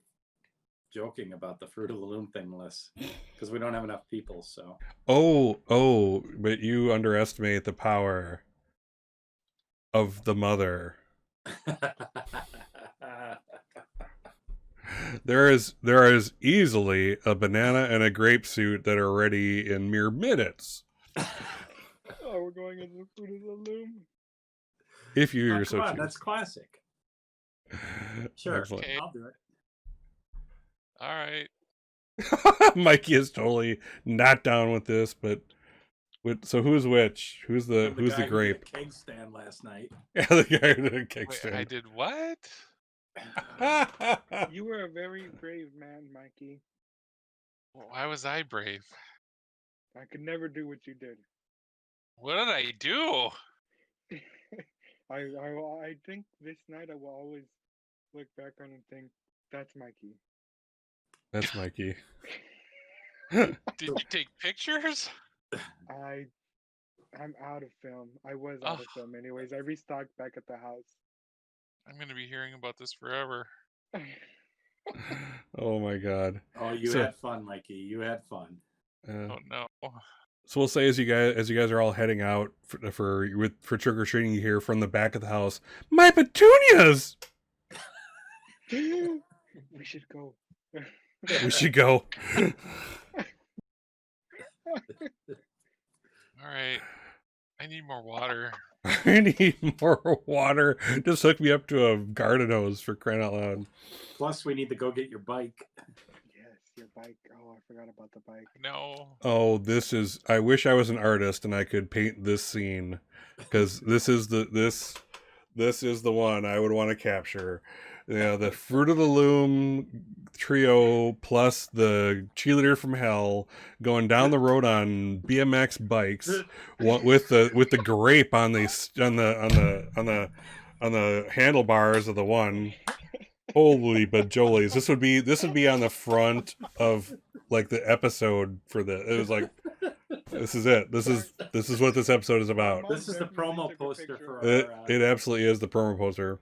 S2: joking about the Fruit of the Loom thing, Liz, because we don't have enough people. So
S1: Oh, but you underestimate the power of the mother. There is easily a banana and a grape suit that are ready in mere minutes.
S5: Oh, we're going as the Fruit of the Loom.
S1: If you're
S2: come
S1: so
S2: on,
S1: choose.
S2: that's classic. Sure,
S1: Excellent.
S4: Okay.
S2: I'll do it.
S4: All right.
S1: Mikey is totally not down with this, but so who's which? Who's the
S2: I'm guy
S1: the
S2: who
S1: grape?
S2: did a keg stand last night.
S1: Yeah, the guy who did a
S4: Wait, I
S1: kickstand.
S4: did what?
S5: You were a very brave man, Mikey.
S4: Why was I brave?
S5: I could never do what you did.
S4: What did I do?
S5: I think this night I will always look back on and think that's Mikey.
S1: That's Mikey.
S4: Did you take pictures?
S5: I'm out of film. I was out of film anyways. I restocked back at the house.
S4: I'm going to be hearing about this forever.
S1: Oh my god.
S2: Oh, you
S1: So-
S2: had fun, Mikey. You had fun.
S4: Oh no.
S1: So we'll say as you guys are all heading out for trick or treating, you hear from the back of the house, "My petunias!"
S5: We should go.
S1: We should go.
S4: All right. I need more water.
S1: I need more water. Just hook me up to a garden hose, for crying out loud.
S2: Plus, we need to go get your bike.
S5: Yes, your bike. Oh, I forgot about the bike.
S4: No.
S1: Oh, I wish I was an artist and I could paint this scene, because this is the one I would want to capture. The Fruit of the Loom trio plus the cheerleader from hell going down the road on BMX bikes with the grape on the handlebars of the one. Holy bajolies! This would be on the front of like the episode for it was like, this is it. This is what this episode is about.
S5: Mom
S2: This is the
S5: definitely
S2: promo
S5: took a
S2: poster
S5: picture
S2: for
S5: of
S2: our.
S1: It absolutely is the promo poster,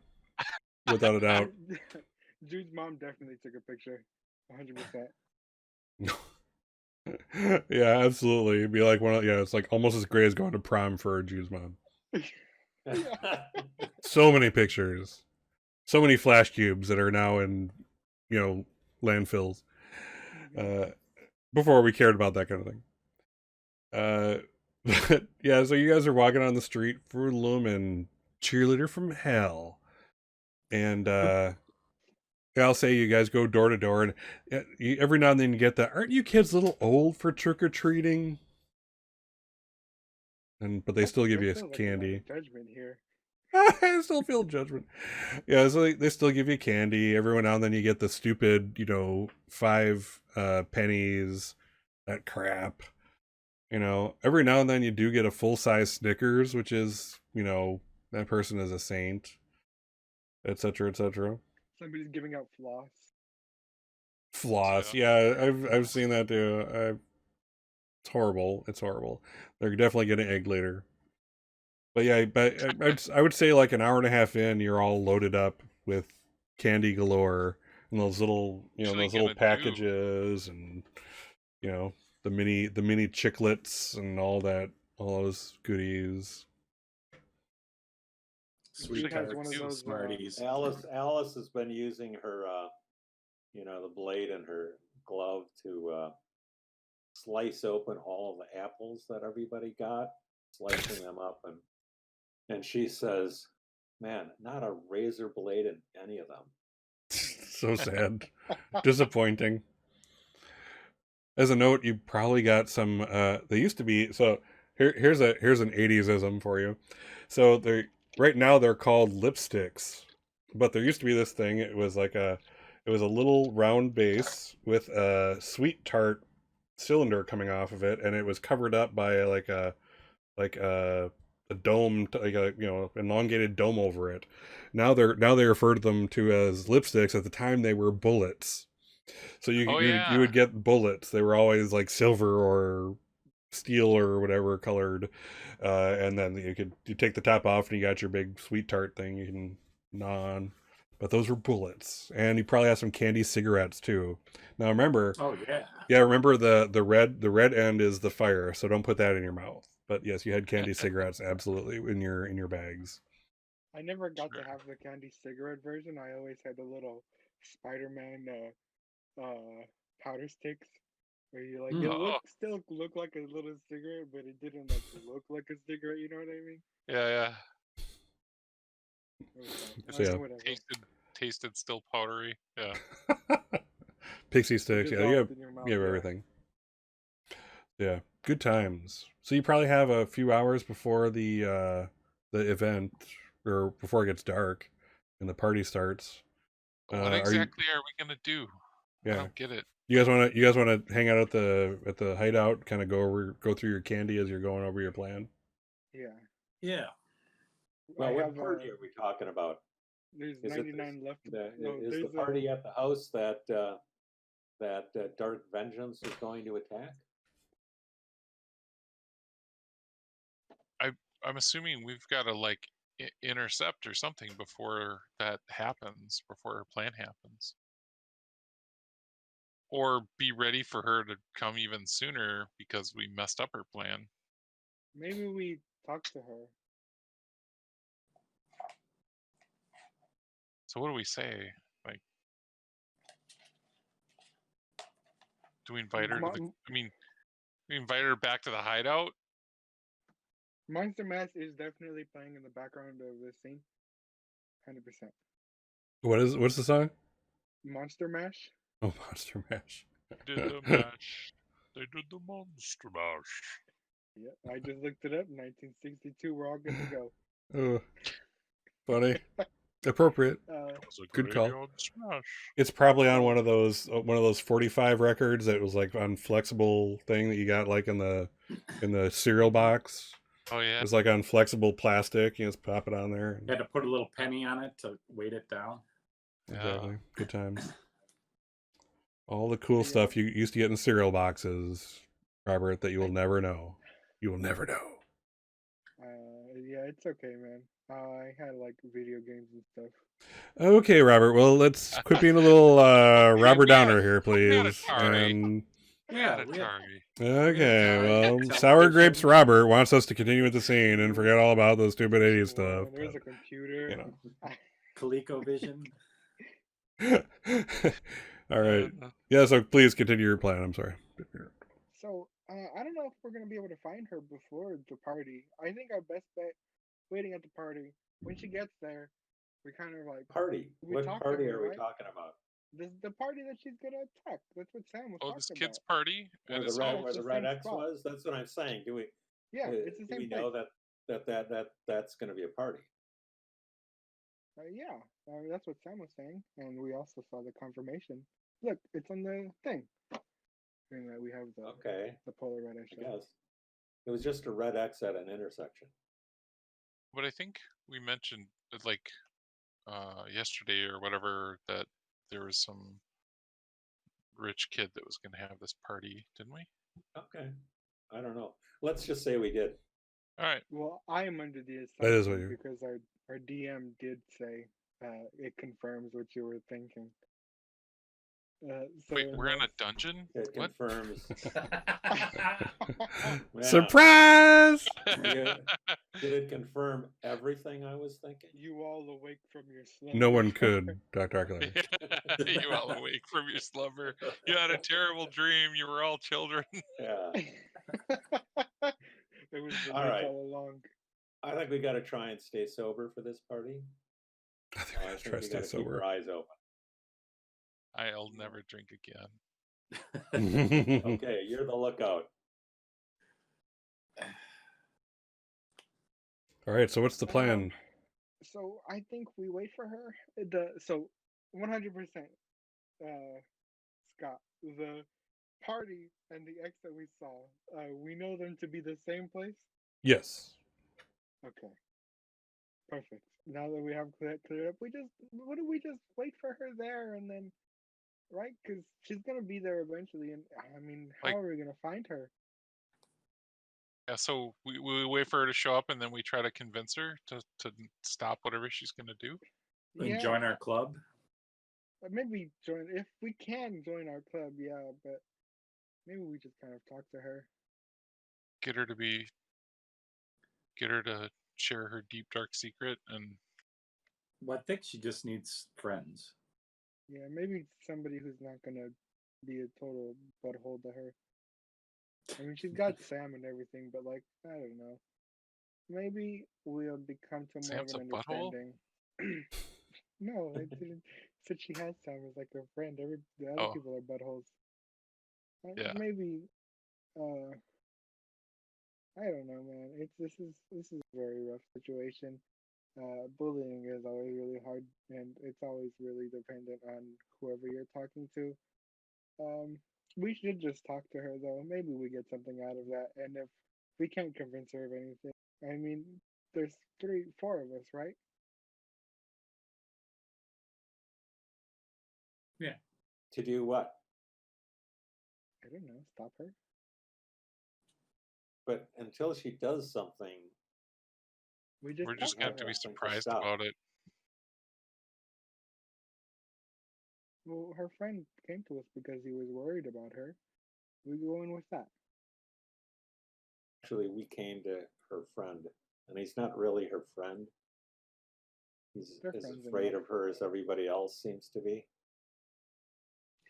S1: without a doubt.
S5: Jude's mom definitely took a picture. 100%.
S1: Yeah, absolutely. It'd be like it's like almost as great as going to prom for a Jew's mom. So many pictures, so many flash cubes that are now in landfills. Before we cared about that kind of thing. But yeah, so you guys are walking on the street, Fruit of the Loom and cheerleader from hell, and I'll say you guys go door to door, and every now and then you get that. Aren't you kids a little old for trick or treating? But they still give
S5: There
S1: you
S5: feels like a lot
S1: candy.
S5: of judgment here.
S1: I still feel judgment. Yeah, so they still give you candy. Every now and then you get the stupid, 5 pennies, that crap. Every now and then you do get a full-size Snickers, which is, that person is a saint, etc., etc.
S5: Somebody's giving out floss.
S1: Floss, yeah, I've seen that too. It's horrible. It's horrible. They're definitely getting egg later. But yeah, I would say like an hour and a half in, you're all loaded up with candy galore and those little
S4: Actually
S1: those little
S4: gonna do.
S1: packages, and the mini chiclets and all those goodies.
S2: Sweet
S5: Dude has
S2: tarts,
S5: one of those,
S2: Smarties.
S3: Alice has been using her, the blade in her glove to slice open all of the apples that everybody got, slicing them up, and she says, "Man, not a razor blade in any of them."
S1: So sad. Disappointing. As a note, you probably got some they used to be, so here's an 80s-ism for you. So right now they're called lipsticks. But there used to be this thing, it was a little round base with a sweet tart cylinder coming off of it, and it was covered up by a dome, like a elongated dome over it. Now they refer to them as lipsticks. At the time they were bullets. So you would get bullets. They were always like silver or steel or whatever colored, and then you take the top off and you got your big sweet tart thing you can gnaw on. But those were bullets, and you probably have some candy cigarettes too. Now remember,
S2: Oh yeah.
S1: yeah, remember the red end is the fire, so don't put that in your mouth. But yes, you had candy cigarettes absolutely in your bags.
S5: I never got
S4: Sure.
S5: to have the candy cigarette version. I always had the little Spider-Man powder sticks where you like it
S4: Oh,
S5: still looked like a little cigarette, but it didn't like look like a cigarette. You know what I mean?
S4: yeah.
S5: It was fun.
S1: So yeah,
S5: Whatever.
S4: Tasted still powdery. Yeah.
S1: pixie
S5: It
S1: sticks. Yeah,
S5: dissolved in your mouth.
S1: you have
S5: Yeah.
S1: everything. Yeah, good times. So you probably have a few hours before the event, or before it gets dark and the party starts.
S4: What
S1: Are you?
S4: exactly are we gonna do? I
S1: Yeah.
S4: don't get it.
S1: You guys want to hang out at the hideout? Kind of go through your candy as you're going over your plan.
S5: Yeah.
S2: Yeah.
S3: Well,
S5: I
S3: what
S5: have
S3: party are we talking about?
S5: there's
S3: Is it
S5: 99 left.
S3: is the party at the house that Darth Vengeance is going to attack?
S4: I'm assuming we've got to like intercept or something before that happens, before her plan happens, or be ready for her to come even sooner because we messed up her plan.
S5: Maybe we talk to her.
S4: So what do we say? Like, do we invite her to the? I mean, we invite her back to the hideout.
S5: Monster Mash is definitely playing in the background of this scene. 100%.
S1: What's the song?
S5: Monster Mash?
S1: Oh, Monster Mash.
S4: Did the mash? They did the monster mash.
S5: Yeah, I just looked it up. 1962. We're all good to go.
S1: Oh, funny, appropriate.
S4: It was a
S1: Good call.
S4: graveyard smash.
S1: It's probably on one of those 45 records that was like on flexible thing that you got like in the cereal box.
S4: Oh
S1: It
S4: yeah.
S1: was like on flexible plastic. You just pop it on there.
S2: You had to put a little penny on it to weight it down.
S1: Exactly.
S4: Yeah.
S1: Good times. All the cool
S5: Yeah.
S1: stuff you used to get in cereal boxes, Robert, that you will never know. You will never know.
S5: Yeah, it's okay, man. I had like video games and stuff.
S1: Okay, Robert. Well, let's quit being a little Robert Downer here,
S4: we had
S1: please.
S4: Atari.
S1: And
S2: Yeah.
S1: okay, well,
S2: Television.
S1: Sour Grapes Robert wants us to continue with the scene and forget all about those stupid 80s stuff.
S5: There's a computer.
S2: ColecoVision.
S1: All right. Yeah, so please continue your plan. I'm sorry.
S5: So I don't know if we're gonna be able to find her before the party. I think our best bet, waiting at the party. When she gets there, we kind of like
S3: Party.
S5: we
S3: What
S5: talk to
S3: party
S5: her,
S3: are we
S5: right?
S3: talking about?
S5: the party that she's gonna attack. That's what Sam was
S4: Oh,
S5: talking
S4: this kid's
S5: about.
S4: party
S3: Where
S4: at
S3: the
S4: his
S3: red,
S4: home.
S5: It's
S3: where
S5: the
S3: the red
S5: same
S3: X
S5: spot.
S3: was. That's what I'm saying. Do we?
S5: Yeah, it's the
S3: Do we
S5: same
S3: know
S5: place.
S3: that's going to be a party?
S5: Yeah, that's what Sam was saying, and we also saw the confirmation. Look, it's on the thing. And we have
S3: Okay,
S5: the polar red I
S3: I
S5: showed.
S3: guess it was just a red X at an intersection.
S4: But I think we mentioned like yesterday or whatever that there was some rich kid that was going to have this party, didn't we?
S3: Okay, I don't know. Let's just say we did.
S4: All right.
S5: Well, I am under the
S1: That is what
S5: assumption
S1: you-
S5: because our DM did say it confirms what you were thinking. So
S4: Wait, we're in a
S5: unless-
S4: dungeon?
S3: It
S4: What?
S3: confirms. Yeah.
S1: Surprise!
S3: Did it confirm everything I was thinking?
S5: You all awake from your slumber.
S1: No one could, Dr. Arculus.
S4: You all awake from your slumber. You had a terrible dream. You were all children.
S3: Yeah.
S5: It was the
S3: All
S5: witch
S3: right.
S5: all along.
S3: I think we got to try and stay sober for this party.
S1: I think we
S3: I
S1: gotta
S3: think
S1: try to
S3: we
S1: stay
S3: got to keep
S1: sober.
S3: our eyes open.
S4: I'll never drink again.
S3: Okay, you're the lookout.
S1: All right, so what's the plan?
S5: So I think we wait for her. 100%, Scott. The party and the X that we saw, we know them to be the same place.
S1: Yes.
S5: Okay. Perfect. Now that we have cleared up, we just wait for her there and then, right? Because she's gonna be there eventually, and I mean, how
S4: Like-
S5: are we gonna find her?
S4: Yeah, so we wait for her to show up and then we try to convince her to stop whatever she's going to do.
S2: And join our club.
S5: Maybe join if we can join our club. Yeah, but maybe we just kind of talk to her.
S4: Get her to share her deep dark secret and
S2: Well, I think she just needs friends.
S5: Yeah, maybe somebody who's not gonna be a total butthole to her. I mean, she's got Sam and everything, but like, I don't know. Maybe we'll become to more
S4: Sam's
S5: of an
S4: a butthole?
S5: understanding. No, it didn't. Said she has Sam as like a friend. The other
S4: Oh.
S5: people are buttholes.
S4: Yeah.
S5: Maybe. I don't know, man. This is a very rough situation. Bullying is always really hard, and it's always really dependent on whoever you're talking to. We should just talk to her though. Maybe we get something out of that. And if we can't convince her of anything, I mean, there's 4 of us, right?
S3: To do what?
S5: I don't know. Stop her.
S3: But until she does something,
S5: We just
S4: we're just
S5: talk
S4: going to
S5: to
S4: have to
S5: her.
S4: be
S3: Think we'll
S4: surprised
S3: stop.
S4: about it.
S5: Well, her friend came to us because he was worried about her. We go in with that.
S3: actually, we came to her friend, and he's not really her friend. He's
S5: They're
S3: as
S5: friends
S3: afraid
S5: enough.
S3: of her as everybody else seems to be.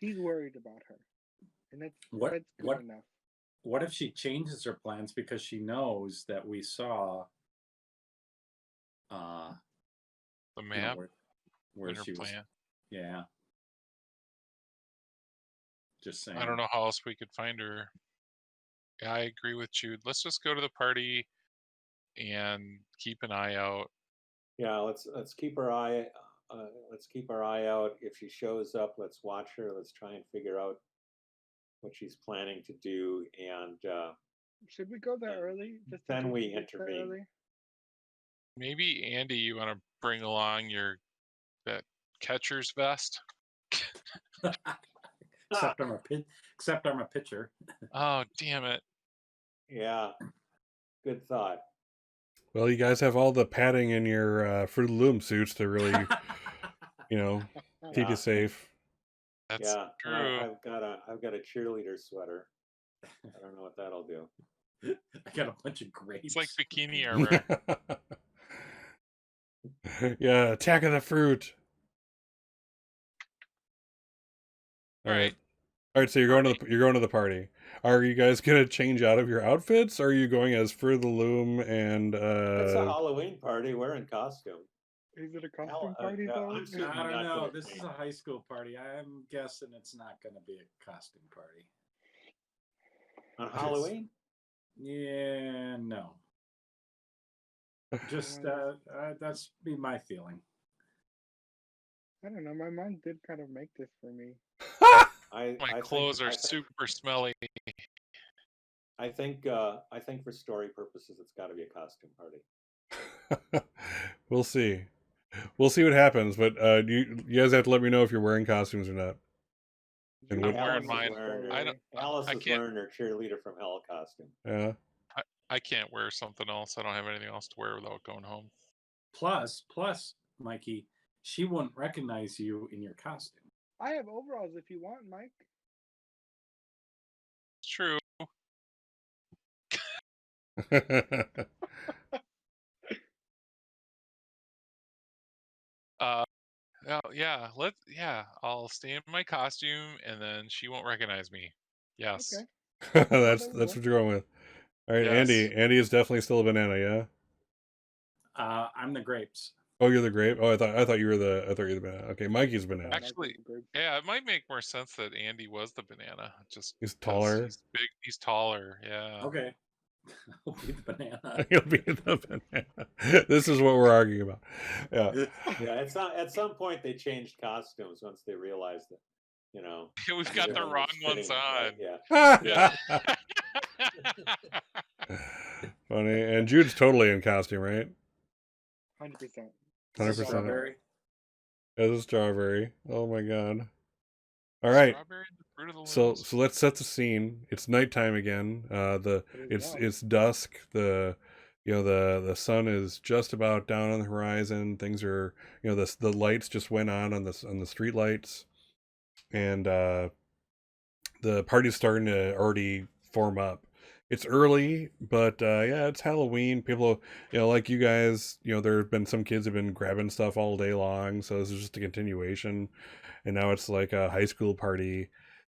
S5: He's worried about her, and that's
S2: What-
S5: good
S2: what-
S5: enough.
S2: What if she changes her plans because she knows that we saw
S4: The
S2: you know,
S4: map
S2: where
S4: and her
S2: she was?
S4: plan.
S2: Yeah. Just saying.
S4: I don't know how else we could find her. Yeah, I agree with Jude. Let's just go to the party and keep an eye out.
S3: Yeah, let's keep our eye. Let's keep our eye out. If she shows up, let's watch her. Let's try and figure out what she's planning to do, and
S5: Should we go there
S3: and
S5: early? Just
S3: then
S5: in case
S3: we
S5: get there
S3: intervene.
S5: early?
S4: Maybe Andy, you want to bring along that catcher's vest?
S2: Except I'm a pitcher.
S4: Oh, damn it.
S3: Yeah, good thought.
S1: Well, you guys have all the padding in your Fruit of the Loom suits to really, keep
S3: Yeah.
S1: you safe.
S4: That's
S3: Yeah,
S4: true.
S3: I've got a cheerleader sweater. I don't know what that'll do.
S2: I got a bunch of grapes.
S4: It's like bikini armor.
S1: Yeah, attack of the fruit.
S4: All right.
S1: All right, so you're going to the party. Are you guys gonna change out of your outfits? Or are you going as Fruit of the Loom and
S3: It's a Halloween party. We're in costume.
S5: Is it a costume party
S3: yeah,
S5: though?
S3: I'm certainly
S2: I don't
S3: not
S2: know.
S3: gonna
S2: This
S3: change.
S2: is a high school party. I'm guessing it's not going to be a costume party.
S3: On Halloween?
S2: Yeah, no. Just that's be my feeling.
S5: I don't know. My mom did kind of make this for me.
S4: My
S3: I
S4: clothes
S3: think,
S4: are super smelly.
S3: I think for story purposes, it's got to be a costume party.
S1: We'll see. We'll see what happens, but you guys have to let me know if you're wearing costumes or not. And
S4: I'm
S1: what?
S4: wearing
S3: Alice
S4: mine.
S3: is wearing
S4: I
S3: her.
S4: don't.
S3: Alice
S4: I
S3: is
S4: can't.
S3: wearing her cheerleader from Hell costume.
S1: Yeah.
S4: I can't wear something else. I don't have anything else to wear without going home.
S2: Plus, Mikey, she wouldn't recognize you in your costume.
S5: I have overalls if you want, Mike.
S4: It's true. Yeah. I'll stay in my costume, and then she won't recognize me. Yes.
S5: Okay.
S1: that's
S5: Whatever
S1: what you're going with. All right,
S4: Yes.
S1: Andy is definitely still a banana, yeah.
S2: I'm the grapes.
S1: Oh, you're the grape. Oh, I thought you were the banana. Okay, Mikey's a banana.
S4: Actually, yeah, it might make more sense that Andy was the banana. Just
S1: He's
S4: 'cause
S1: taller.
S4: he's big. He's taller. Yeah.
S2: Okay. I'll be the banana.
S1: He'll be the banana. This is what we're arguing about. Yeah.
S3: Yeah, it's not. At some point, they changed costumes once they realized that, you know,
S4: We've got the
S3: everything
S4: wrong
S3: was
S4: ones
S3: fitting
S4: on.
S3: right. Yeah.
S1: Funny. And Jude's totally in costume, right?
S5: 100%.
S1: 100%.
S2: Strawberry.
S1: As a strawberry. Oh my god. All right.
S4: Strawberry and the fruit of the
S1: So
S4: looms.
S1: let's set the scene. It's nighttime again. It's dusk. The sun is just about down on the horizon. Things are, the lights just went on the street lights, and the party's starting to already form up. It's early, but yeah, it's Halloween. People, like you guys, there have been some kids have been grabbing stuff all day long, so this is just a continuation. And now it's like a high school party.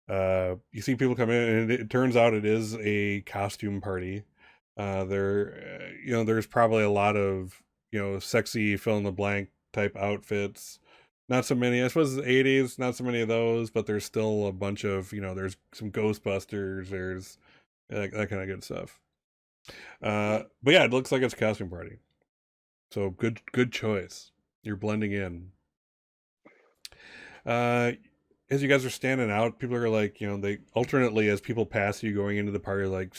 S1: You see people come in, and it turns out it is a costume party. There's probably a lot of sexy fill in the blank type outfits. Not so many, I suppose, the '80s. Not so many of those, but there's still a bunch of there's some Ghostbusters. There's that kind of good stuff. But yeah, it looks like it's a costume party. So good choice. You're blending in. As you guys are standing out, people are like, they alternately, as people pass you going into the party, like,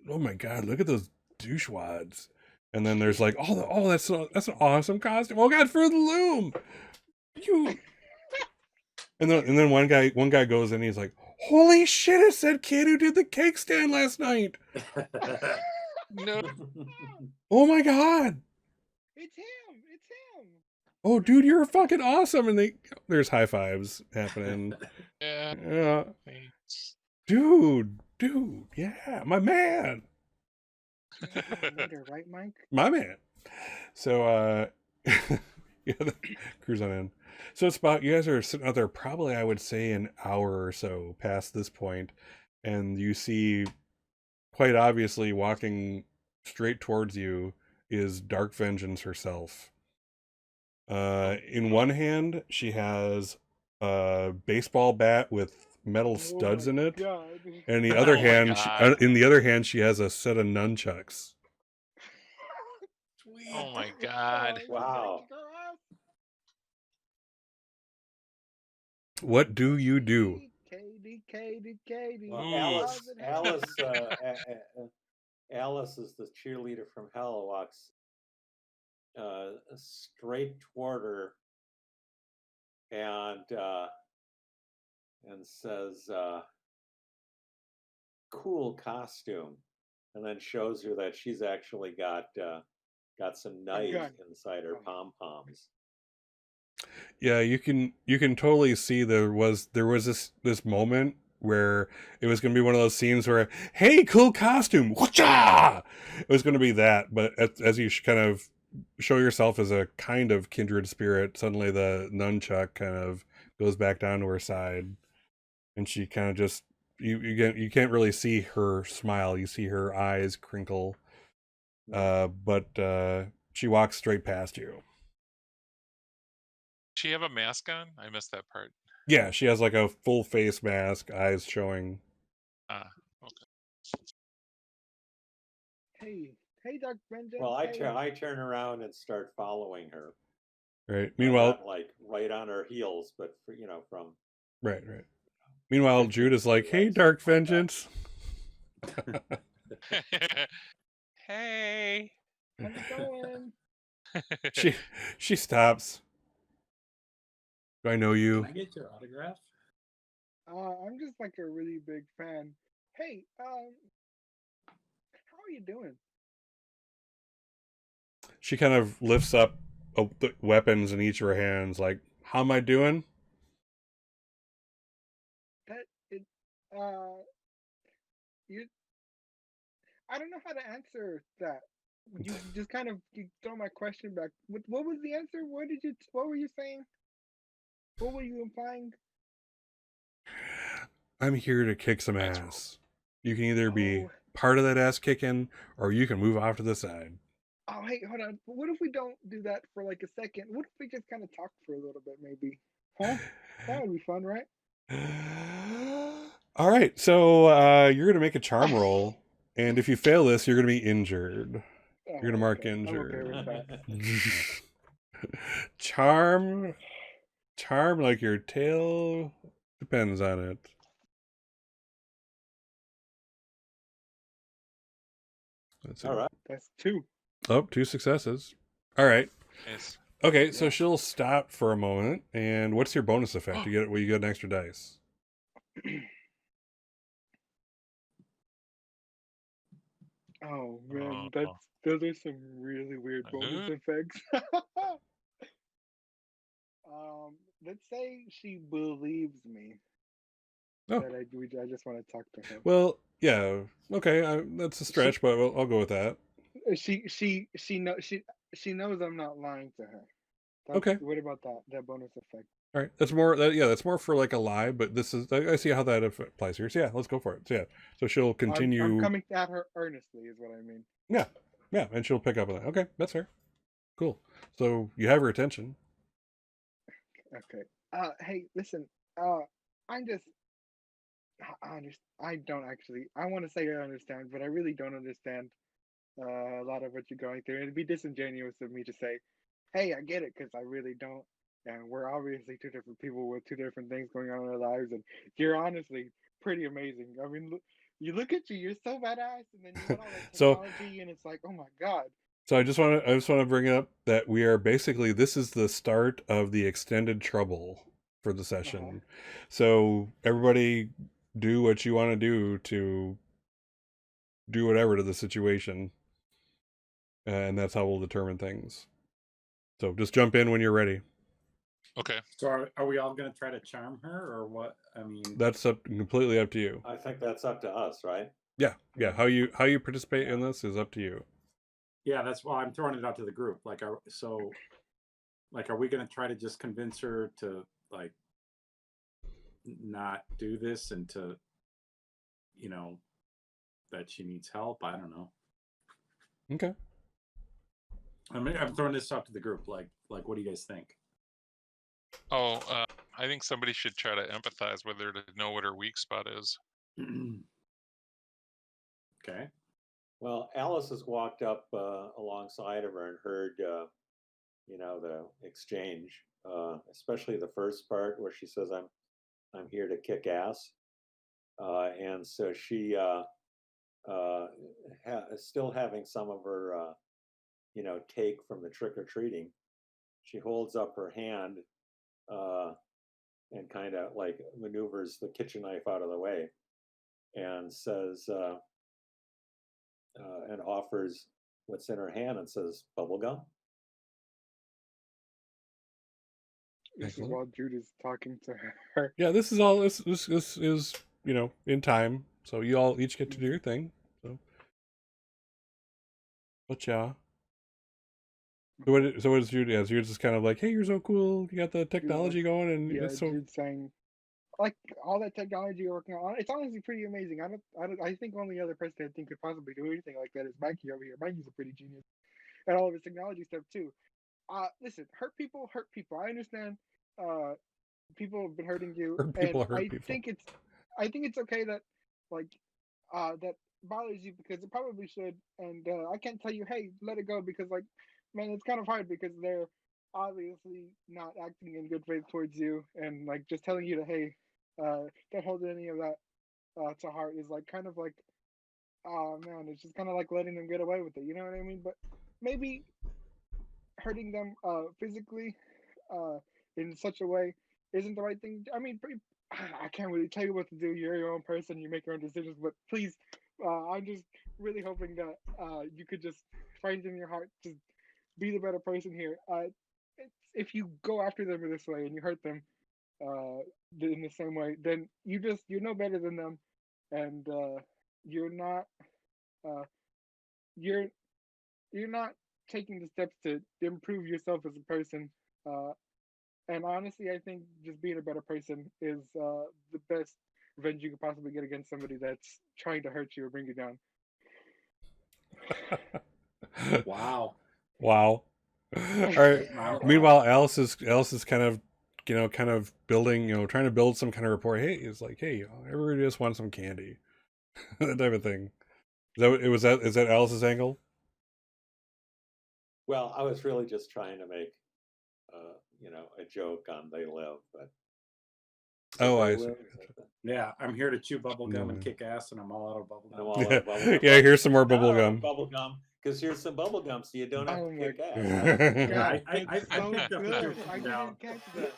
S1: oh my god, look at those douchewads. And then there's like, that's an awesome costume. Oh god, Fruit of the Loom. You. And then one guy goes in, and he's like, holy shit, it's that kid who did the cake stand last night.
S4: No.
S1: Oh my god.
S5: It's him. It's him.
S1: Oh dude, you're fucking awesome. And there's high fives happening.
S4: Yeah.
S1: Dude, yeah, my man.
S5: Later, right, Mike?
S1: My man. So yeah, the cruise on in. So it's about, you guys are sitting out there probably, I would say, an hour or so past this point, and you see quite obviously walking straight towards you is Dark Vengeance herself. In one hand she has a baseball bat with metal studs in it.
S5: God.
S1: And the other in the other hand she has a set of nunchucks.
S4: Oh my god.
S3: Wow.
S1: What do you do?
S5: Katie.
S3: Well, Alice is the cheerleader from Hell, walks straight toward her and says, cool costume, and then shows her that she's actually got some knives inside her pom-poms.
S1: Yeah, you can totally see there was this moment where it was going to be one of those scenes where, hey, cool costume, whatcha! It was going to be that, but as you kind of show yourself as a kind of kindred spirit, suddenly the nunchuck kind of goes back down to her side, and she kind of just you can't really see her smile. You see her eyes crinkle, but she walks straight past you.
S4: she have a mask on? I missed that part.
S1: Yeah, she has like a full face mask, eyes showing.
S4: Ah, okay.
S5: Hey, Dark Vengeance.
S3: Well,
S5: hey.
S3: I turn around and start following her.
S1: Right.
S3: But
S1: Meanwhile,
S3: not like right on her heels, but from
S1: right. Meanwhile,
S3: 15
S1: Jude is like,
S3: feet
S1: "Hey,
S3: away,
S1: Dark
S3: something like that.
S1: Vengeance."
S4: Hey.
S5: How's it going?
S1: She stops. Do I know
S2: Can
S1: you?
S2: I get your autograph?
S5: I'm just like a really big fan. Hey, how are you doing?
S1: She kind of lifts up the weapons in each of her hands, like, "How am I doing?"
S5: That it, uh, you. I don't know how to answer that. You just kind of you throw my question back. What was the answer? What were you saying? What were you implying?
S1: I'm here to kick some
S4: That's
S1: ass. You can either be
S5: Oh,
S1: part of that ass kicking, or you can move off to the side.
S5: oh, hey, hold on. What if we don't do that for like a second? What if we just kind of talk for a little bit, maybe? Huh? That would be fun, right?
S1: All right, so you're gonna make a charm roll, and if you fail this, you're gonna be injured. You're gonna
S5: Oh,
S1: mark
S5: okay. I'm okay
S1: injured.
S5: with that.
S1: charm, charm like your tail depends on it. Let's see.
S3: All right.
S5: That's two.
S1: Oh, 2 successes. All right.
S4: nice.
S1: Okay, so
S5: Yeah.
S1: she'll stop for a moment. And what's your bonus effect? You get an extra dice.
S5: Oh man, those are some really weird bonus
S4: Uh-huh.
S5: effects. Let's say she believes me
S1: Oh,
S5: that I just want to talk to her.
S1: well, yeah. Okay, that's a stretch, but I'll go with that.
S5: She knows I'm not lying to her.
S1: Okay.
S5: What about that bonus effect?
S1: All right. That's more. That's more for like a lie, but this is. I see how that applies here. So yeah, let's go for it. So yeah. So she'll
S5: I'm
S1: continue.
S5: coming at her earnestly, is what I mean.
S1: Yeah. Yeah, and she'll pick up on that. Okay, that's fair. Cool. So you have her attention.
S5: Okay. Hey, listen. Uh, I'm just. I don't actually. I want to say I understand, but I really don't understand a lot of what you're going through. It'd be disingenuous of me to say, "Hey, I get it," because I really don't. And we're obviously two different people with two different things going on in our lives, and you're honestly pretty amazing. I mean, you look at you, you're so badass, and then you got all that
S1: So
S5: technology, and it's like, oh my god.
S1: I just want to bring up that we are basically this is the start of the extended trouble for the
S5: Uh-huh.
S1: session. So everybody do what you want to do to do whatever to the situation, and that's how we'll determine things. So just jump in when you're ready.
S4: Okay.
S2: So are we all going to try to charm her or what? I mean,
S1: That's completely up to you.
S3: I think that's up to us, right?
S1: Yeah. How you participate
S2: yeah.
S1: in this is up to you.
S2: Yeah, that's why I'm throwing it out to the group. Like, are we going to try to just convince her to like not do this and to, that she needs help? I don't know.
S1: Okay.
S2: I mean, I'm throwing this out to the group. Like, what do you guys think?
S4: Oh, I think somebody should try to empathize with her to know what her weak spot is.
S2: Okay.
S3: Well, Alice has walked up alongside of her and heard, the exchange, especially the first part where she says, I'm here to kick ass," and so she still having some of her, take from the trick or treating. She holds up her hand and kind of like maneuvers the kitchen knife out of the way and says, and offers what's in her hand and says, "Bubblegum."
S5: This is
S1: Excellent.
S5: while Jude is talking to her.
S1: Yeah, this is all this is, in time. So you all each get to do your thing. So but yeah. So what is Jude? Yeah, Jude's just kind of like, hey, you're so cool. You got the
S5: Jude's like,
S1: technology going, and
S5: yeah,
S1: it's so.
S5: Jude's saying, like all that technology you're working on, it's honestly pretty amazing. I think only other person I think could possibly do anything like that is Mikey over here. Mikey's a pretty genius, and all of his technology stuff too. Listen, hurt people. I understand. people have been hurting you,
S1: Hurt people
S5: and
S1: hurt people.
S5: I think it's okay that like that bothers you because it probably should, and I can't tell you, hey, let it go because like, man, it's kind of hard because they're obviously not acting in good faith towards you, and like just telling you to hey, don't hold any of that to heart is like kind of like, oh man, it's just kind of like letting them get away with it, you know what I mean? But maybe hurting them physically uh, in such a way isn't the right thing. I mean, I can't really tell you what to do. You're your own person. You make your own decisions. But please, I'm just really hoping that you could just find in your heart to be the better person here. If you go after them in this way and you hurt them uh, in the same way, then you're no better than them, and you're not uh, you're you're not taking the steps to improve yourself as a person. Uh, and honestly, I think just being a better person is the best revenge you could possibly get against somebody that's trying to hurt you or bring you down.
S2: Wow.
S1: Wow. All right.
S2: Monologue.
S1: Meanwhile, Alice is kind of, kind of building, trying to build some kind of rapport. Hey, it's like, hey, everybody just wants some candy, that type of thing. Is that Alice's angle?
S3: Well, I was really just trying to make, a joke on They Live, but
S1: Oh,
S3: They
S1: I see.
S3: Live? Is that the-
S2: Yeah, I'm here to chew bubble gum
S1: No.
S2: and kick ass, and I'm all out of bubble
S3: I'm
S2: gum.
S3: all out of bubble gum.
S1: Yeah, here's some more bubble
S3: No,
S1: gum.
S3: bubble gum, because here's some bubble gum, so you don't have
S5: Oh
S3: to
S5: my
S3: kick ass.
S2: Yeah, I
S5: That's so
S2: picked up the
S5: good.
S2: joke
S5: I
S2: down.
S5: didn't catch that.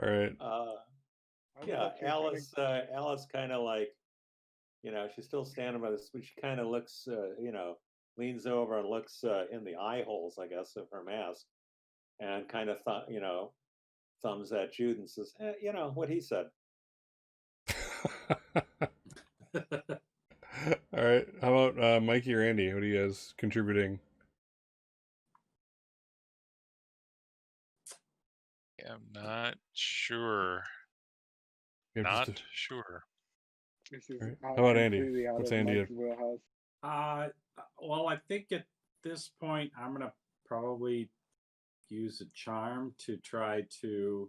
S1: All right.
S5: I
S3: Yeah,
S5: thought you were trying to.
S3: Alice kind of like, she's still standing by this, but she kind of looks, leans over and looks in the eye holes, I guess, of her mask, and kind of thumbs at Jude and says, what he said.
S1: All right. How about Mikey or Andy? What are you guys contributing?
S4: I'm not sure.
S1: Yeah,
S4: Not sure.
S5: This is
S1: All right. How about Andy?
S5: completely out
S1: What's
S5: of
S1: Andy?
S5: Mike's wheelhouse.
S2: Well, I think at this point, I'm gonna probably use a charm to try to,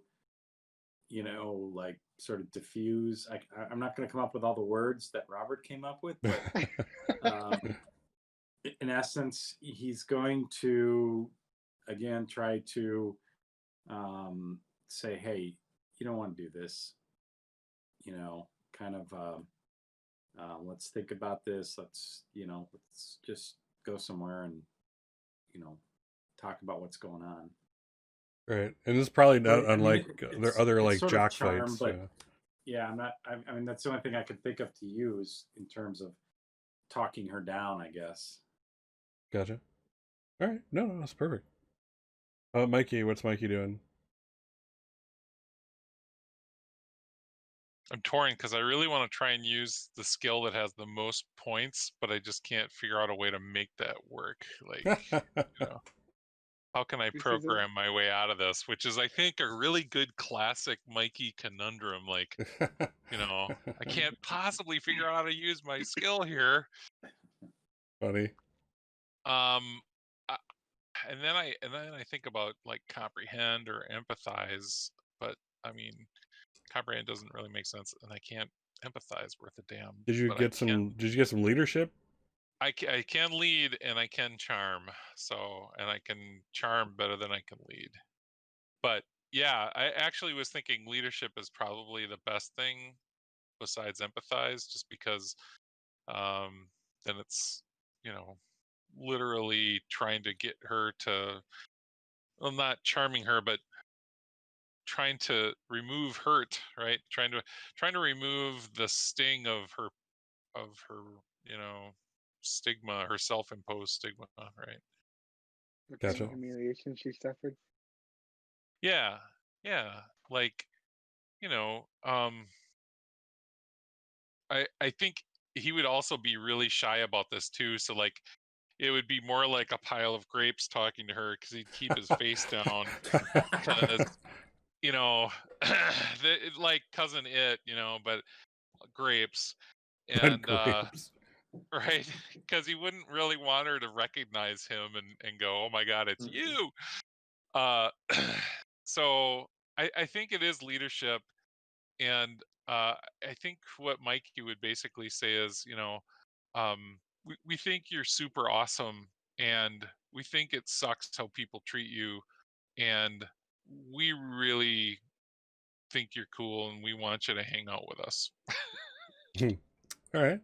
S2: like sort of diffuse. I'm not gonna come up with all the words that Robert came up with, but in essence, he's going to again try to say, "Hey, you don't want to do this." Kind of. Let's think about this. Let's just go somewhere and talk about what's going on.
S1: Right, and this is probably not
S2: But, I mean,
S1: unlike their other
S2: it's
S1: like
S2: sort of
S1: jock
S2: charm,
S1: fights.
S2: but yeah, I'm not. I mean, that's the only thing I could think of to use in terms of talking her down, I guess.
S1: Gotcha. All right, no, that's perfect. Mikey, what's Mikey doing?
S4: I'm torn because I really want to try and use the skill that has the most points, but I just can't figure out a way to make that work. Like, how can I program my way out of this? Which is, I think, a really good classic Mikey conundrum. Like, I can't possibly figure out how to use my skill here.
S1: Funny.
S4: And then I think about like comprehend or empathize, but I mean, comprehend doesn't really make sense, and I can't empathize worth a damn.
S1: Did you get some leadership?
S4: I can lead and I can charm, and I can charm better than I can lead. But yeah, I actually was thinking leadership is probably the best thing besides empathize, just because then it's literally trying to get her to, well, not charming her, but trying to remove hurt, right? Trying to remove the sting of her stigma, her self-imposed stigma, right?
S5: The
S1: Gotcha.
S5: humiliation she suffered.
S4: Yeah, like, I think he would also be really shy about this too, so like it would be more like a pile of grapes talking to her because he'd keep his face down because like Cousin It, but grapes. And
S1: grapes.
S4: right, because he wouldn't really want her to recognize him and go, oh my god, it's you. Uh, so I think it is leadership, and I think what Mikey would basically say is, we think you're super awesome, and we think it sucks how people treat you, and we really think you're cool, and we want you to hang out with us.
S1: All right.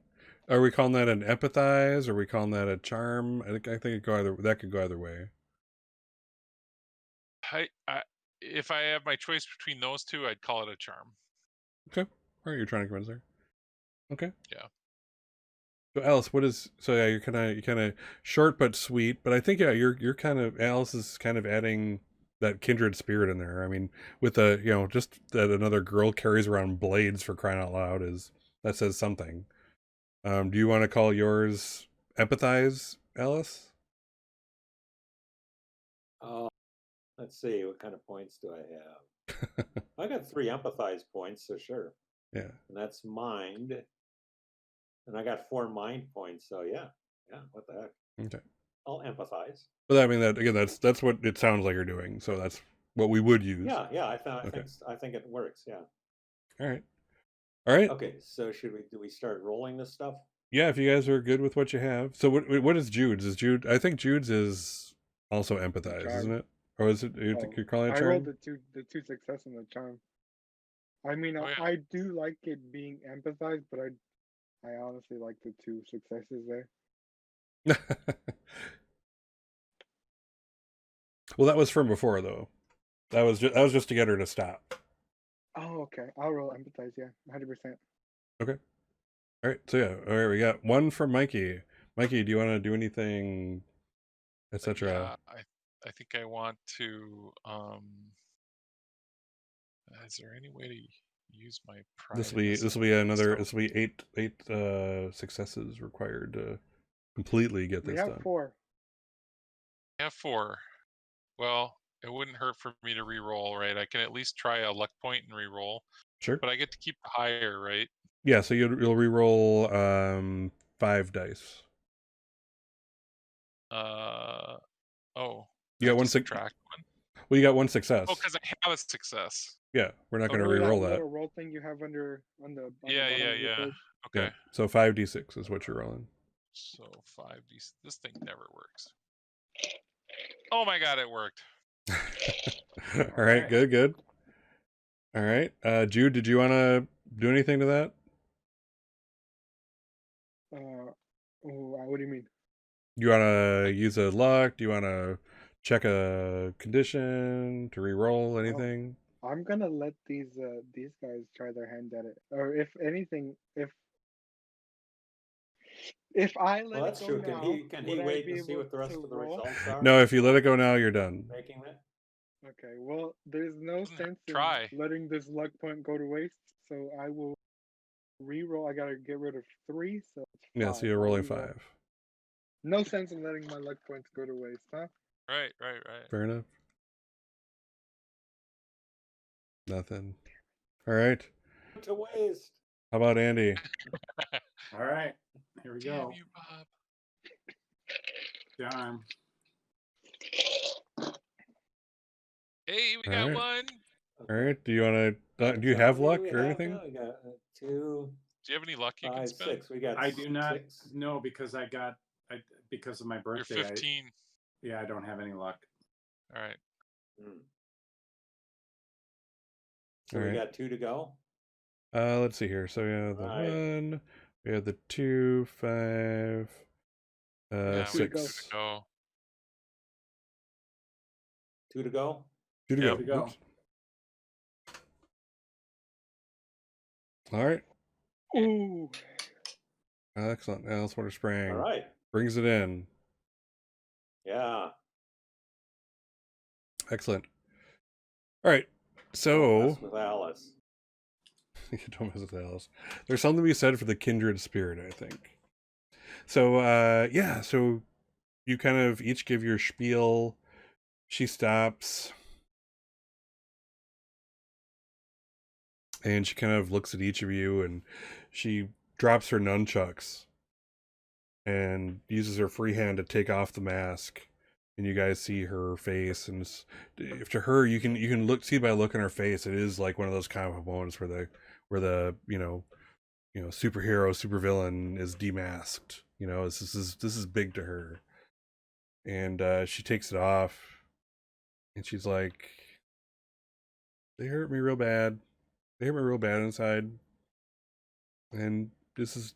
S1: Are we calling that an empathize? Or are we calling that a charm? I think that could go either way.
S4: If I have my choice between those two, I'd call it a charm.
S1: Okay. All right, you're trying to convince her. Okay.
S4: Yeah.
S1: So Alice, yeah, you're kind of short but sweet, but I think you're kind of Alice is kind of adding that kindred spirit in there. I mean, with just that another girl carries around blades for crying out loud that says something. Do you want to call yours empathize, Alice?
S3: Oh, let's see. What kind of points do I have? I got 3 empathize points, so sure.
S1: Yeah.
S3: And that's mind. And I got 4 mind points, so yeah. What the heck?
S1: Okay.
S3: I'll empathize.
S1: But I mean that's what it sounds like you're doing. So that's what we would use.
S3: Yeah. I think it works. Yeah.
S1: All right.
S3: Okay. So do we start rolling this stuff?
S1: Yeah, if you guys are good with what you have. So what is Jude's? I think Jude's is also empathize,
S5: Charm.
S1: isn't it? Or is it? You think you're calling it
S5: I
S1: charm?
S5: rolled the two success and the charm. I mean,
S4: Oh, yeah.
S5: I do like it being empathized, but I honestly like the 2 successes there.
S1: Well, that was from before though. That was just to get her to stop.
S5: Oh, okay. I'll roll empathize. Yeah, 100%.
S1: Okay. All right. So yeah, all right. We got 1 from Mikey. Mikey, do you want to do anything, etc.?
S4: Yeah, I think I want to. Is there any way to use my pride?
S1: This will be 8 successes required to completely get this
S5: We have
S1: done.
S5: 4.
S4: I have 4. Well, it wouldn't hurt for me to re-roll, right? I can at least try a luck point and re-roll.
S1: Sure.
S4: But I get to keep the higher, right?
S1: Yeah, so you'll re-roll 5 dice.
S4: Oh.
S1: You got 1
S4: subtract 1.
S1: Well, you got 1 success.
S4: Oh, because I have a success.
S1: Yeah, we're not going to
S5: Remember
S1: re-roll
S5: that
S1: that.
S5: little roll thing you have on the on the
S4: Yeah.
S5: bottom of your page?
S4: Okay.
S1: Yeah. So 5d6 is what you're rolling.
S4: So 5d. This thing never works. Oh my god, it worked.
S1: All right, good. All right, Jude, did you want to do anything to that?
S5: What do you mean?
S1: Do you want to use a luck? Do you want to check a condition to re-roll anything?
S5: I'm gonna let these guys try their hand at it. Or if anything, if I let
S3: Well, that's
S5: it go
S3: true.
S5: now,
S3: Can he
S5: would I
S3: wait
S5: be
S3: and see
S5: able
S3: what the rest
S5: to
S3: of the
S5: roll?
S3: results are?
S1: No, if you let it go now, you're done.
S3: Making that?
S5: Okay, well, there's no sense
S4: Try.
S5: in letting this luck point go to waste, so I will re-roll. I gotta get rid of 3, so it's 5.
S1: Yeah, so you're
S5: I'll
S1: rolling
S5: re-roll.
S1: 5.
S5: No sense in letting my luck points go to waste, huh?
S4: Right.
S1: Fair enough. Nothing. All right.
S3: To waste.
S1: How about Andy?
S2: All right, here we
S4: Damn
S2: go.
S4: you, Bob.
S2: Charm.
S4: Hey, we
S1: All
S4: got
S1: right.
S4: 1.
S1: All right. Do you want to? Do you have luck or anything?
S3: Now? We got 2,
S4: Do you have any luck you can
S3: 5,
S4: spend?
S3: 6. We got.
S2: I do not
S3: 6.
S2: know because because of my
S4: You're
S2: birthday.
S4: 15.
S2: I don't have any luck.
S4: All right.
S3: So
S1: All
S3: we
S1: right.
S3: got 2 to go.
S1: Let's see here. So we have the
S3: Right.
S1: 1. We have the 2, 5,
S4: Yeah, we have 2
S1: 6.
S4: to go.
S3: 2 to go.
S1: 2 to
S4: Yep.
S1: go.
S2: To go.
S1: Oops. All right.
S5: Ooh.
S1: Excellent. Alice Water Sprang.
S3: All right.
S1: Brings it in.
S3: Yeah.
S1: Excellent. All right.
S3: Don't
S1: So
S3: mess with Alice.
S1: you don't mess with Alice. There's something to be said for the kindred spirit, I think. So yeah, so you kind of each give your spiel. She stops. And she kind of looks at each of you and she drops her nunchucks and uses her free hand to take off the mask and you guys see her face, and if to her you can see by the look in her face, it is like one of those comic book moments where the superhero supervillain is demasked. This is big to her, and she takes it off, and she's like, they hurt me real bad. They hurt me real bad inside, and this is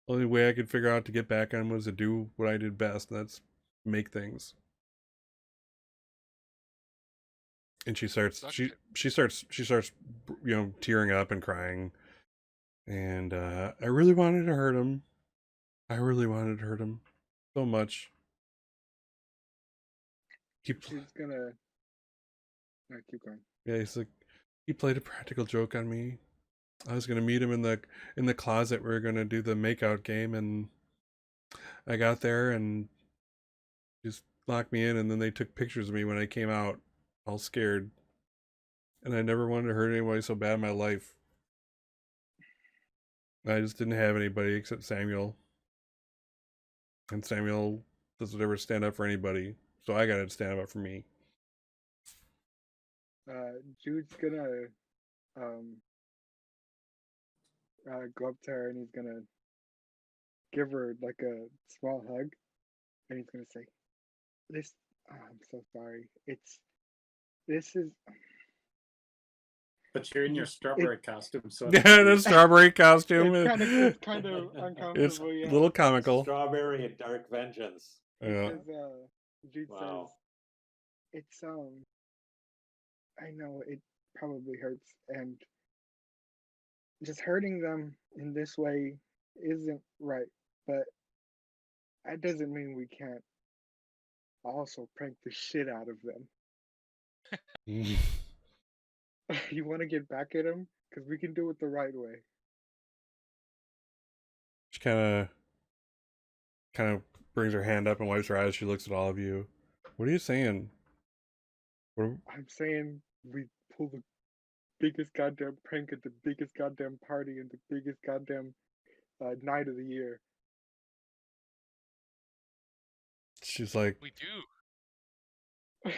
S1: the only way I could figure out to get back on was to do what I did best, and that's make things. And she starts tearing up and crying, and I really wanted to hurt him. I really wanted to hurt him so much.
S5: She's gonna keep going.
S1: Yeah, he's like, he played a practical joke on me. I was gonna meet him in the closet. We were gonna do the makeout game, and I got there and just locked me in, and then they took pictures of me when I came out, all scared. And I never wanted to hurt anybody so bad in my life. I just didn't have anybody except Samuel. And Samuel doesn't ever stand up for anybody, so I gotta stand up for me.
S5: Jude's gonna go up to her, and he's gonna give her like a small hug, and he's gonna say, "This, I'm so sorry. This is."
S2: But you're in your strawberry costume, so
S1: Yeah, the strawberry costume.
S5: It's kind of uncomfortable.
S1: It's
S5: yeah.
S1: a little comical.
S3: Strawberry and dark vengeance.
S1: Yeah.
S5: Because Jude
S3: Wow.
S5: says, "It's I know it probably hurts, and just hurting them in this way isn't right, but that doesn't mean we can't also prank the shit out of them. You want to get back at them? Because we can do it the right way."
S1: She kind of brings her hand up and wipes her eyes. She looks at all of you. What are you saying?
S5: I'm saying we pull the biggest goddamn prank at the biggest goddamn party and the biggest goddamn night of the year.
S1: She's like,
S4: We do.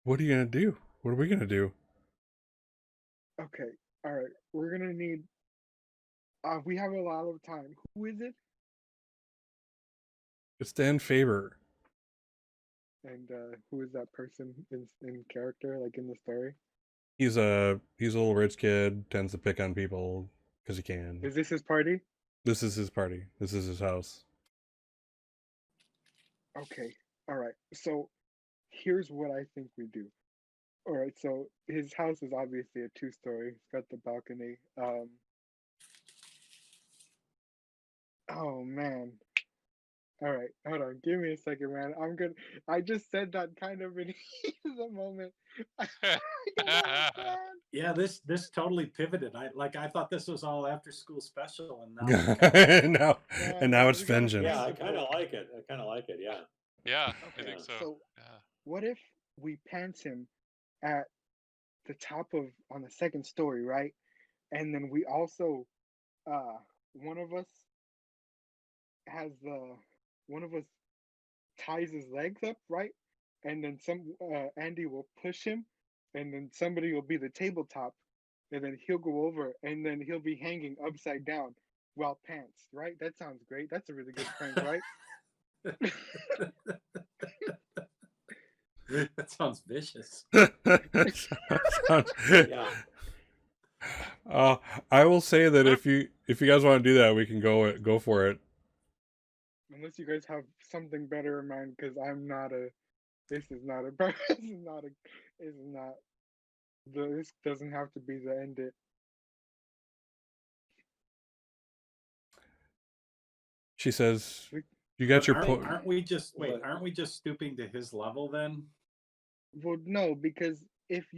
S1: what are you gonna do? What are we gonna do?
S5: Okay, all right. We're gonna need. We have a lot of time. Who is it?
S1: It's Dan Faber.
S5: And who is that person in character, like in the story?
S1: He's a little rich kid, tends to pick on people because he can.
S5: Is this his party?
S1: This is his party. This is his house.
S5: Okay, all right. So here's what I think we do. All right, so his house is obviously a 2-story. It's got the balcony. Oh man. All right, hold on. Give me a second, man. I just said that kind of in the moment.
S2: Yeah, this totally pivoted. I thought this was all after school special, and now
S1: now it's vengeance.
S3: Yeah, I kind of like it. Yeah.
S4: Yeah,
S5: Okay,
S4: I think so.
S5: so
S4: Yeah.
S5: what if we pants him at the top on the 2nd story, right? And then we also, one of us ties his legs up, right? And then Andy will push him, and then somebody will be the tabletop, and then he'll go over, and then he'll be hanging upside down while pants, right? That sounds great. That's a really good prank, right?
S2: That sounds vicious.
S3: Yeah.
S1: I will say that if you guys want to do that, we can go for it.
S5: Unless you guys have something better in mind, because this doesn't have to be the end it.
S1: She says, "You got your point."
S2: Aren't we just stooping to his level then?
S5: Well, no, because it's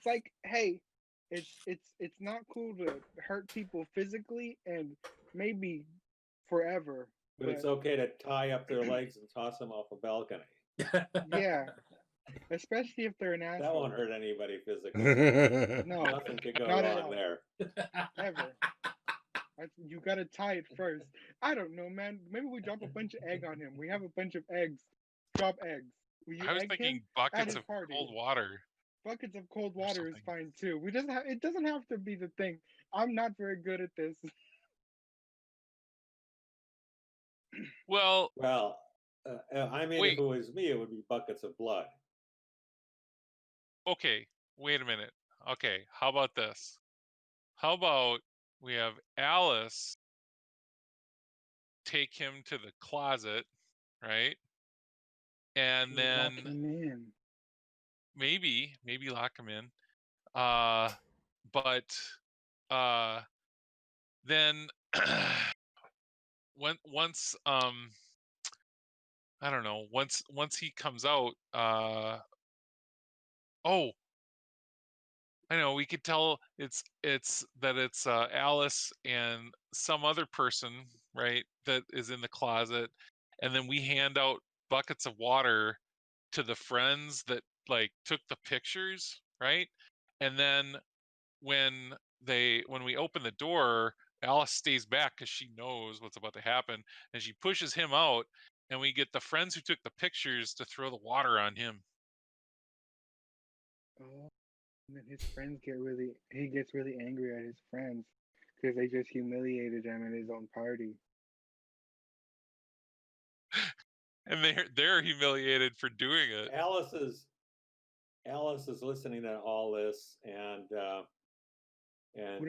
S5: like, hey, it's not cool to hurt people physically and maybe forever.
S3: But it's okay to tie up their legs and toss them off a balcony.
S5: Yeah, especially if they're an asshole.
S3: That won't hurt anybody physically.
S5: No,
S3: Nothing could go
S5: not at
S3: wrong
S5: all.
S3: there.
S5: Ever. You gotta tie it first. I don't know, man. Maybe we drop a bunch of egg on him. We have a bunch of eggs. Drop eggs. Will you
S4: I was
S5: egg
S4: thinking
S5: him at
S4: buckets
S5: his
S4: of
S5: party?
S4: cold water
S5: Buckets of cold
S4: or
S5: water is
S4: something.
S5: fine too. We just it doesn't have to be the thing. I'm not very good at this.
S4: Well,
S3: Well, I mean, if
S4: wait.
S3: it was me, it would be buckets of blood.
S4: Okay, wait a minute. Okay, how about this? How about we have Alice take him to the closet, right? And
S5: Lock
S4: then
S5: him in.
S4: maybe lock him in. But then once I don't know, once he comes out, oh, I know, we could tell it's Alice and some other person, right, that is in the closet, and then we hand out buckets of water to the friends that like took the pictures, right? And then when we open the door, Alice stays back because she knows what's about to happen, and she pushes him out, and we get the friends who took the pictures to throw the water on him.
S5: Oh, and then his friends he gets really angry at his friends because they just humiliated him at his own party.
S4: And they're humiliated for doing it.
S3: Alice is listening to all this, and
S5: What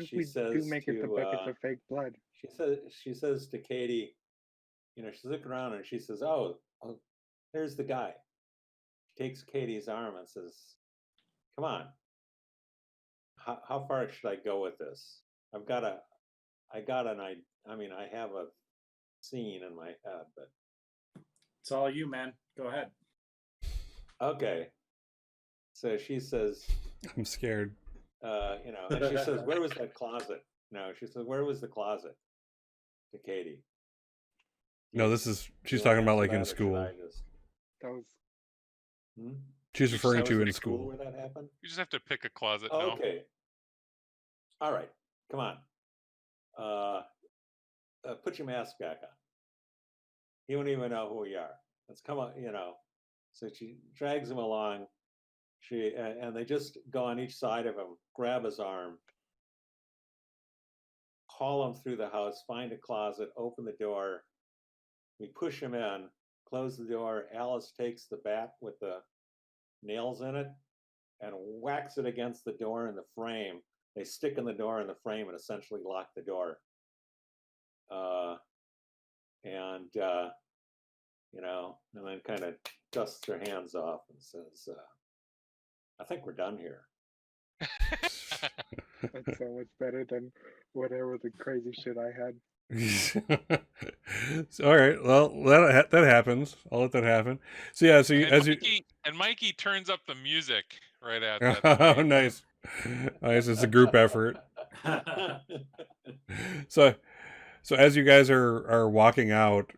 S5: if
S3: she
S5: we
S3: says
S5: do make it the buckets
S3: to
S5: of fake blood?
S3: she says to Katie, she's looking around and she says, "Oh, there's the guy." She takes Katie's arm and says, "Come on, how far should I go with this? I have a scene in my head, but
S2: It's all you, man. Go ahead.
S3: okay." So she says,
S1: I'm scared.
S3: and she says, "Where was that closet?" No, she says, "Where was the closet?" To Katie.
S1: No, she's talking about like in school.
S5: That was
S1: She's
S4: You just
S1: referring
S4: have
S1: to
S3: was
S1: in
S3: it
S1: school.
S3: where that happened?
S4: You just have to pick a closet now.
S3: Okay. All right. Come on. Put your mask back on. He won't even know who we are. Let's come on. So she drags him along. And they just go on each side of him, grab his arm, haul him through the house, find a closet, open the door. We push him in, close the door. Alice takes the bat with the nails in it and whacks it against the door and the frame. They stick in the door and the frame and essentially lock the door. And then kind of dusts her hands off and says, "I think we're done here."
S5: that's so much better than whatever the crazy shit I had.
S1: All right. Well, that happens. I'll let that happen. So yeah. So
S4: And Mikey turns up the music right at
S1: oh,
S4: that point.
S1: nice. Nice. It's a group effort. So as you guys are walking out,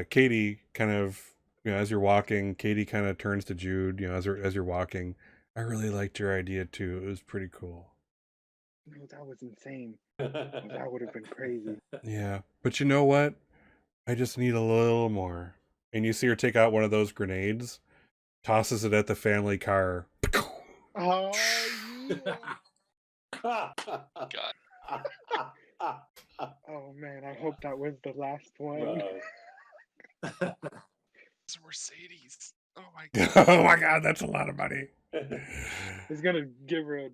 S1: Katie kind of, as you're walking, Katie kind of turns to Jude, as you're walking. I really liked your idea too. It was pretty cool.
S5: No, that was insane. That would have been crazy.
S1: Yeah, but you know what? I just need a little more. And you see her take out one of those grenades, tosses it at the family car.
S5: Oh yeah.
S4: God.
S5: Oh man, I hope that was the last one.
S3: Wow.
S4: It's a Mercedes. Oh my God.
S1: Oh my God, that's a lot of money.
S5: He's gonna give her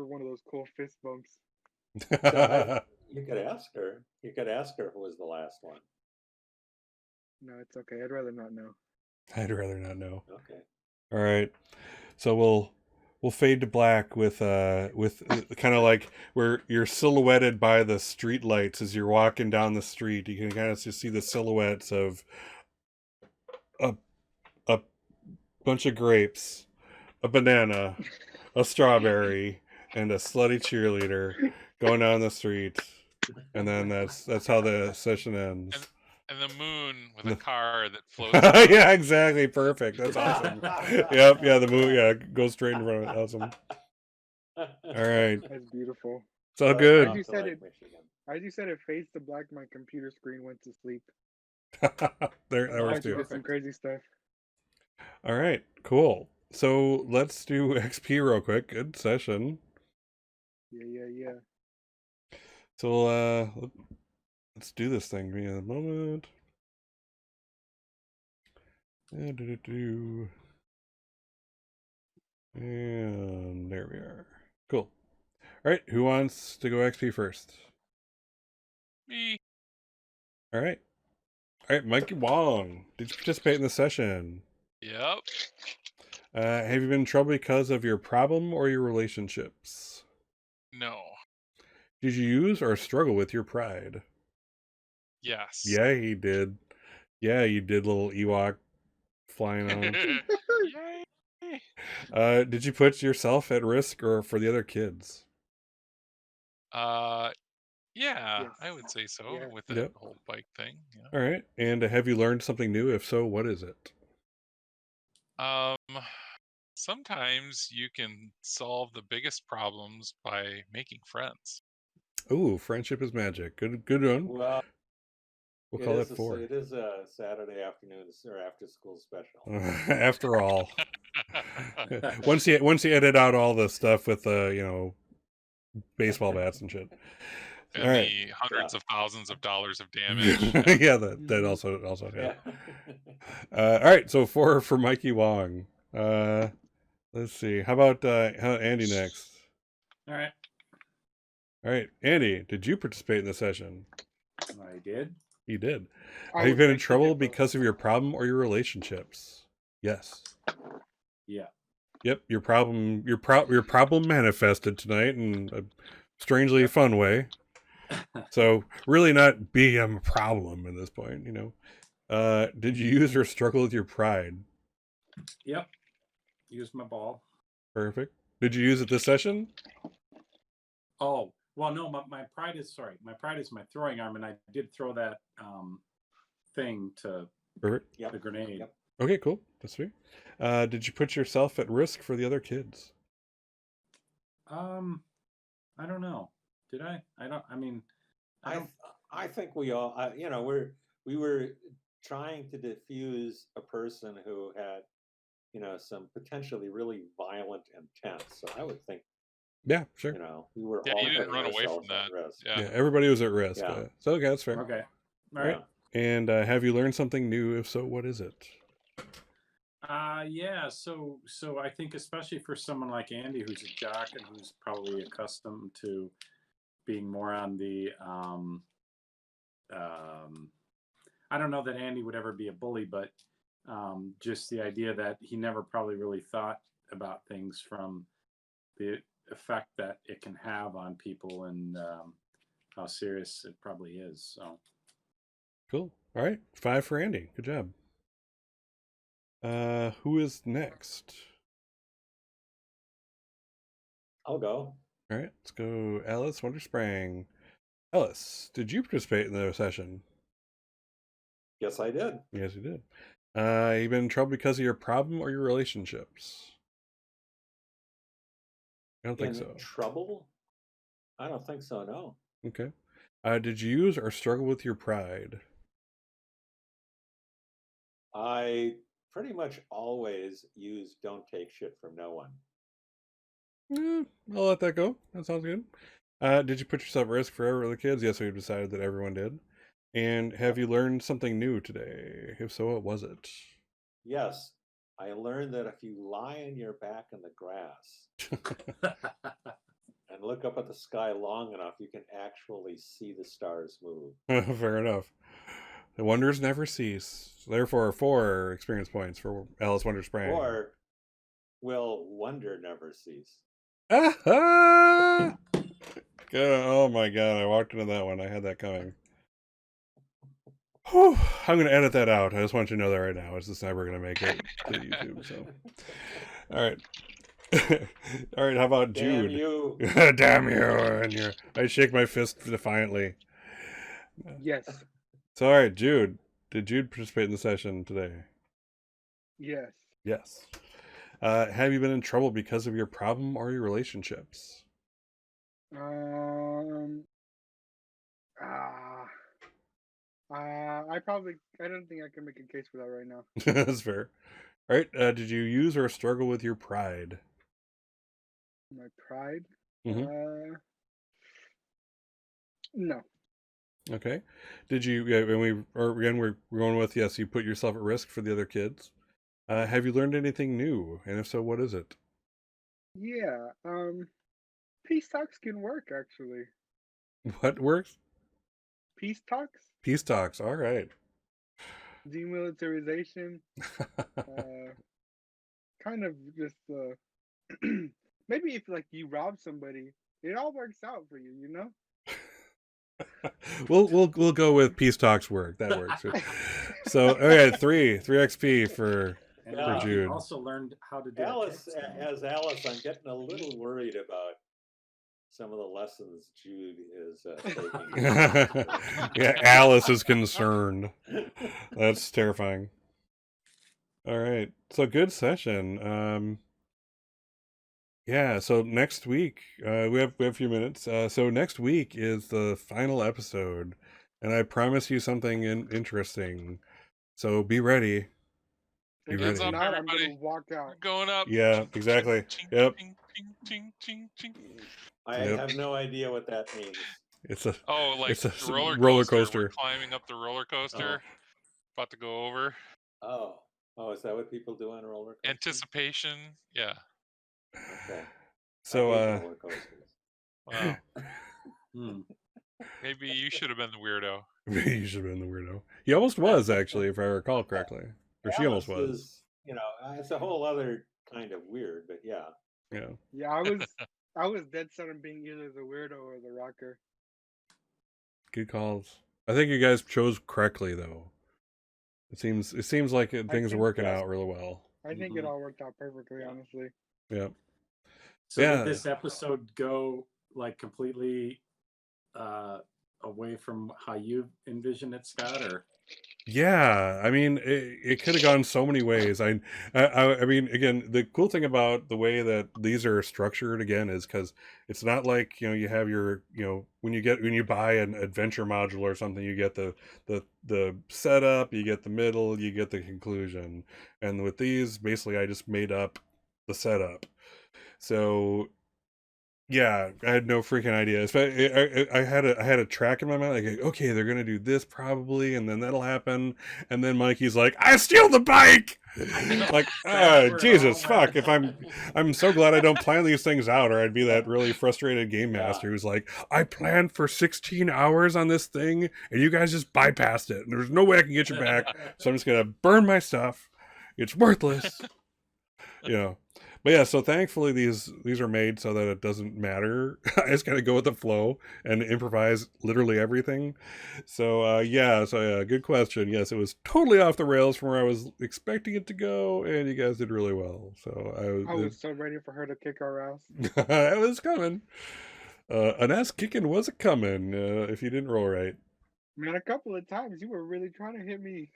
S5: one of those cool fist bumps.
S3: You could ask her. You could ask her if it was the last one.
S5: No, it's okay. I'd rather not know.
S1: I'd rather not know.
S3: Okay.
S1: All right, so we'll fade to black with kind of like where you're silhouetted by the street lights as you're walking down the street. You can kind of just see the silhouettes of a bunch of grapes, a banana, a strawberry, and a slutty cheerleader going down the street. And then that's how the session ends.
S4: And the moon with a car that floats.
S1: Yeah, exactly. Perfect. That's awesome. Yep. Yeah, the moon. Yeah, goes straight in front of it. Awesome. All right.
S5: That's beautiful.
S1: It's all
S3: But
S1: good.
S3: not
S5: You
S3: to
S5: said
S3: Lake
S5: it-
S3: Michigan.
S5: As you said it fades to black, my computer screen went to sleep.
S1: There, that
S2: Oh,
S1: works
S5: I
S1: too.
S5: did some
S2: perfect.
S5: crazy stuff.
S1: All right, cool. So let's do XP real quick. Good session.
S5: Yeah.
S1: So let's do this thing. Give me a moment. And there we are. Cool. All right, who wants to go XP first?
S4: Me.
S1: All right. All right, Mikey Wong. Did you participate in the session?
S4: Yep.
S1: Have you been in trouble because of your problem or your relationships?
S4: No.
S1: Did you use or struggle with your pride?
S4: Yes.
S1: Yeah, he did. Yeah, you did, little Ewok flying on.
S4: Yay.
S1: Did you put yourself at risk or for the other kids?
S4: Yeah,
S5: Yes.
S4: I would say so
S5: Yeah.
S4: with that
S1: Yep.
S4: whole bike thing. Yeah.
S1: All right. And have you learned something new? If so, what is it?
S4: Um, sometimes you can solve the biggest problems by making friends.
S1: Ooh, friendship is magic. Good one.
S3: Well,
S1: We'll call that 4.
S3: it is a Saturday afternoon or after school special.
S1: After all, once you edit out all the stuff with baseball bats and shit.
S4: And
S1: All right.
S4: the hundreds
S3: Yeah.
S4: of thousands of dollars of damage.
S1: Yeah, that also
S3: Yeah.
S1: All right, so 4 for Mikey Wong. Let's see. How about Andy next?
S2: All right.
S1: All right, Andy, did you participate in the session?
S2: I did.
S1: You did.
S5: I
S1: Have you
S5: would
S1: been in
S5: beg to
S1: trouble
S5: differ.
S1: because of your problem or your relationships? Yes.
S2: Yeah.
S1: Yep, your problem manifested tonight in a strangely fun way. So really not being a problem at this point, Did you use or struggle with your pride?
S2: Yep. Use my ball.
S1: Perfect. Did you use it this session?
S2: Oh, well, no, my pride is my throwing arm, and I did throw that thing to
S1: Perfect.
S3: Yep.
S2: the grenade.
S3: Yep.
S1: Okay, cool. That's sweet. Did you put yourself at risk for the other kids?
S2: I don't know. Did I?
S3: I think we all, we were trying to diffuse a person who had, some potentially really violent intent. So I would think,
S1: Yeah, sure.
S3: we were
S4: Yeah,
S3: all
S4: you didn't
S3: putting
S4: run away from
S3: ourselves at
S4: that.
S3: risk.
S4: Yeah.
S1: Yeah, everybody was at risk.
S3: Yeah.
S1: So okay, that's fair.
S2: Okay. All
S1: Right.
S2: right.
S1: And have you learned something new? If so, what is it?
S2: Yeah. So I think especially for someone like Andy, who's a jock and who's probably accustomed to being more on the I don't know that Andy would ever be a bully, but just the idea that he never probably really thought about things from the effect that it can have on people and how serious it probably is. So
S1: Cool. All right, 5 for Andy. Good job. Who is next?
S3: I'll go.
S1: All right, let's go. Alice Wonderspring. Alice, did you participate in the session?
S3: Yes, I did.
S1: Yes, you did. You been in trouble because of your problem or your relationships? I don't think
S3: In
S1: so.
S3: trouble? I don't think so, no.
S1: Okay. Did you use or struggle with your pride?
S3: I pretty much always use don't take shit from no one.
S1: I'll let that go. That sounds good. Did you put yourself at risk for the kids? Yes, we've decided that everyone did. And have you learned something new today? If so, what was it?
S3: Yes, I learned that if you lie on your back in the grass and look up at the sky long enough, you can actually see the stars move.
S1: Fair enough. The wonders never cease. Therefore, 4 experience points for Alice Wonderspring.
S3: Or will wonder never cease?
S1: Ah-ha! Oh my god, I walked into that one. I had that coming. Whew, I'm going to edit that out. I just want you to know that right now. It's just never going to make it to YouTube. So, all right. All right, how about
S3: Damn
S1: Jude?
S3: you.
S1: Damn you. And I shake my fist defiantly.
S5: Yes.
S1: So, all right, Jude. Did Jude participate in the session today?
S5: Yes.
S1: Yes. Have you been in trouble because of your problem or your relationships?
S5: Um. Ah. I don't think I can make a case for that right now.
S1: That's fair. All right. Did you use or struggle with your pride?
S5: My pride.
S1: Hmm.
S5: No.
S1: Okay. Did you? Yeah. When we're going with yes. You put yourself at risk for the other kids. Have you learned anything new? And if so, what is it?
S5: Yeah. Peace talks can work actually.
S1: What works?
S5: Peace talks,
S1: Peace talks. All right.
S5: demilitarization, kind of just maybe if like you rob somebody, it all works out for you, you know?
S1: We'll go with peace talks work. That works. So all right, three XP for
S2: And
S3: Yeah.
S2: he
S1: Jude.
S2: also learned how to do
S3: Alice,
S2: a kickstand.
S3: as Alice, I'm getting a little worried about some of the lessons Jude is taking.
S1: Yeah, Alice is concerned. That's terrifying. All right, so good session. Yeah, so next week we have a few minutes. So next week is the final episode, and I promise you something interesting. So be ready. Be
S5: If
S4: Hands
S5: it's
S1: ready.
S4: up,
S5: not, I'm
S4: everybody.
S5: gonna walk out.
S4: We're going up.
S1: Yeah, exactly. Yep.
S4: Ching, ching, ching, ching, ching.
S3: I
S1: Yep.
S3: have no idea what that means.
S1: It's a
S4: Oh, like
S1: it's a
S4: the roller
S1: roller
S4: coaster. We're
S1: coaster.
S4: climbing up the roller coaster. About to go over.
S3: Oh, is that what people do on roller coasters?
S4: Anticipation. Yeah.
S3: Okay.
S1: So
S3: I hate roller coasters.
S4: Wow.
S2: Hmm.
S4: Maybe you should have been the weirdo.
S1: You should have been the weirdo. He almost was, actually, if I recall correctly. Or she almost
S3: Alice
S1: was.
S3: is, it's a whole other kind of weird, but yeah.
S1: Yeah.
S5: Yeah, I was dead set on being either the weirdo or the rocker.
S1: Good calls. I think you guys chose correctly, though. It seems like things are
S5: think-
S1: working
S3: yes.
S1: out really well.
S5: I think it
S2: Mhm.
S5: all worked out perfectly, honestly.
S1: Yeah.
S2: So
S1: Yeah.
S2: did this episode go like completely away from how you envisioned it, Scott? Or
S1: Yeah, I mean, it could have gone so many ways. I mean, again, the cool thing about the way that these are structured again is because it's not like you have your when you buy an adventure module or something, you get the setup, you get the middle, you get the conclusion, and with these, basically, I just made up the setup. So yeah, I had no freaking idea. I had a track in my mind, like, okay, they're gonna do this probably, and then that'll happen, and then Mikey's like, I steal the bike. Like,
S2: where it
S1: Jesus,
S2: all went.
S1: fuck! If I'm so glad I don't plan these things out, or I'd be that really frustrated game master who's like, I planned for 16 hours on this thing, and you guys just bypassed it, and there's no way I can get you back, so I'm just gonna burn my stuff. It's worthless. But yeah, so thankfully these are made so that it doesn't matter. I just gotta go with the flow and improvise literally everything. So yeah, good question. Yes, it was totally off the rails from where I was expecting it to go, and you guys did really well. So
S5: I was so ready for her to kick our ass.
S1: it was coming. An ass kicking was a coming if you didn't roll right.
S5: Man, a couple of times you were really trying to hit me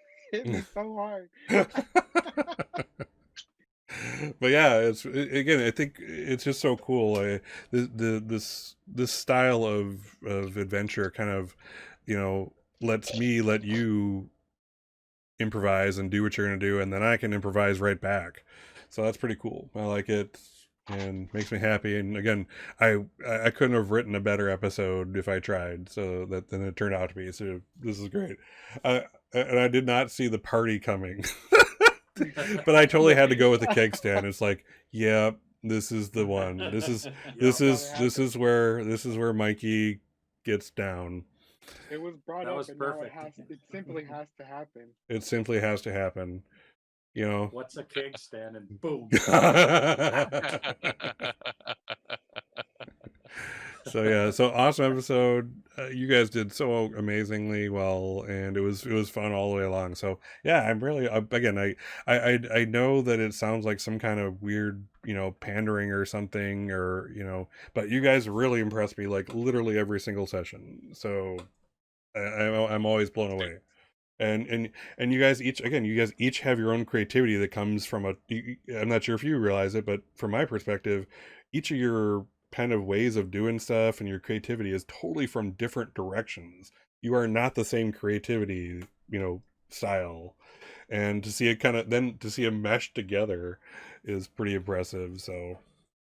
S5: so hard.
S1: But yeah, again, I think it's just so cool. This style of adventure kind of lets me let you improvise and do what you're gonna do, and then I can improvise right back. So that's pretty cool. I like it and makes me happy. And again, I couldn't have written a better episode if I tried. So then it turned out to be. So this is great. And I did not see the party coming. But I totally had to go with the keg stand. It's like, yeah, this is the one. This is where Mikey gets down.
S5: It was brought
S2: That
S5: up,
S2: was
S5: and
S2: perfect.
S5: now it simply has to happen.
S1: It simply has to happen.
S2: What's a keg stand? And boom.
S1: So yeah, so awesome episode. You guys did so amazingly well, and it was fun all the way along. So yeah, I'm really again, I know that it sounds like some kind of weird pandering or something, or but you guys really impressed me, like literally every single session. So I'm always blown away. And you guys each have your own creativity that comes from I'm not sure if you realize it, but from my perspective, each of your kind of ways of doing stuff and your creativity is totally from different directions. You are not the same creativity, style. And to see it to see it mesh together is pretty impressive. So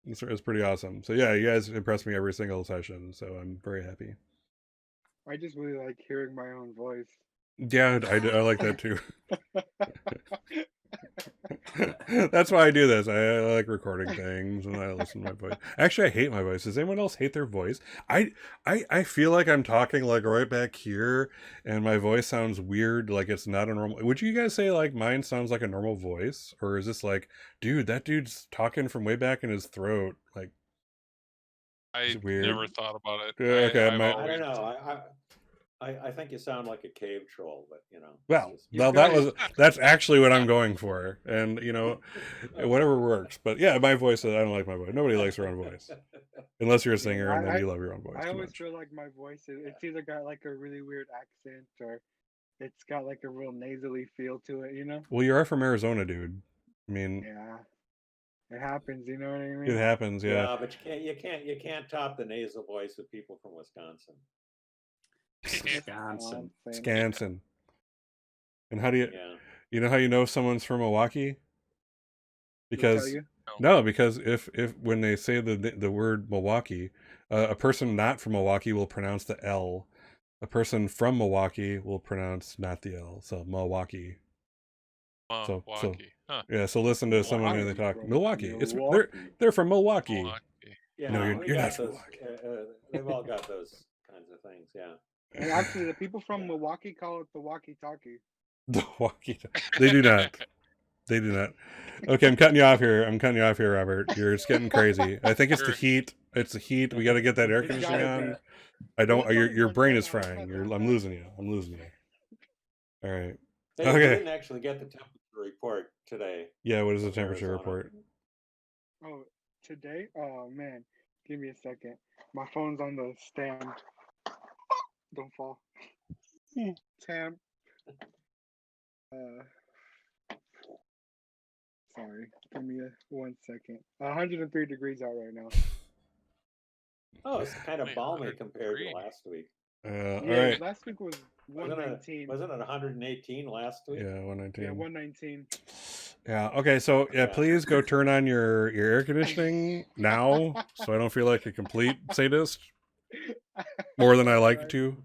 S1: it's pretty awesome. So yeah, you guys impress me every single session. So I'm very happy.
S5: I just really like hearing my own voice.
S1: Yeah, I like that too. That's why I do this. I like recording things and I listen to my voice. Actually, I hate my voice. Does anyone else hate their voice? I feel like I'm talking like right back here, and my voice sounds weird. Like it's not a normal. Would you guys say like mine sounds like a normal voice, or is this like, dude, that dude's talking from way back in his throat? Like,
S4: I
S1: it's weird.
S4: never thought about it.
S1: Okay,
S4: I've
S3: I don't
S4: always
S3: know. I think you sound like a cave troll, but
S1: Well,
S3: it's
S5: You
S1: that's actually what I'm going for, and whatever works. But yeah, my voice. I don't like my voice. Nobody likes their own voice, unless you're a singer and then you love your own voice
S5: I
S1: too
S5: always
S1: much.
S5: feel like my voice it's either got like a really weird accent or it's got like a real nasally feel to it, you know?
S1: Well, you are from Arizona, dude. I mean,
S5: Yeah. It happens, you know what I
S1: it
S5: mean?
S1: happens. Yeah.
S3: yeah, but you can't top the nasal voice of people from Wisconsin.
S2: Wisconsin.
S1: Scanson. And how do you,
S3: Yeah.
S1: how you know someone's from Milwaukee?
S5: They'll
S1: Because
S5: tell you.
S1: no, because if when they say the word Milwaukee, a person not from Milwaukee will pronounce the L. A person from Milwaukee will pronounce not the L. So Milwaukee. So
S4: Milwaukee. Huh.
S1: yeah. So listen to someone when they talk Milwaukee. They're from Milwaukee.
S4: Milwaukee.
S3: Yeah,
S1: No, you're not
S3: got
S1: from
S3: those. They've all got those kinds of things. Yeah.
S5: And actually the people from Milwaukee call it the walkie-talkie.
S1: The walkie. They do not. They do not. Okay, I'm cutting you off here, Robert. It's getting crazy. I think it's the heat. It's the heat. We got to get that air
S5: It's
S1: conditioning
S5: gotta
S1: on.
S5: be.
S1: I don't.
S5: Well, it's only
S1: Your
S5: one
S1: brain
S5: time,
S1: is
S5: I'll
S1: frying.
S5: cut
S1: I'm
S5: that.
S1: losing you. I'm losing you. All right.
S3: They
S1: Okay.
S3: didn't actually get the temperature report today.
S1: Yeah. What is the
S3: from
S1: temperature
S3: Arizona.
S1: report?
S5: Oh, today? Oh man. Give me a second. My phone's on the stand. Don't fall. Temp. Sorry. Give me 1 second. 103 degrees out right now.
S3: Oh, it's kind of
S4: Wait,
S3: balmy compared to
S4: 103.
S3: last week.
S1: All
S5: Yeah,
S1: right.
S5: last week was 119.
S3: Wasn't it 118 last week?
S1: Yeah. 119.
S5: Yeah, 119.
S1: Yeah. Okay. So yeah,
S3: Yeah.
S1: please go turn on your air conditioning now, so I don't feel like a complete sadist more than I like
S5: Right.
S1: to.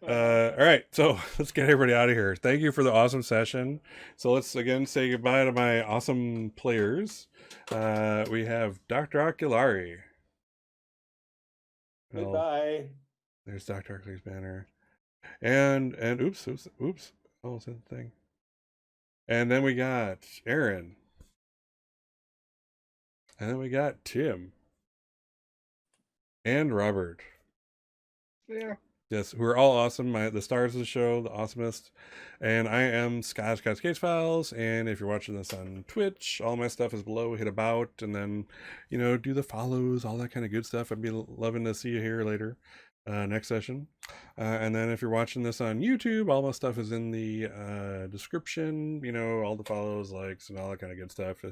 S1: All right, so let's get everybody out of here. Thank you for the awesome session. So let's again say goodbye to my awesome players. We have Dr. Oculari. Well,
S3: Goodbye.
S1: there's Dr. Oculari's banner. And oops. Oh, it's the thing. And then we got Aaron. And then we got Tim. And Robert.
S5: Yeah.
S1: Yes, who are all awesome. The stars of the show, the awesomest. And I am Scott Case Files. And if you're watching this on Twitch, all my stuff is below. Hit about and then, do the follows, all that kind of good stuff. I'd be loving to see you here later, next session. And then if you're watching this on YouTube, all my stuff is in the description. All the follows, likes, and all that kind of good stuff.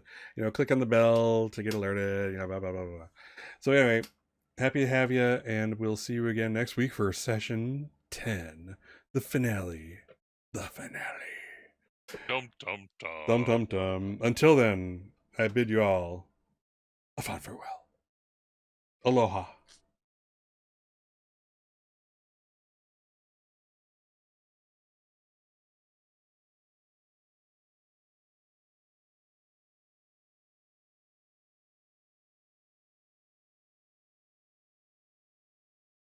S1: Click on the bell to get alerted. Blah blah blah blah. So anyway. Happy to have you, and we'll see you again next week for session 10, the finale. The finale.
S4: Dum dum dum.
S1: Dum dum dum. Until then, I bid you all a fond farewell. Aloha.